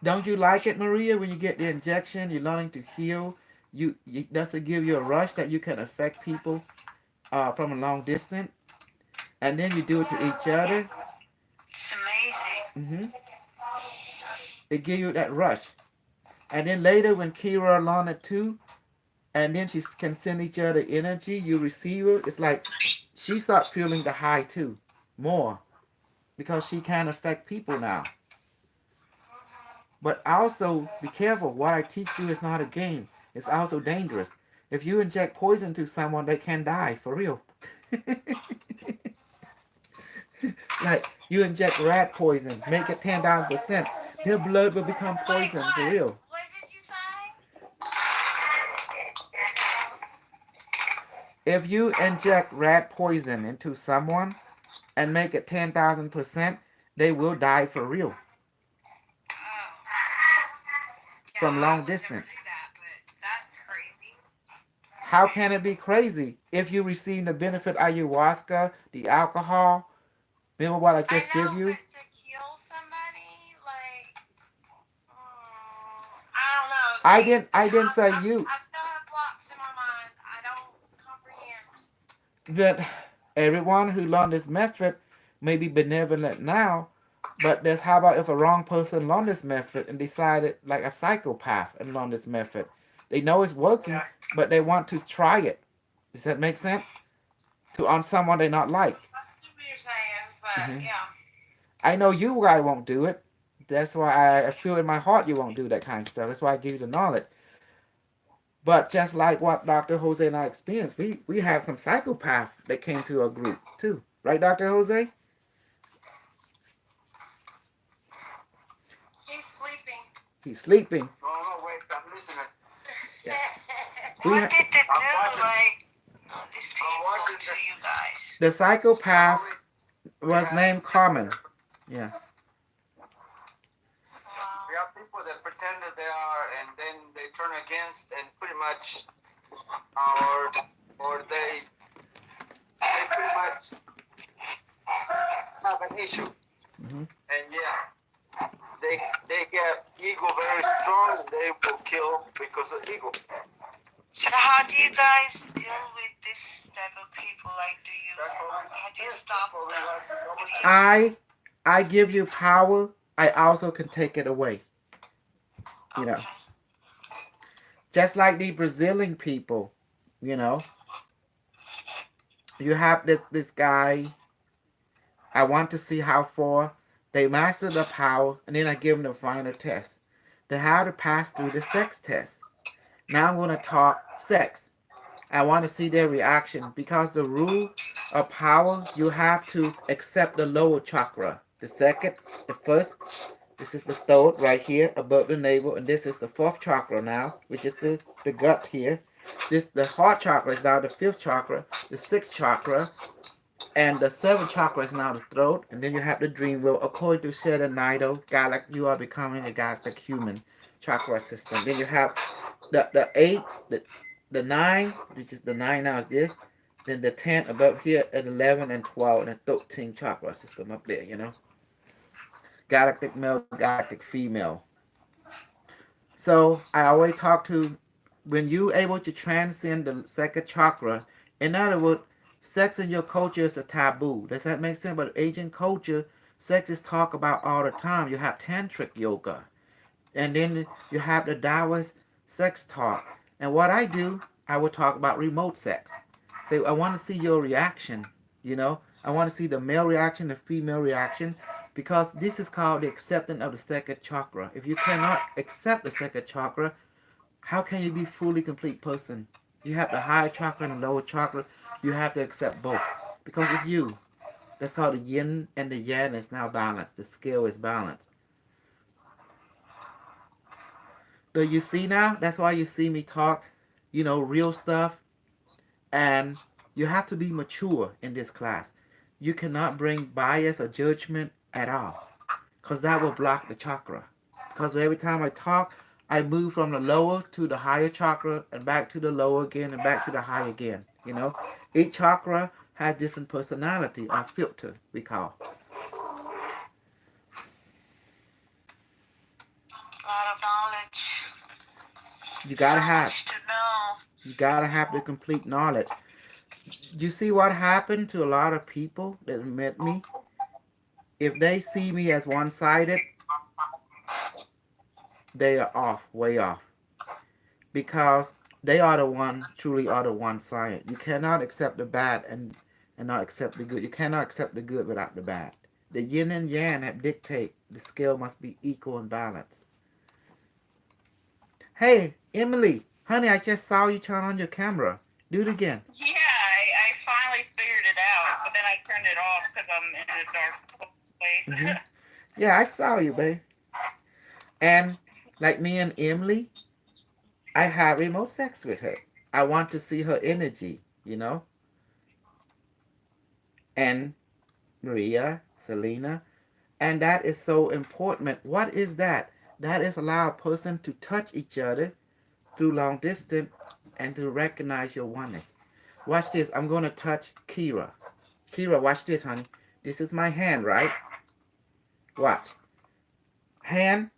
Don't you like it, Maria, when you get the injection, you're learning to heal? Does it give you a rush that you can affect people from a long distance? And then you do it to each other. It's amazing. It gives you that rush. And then later when Kira learned it too, and then she can send each other energy, you receive it. It's like she start feeling the high too, more, because she can affect people now. But also be careful. What I teach you is not a game. It's also dangerous. If you inject poison to someone, they can die for real. Like you inject rat poison, make it 10,000%. Their blood will become poison for real. What did you say? If you inject rat poison into someone and make it 10,000%, they will die for real. From long distance. That's crazy. How can it be crazy if you receive the benefit of ayahuasca, the alcohol? Remember what I just gave you? But to kill somebody, like, I don't know. I didn't say you. I still have blocks in my mind. I don't comprehend. But everyone who learned this method may be benevolent now, but there's how about if a wrong person learned this method and decided like a psychopath and learned this method? They know it's working, but they want to try it. Does that make sense? On someone they not like. I see what you're saying, but yeah. I know you guys won't do it. That's why I feel in my heart you won't do that kind of stuff. That's why I give you the knowledge. But just like what Dr. Jose and I experienced, we have some psychopaths that came to our group too. Right, Dr. Jose? He's sleeping. He's sleeping. No, wait, I'm listening. We What ha- did they I'm do, watching. these I'm people watching to you guys? the psychopath was named Carmen. Yeah. We have people that pretend that they are, and then they turn against, and pretty much, or they pretty much have an issue. Mhm. And yeah, ego very strong, they will kill because of ego. So how do you guys deal with this type of people? Like, how do you stop them? I give you power. I also can take it away. You know, Okay. just like the Brazilian people. You know, you have this guy. I want to see how far they master the power, and then I give them the final test. They have to pass through the sex test. Now I'm going to talk sex. I want to see their reaction because the rule of power, you have to accept the lower chakra. The second, the first, this is the third right here above the navel, and this is the fourth chakra now, which is the gut here. The heart chakra is now the fifth chakra, the sixth chakra, and the seventh chakra is now the throat, and then you have the dream wheel. According to Sharon Naito, you are becoming a galactic human chakra system. Then you have the eight, the nine, which is the nine now is this. Then the 10 above here at 11 and 12 and 13 chakra system up there, you know. Galactic male, galactic female. So I always talk to when you able to transcend the second chakra. In other words, sex in your culture is a taboo. Does that make sense? But Asian culture, sex is talked about all the time. You have tantric yoga, and then you have the Taoist sex talk. And what I do, I will talk about remote sex. So I want to see your reaction. You know, I want to see the male reaction, the female reaction, because this is called the acceptance of the second chakra. If you cannot accept the second chakra, how can you be fully complete person? You have the higher chakra and the lower chakra. You have to accept both because it's you. That's called the yin and the yang is now balanced. The scale is balanced. Do you see now? That's why you see me talk, you know, real stuff. And you have to be mature in this class. You cannot bring bias or judgment at all because that will block the chakra. Because every time I talk, I move from the lower to the higher chakra and back to the lower again and back to the high again. You know, each chakra has different personality or filter, we call. A lot of knowledge. You gotta So have. much to know. You gotta have the complete knowledge. You see what happened to a lot of people that met me? If they see me as one-sided, they are off, way off. Because they are the one, truly are the one-sided. You cannot accept the bad and not accept the good. You cannot accept the good without the bad. The yin and yang that dictate the scale must be equal and balanced. Hey, Emily, honey, I just saw you turn on your camera. Do it again. Yeah, I finally figured it out, but then I turned it off because I'm in a dark place. Mhm. Yeah, I saw you, babe. And like me and Emily, I have remote sex with her. I want to see her energy, you know. And Maria, Selena, and that is so important. What is that? That is allow a person to touch each other through long distance and to recognize your oneness. Watch this. I'm going to touch Kira. Kira, watch this, honey. This is my hand, right? Watch. Hand.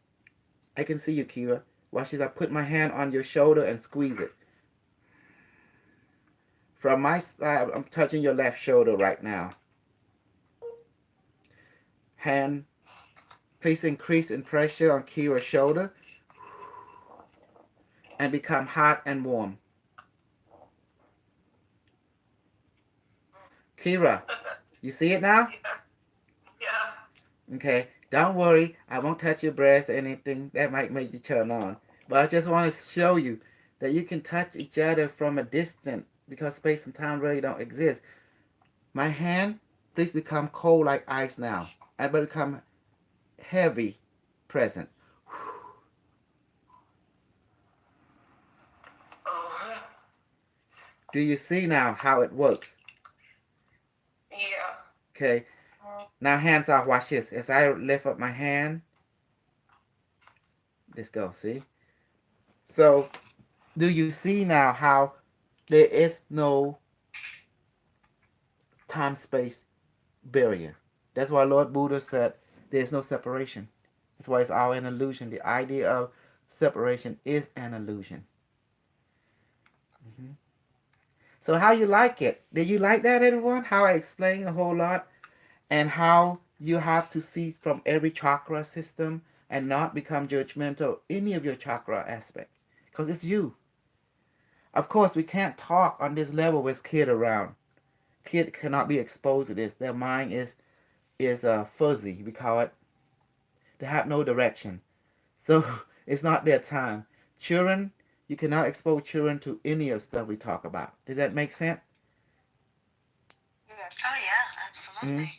I can see you, Kira. Watch this. I put my hand on your shoulder and squeeze it. From my side, I'm touching your left shoulder right now. Hand. Please increase in pressure on Kira's shoulder and become hot and warm. Kira, you see it now? Yeah. Okay, don't worry. I won't touch your breast or anything. That might make you turn on. But I just want to show you that you can touch each other from a distance because space and time really don't exist. My hand, please become cold like ice now. And become heavy present. Oh. Do you see now how it works? Yeah. Okay. Now hands off. Watch this. As I lift up my hand. Let's go. See? So, do you see now how there is no time-space barrier? That's why Lord Buddha said there's no separation. That's why it's all an illusion. The idea of separation is an illusion. Hmm. So how you like it? Did you like that, everyone? How I explained a whole lot, and how you have to see from every chakra system and not become judgmental any of your chakra aspect, because it's you. Of course, we can't talk on this level with kid around. Kid cannot be exposed to this. Their mind is fuzzy. We call it. They have no direction. So it's not their time. Children, you cannot expose children to any of stuff we talk about. Does that make sense? Oh yeah, absolutely. Mhm.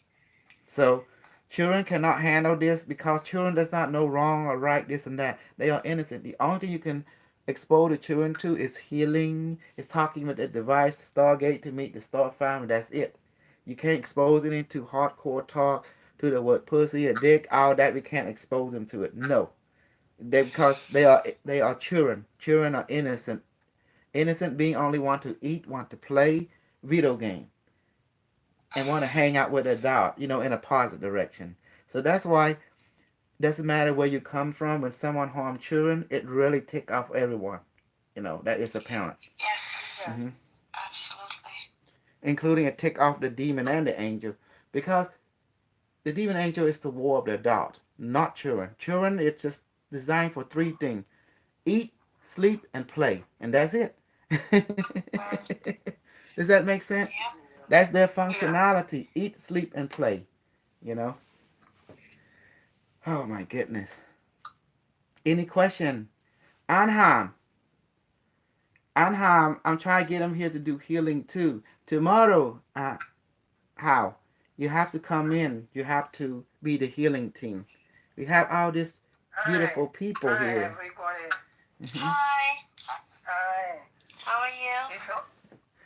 So children cannot handle this because children does not know wrong or right, this and that. They are innocent. The only thing you can expose the children to is healing, is talking with the device, Stargate to meet the Star Family. That's it. You can't expose it into hardcore talk to the word pussy or dick, all that. We can't expose them to it. No. Because they are children. Children are innocent. Innocent being only want to eat, want to play video game, and want to hang out with a dog, in a positive direction. So that's why doesn't matter where you come from. When someone harm children, it really tick off everyone. That is apparent. Yes, Hmm. absolutely. Including a tick off the demon and the angel, because the demon angel is the war of the adult, not children. Children, it's just designed for three things: eat, sleep, and play, and that's it. Does that make sense? Yep. That's their functionality: eat, sleep, and play. You know. Oh my goodness. Any question? Anham. Anham, I'm trying to get him here to do healing too. Tomorrow, how? You have to come in. You have to be the healing team. We have all these beautiful people Hi, here. everybody. Mhm. Hi. Hi. How are you?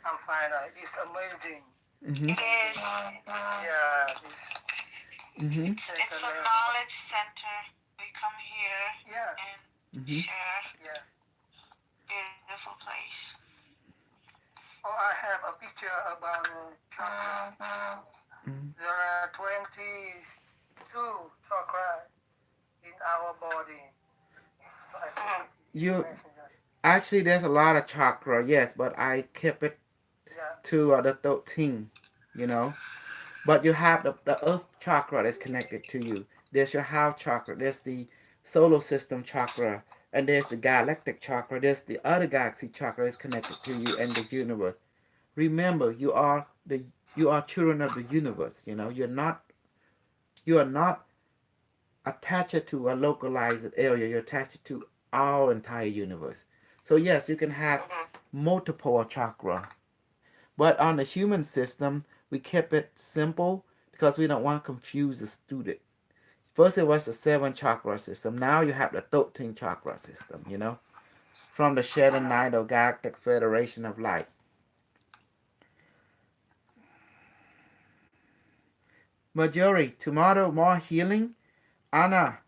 I'm fine. It's amazing. Mhm. It is. Yeah. Mhm. It's a knowledge center. We come here Yeah. and Mhm. share. Yeah. Beautiful place. Oh, I have a picture about chakra. Mhm. There are 22 chakras in our body. So I think You actually, there's a lot of chakra, yes, but I kept it yeah. to the 13. You know. But you have the earth chakra that's connected to you. There's your heart chakra. There's the solar system chakra. And there's the galactic chakra. There's the other galaxy chakra that's connected to you and the universe. Remember, you are children of the universe. You are not attached to a localized area. You're attached to our entire universe. So yes, you can have multiple chakra. But on the human system, we kept it simple because we don't want to confuse the student. First, it was the 7 chakra system. Now you have the 13 chakra system, from the Shed Night of Galactic Federation of Light. Majori, tomorrow more healing? Anna,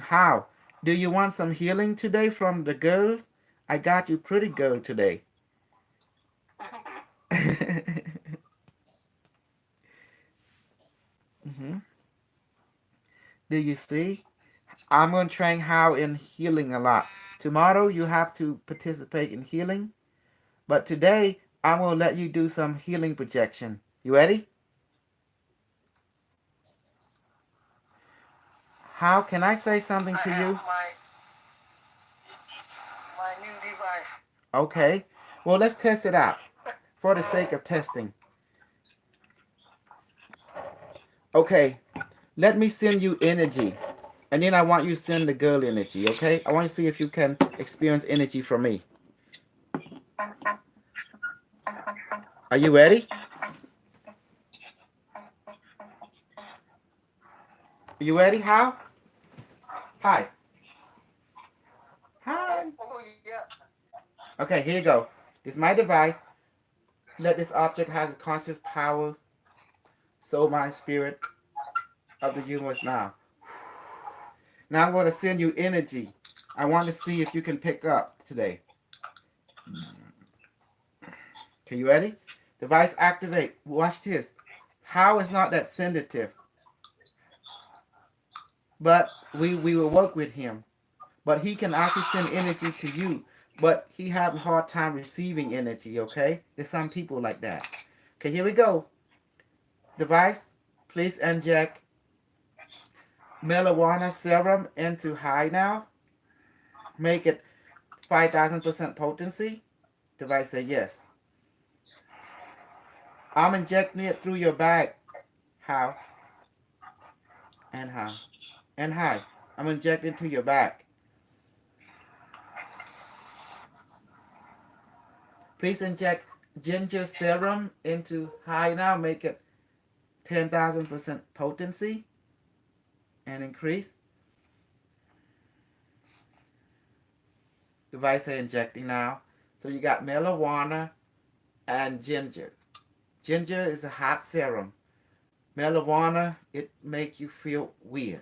how? Do you want some healing today from the girls? I got you pretty girl today. Hmm. Do you see? I'm going to train how in healing a lot. Tomorrow you have to participate in healing, but today I'm going to let you do some healing projection. You ready? How can I say something I to have you? my new device. Okay. Well, let's test it out for the sake of testing. Okay. Let me send you energy. And then I want you to send the girl energy, okay? I want you to see if you can experience energy from me. Are you ready? Are you ready? How? Hi. Hi. Oh, yeah. Okay, here you go. This is my device. Let this object has a conscious power, soul, mind, spirit of the universe now. Now I'm going to send you energy. I want to see if you can pick up today. Okay, you ready? Device activate. Watch this. How is not that sensitive? but we will work with him. But he can actually send energy to you, but he have a hard time receiving energy. Okay, there's some people like that. Okay, here we go. Device, please inject marijuana serum into high now. Make it 5,000% potency. Device say yes. I'm injecting it through your bag. How? And how? And high. I'm injecting to your back. Please inject ginger serum into high now. Make it 10,000% potency and increase. Device are injecting now. So you got marijuana and ginger. Ginger is a hot serum. Marijuana, it make you feel weird.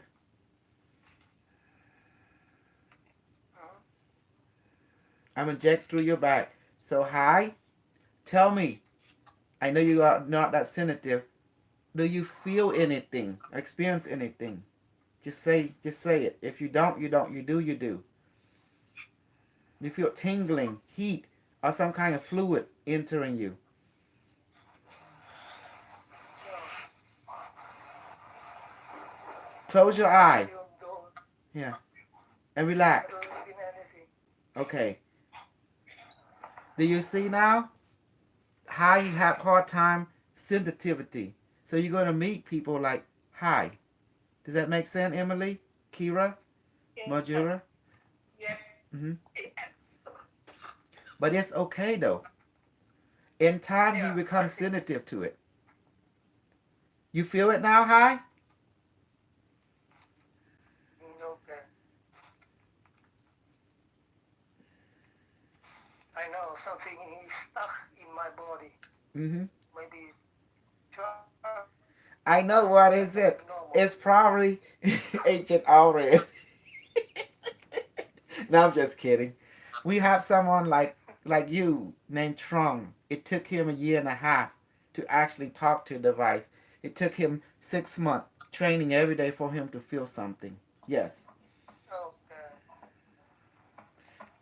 I'm inject through your back. So high, tell me. I know you are not that sensitive. Do you feel anything? Experience anything? Just say it. If you don't, you don't. You do, you do. You feel tingling, heat, or some kind of fluid entering you. Close your eye. Yeah. And relax. Okay. Do you see now how you have hard time sensitivity? So you're going to meet people like hi. Does that make sense, Emily? Kira? Majura? Yes. Mm-hmm. But it's okay though. In time, you become sensitive to it. You feel it now, hi? Okay. I know something is stuck in my body. Mm-hmm. Maybe. I know what is it. It's probably Agent Alred. No, I'm just kidding. We have someone like you named Trung. It took him a year and a half to actually talk to the device. It took him 6 months training every day for him to feel something. Yes. Okay.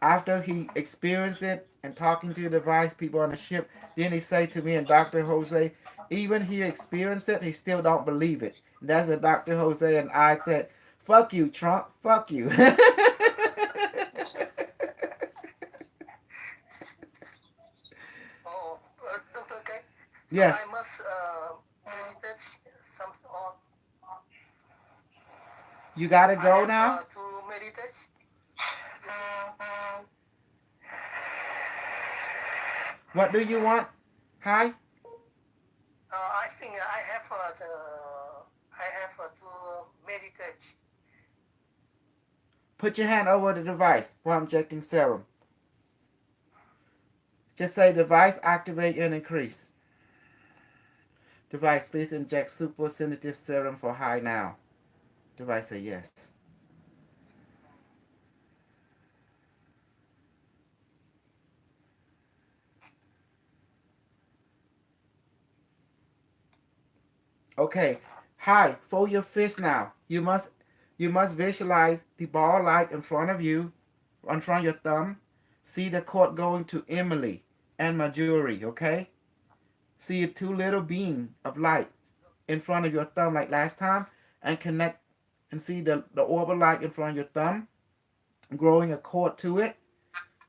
After he experienced it and talking to the device, people on the ship, then he say to me and Dr. Jose, even he experienced it, he still don't believe it. And that's when Dr. Jose and I said, fuck you, Trump, fuck you. Oh, Dr. K. Yes. I must meditate some on. You gotta go now? To meditate. What do you want? Hi? I think I have to meditate. Put your hand over the device while I'm injecting serum. Just say device activate and increase. Device, please inject super sensitive serum for high now. Device say yes. Okay. Hi, fold your fist now. You must visualize the ball light in front of you, in front of your thumb. See the cord going to Emily and Marjorie, okay? See a two little beam of light in front of your thumb like last time and connect and see the orbital light in front of your thumb, growing a cord to it,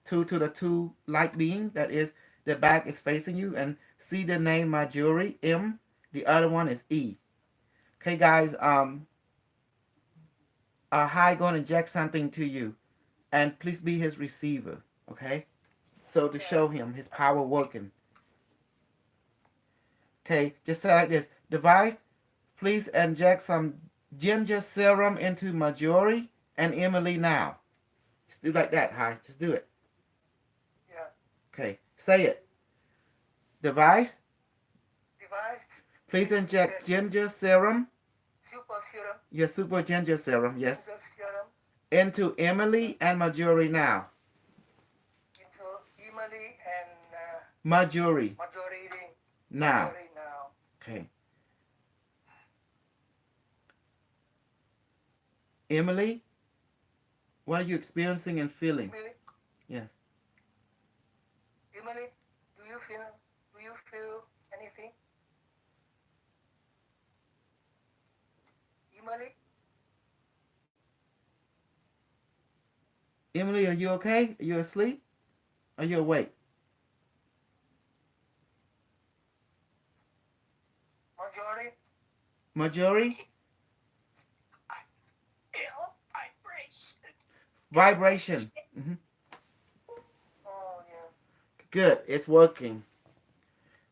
to the two light beam that is the back is facing you, and see the name Marjorie, M, the other one is E. Okay guys, Hi gonna inject something to you and please be his receiver, okay? So to show him his power working. Okay, just say like this. Device, please inject some ginger serum into Marjorie and Emily now. Just do like that, Hi. Just do it. Yeah. Okay, say it. Device, Device. please inject ginger serum. Super serum. Your super ginger serum, yes. Super serum. Into Emily and Marjorie now. Into Emily and Marjorie. Marjorie Now. Marjorie now. Okay. Emily, what are you experiencing and feeling? Emily, Yes. Emily, do you feel anything? Emily, Emily, are you okay? Are you asleep? Are you awake? Marjorie, Marjorie? Feel vibration. Vibration. Hmm. oh yeah, Good. It's working.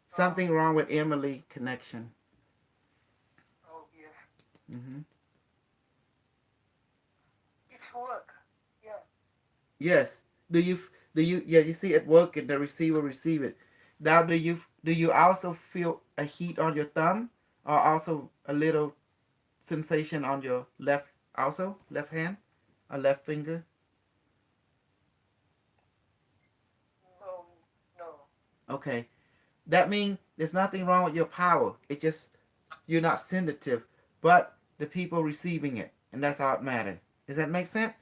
Something wrong with Emily connection. oh yes, Hmm. it's work. Yeah, Yes. Do you yeah, you see it working, the receiver receive it. Now do you also feel a heat on your thumb or also a little sensation on your left hand or left finger? no, no, Okay. That means there's nothing wrong with your power. It's just you're not sensitive, but the people receiving it, and that's all it matters. Does that make sense?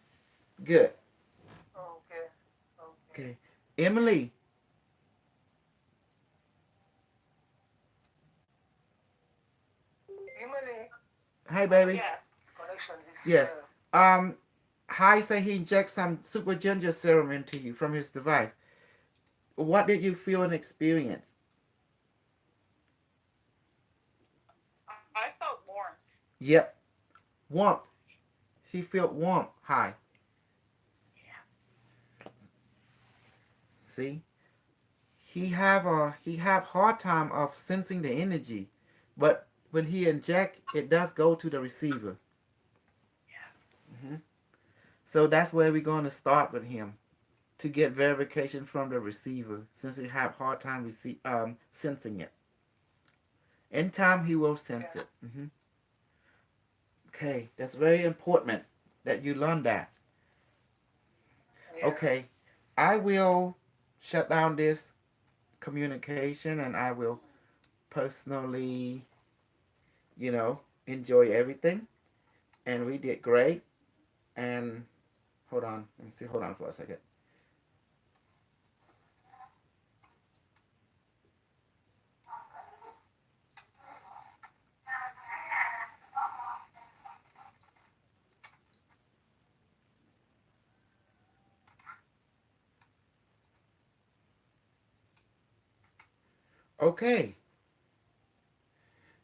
Good. okay, okay. Okay. Emily, Emily, hi baby. Yes. connection is Yes. Hi say he injects some super ginger serum into you from his device. What did you feel and experience? I felt warmth. Yep. Warmth. She felt warmth. Hi. See? He have hard time of sensing the energy, but when he inject, it does go to the receiver. Hmm. So that's where we're going to start with him to get verification from the receiver, since he have hard time sensing it. In time, he will sense it. Hmm. Okay, that's very important that you learn that. yeah. Okay, I will shut down this communication and I will personally, enjoy everything. And we did great. And hold on, let me see. Hold on for a second. Okay,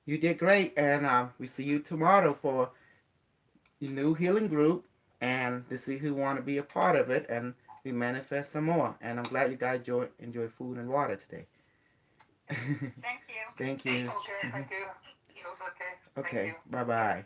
you did great, and we see you tomorrow for the new healing group, and to see who want to be a part of it, and we manifest some more. And I'm glad you guys enjoy food and water today. Thank you. Thank you. Okay, thank you. It's okay. Thank Okay, you. bye bye.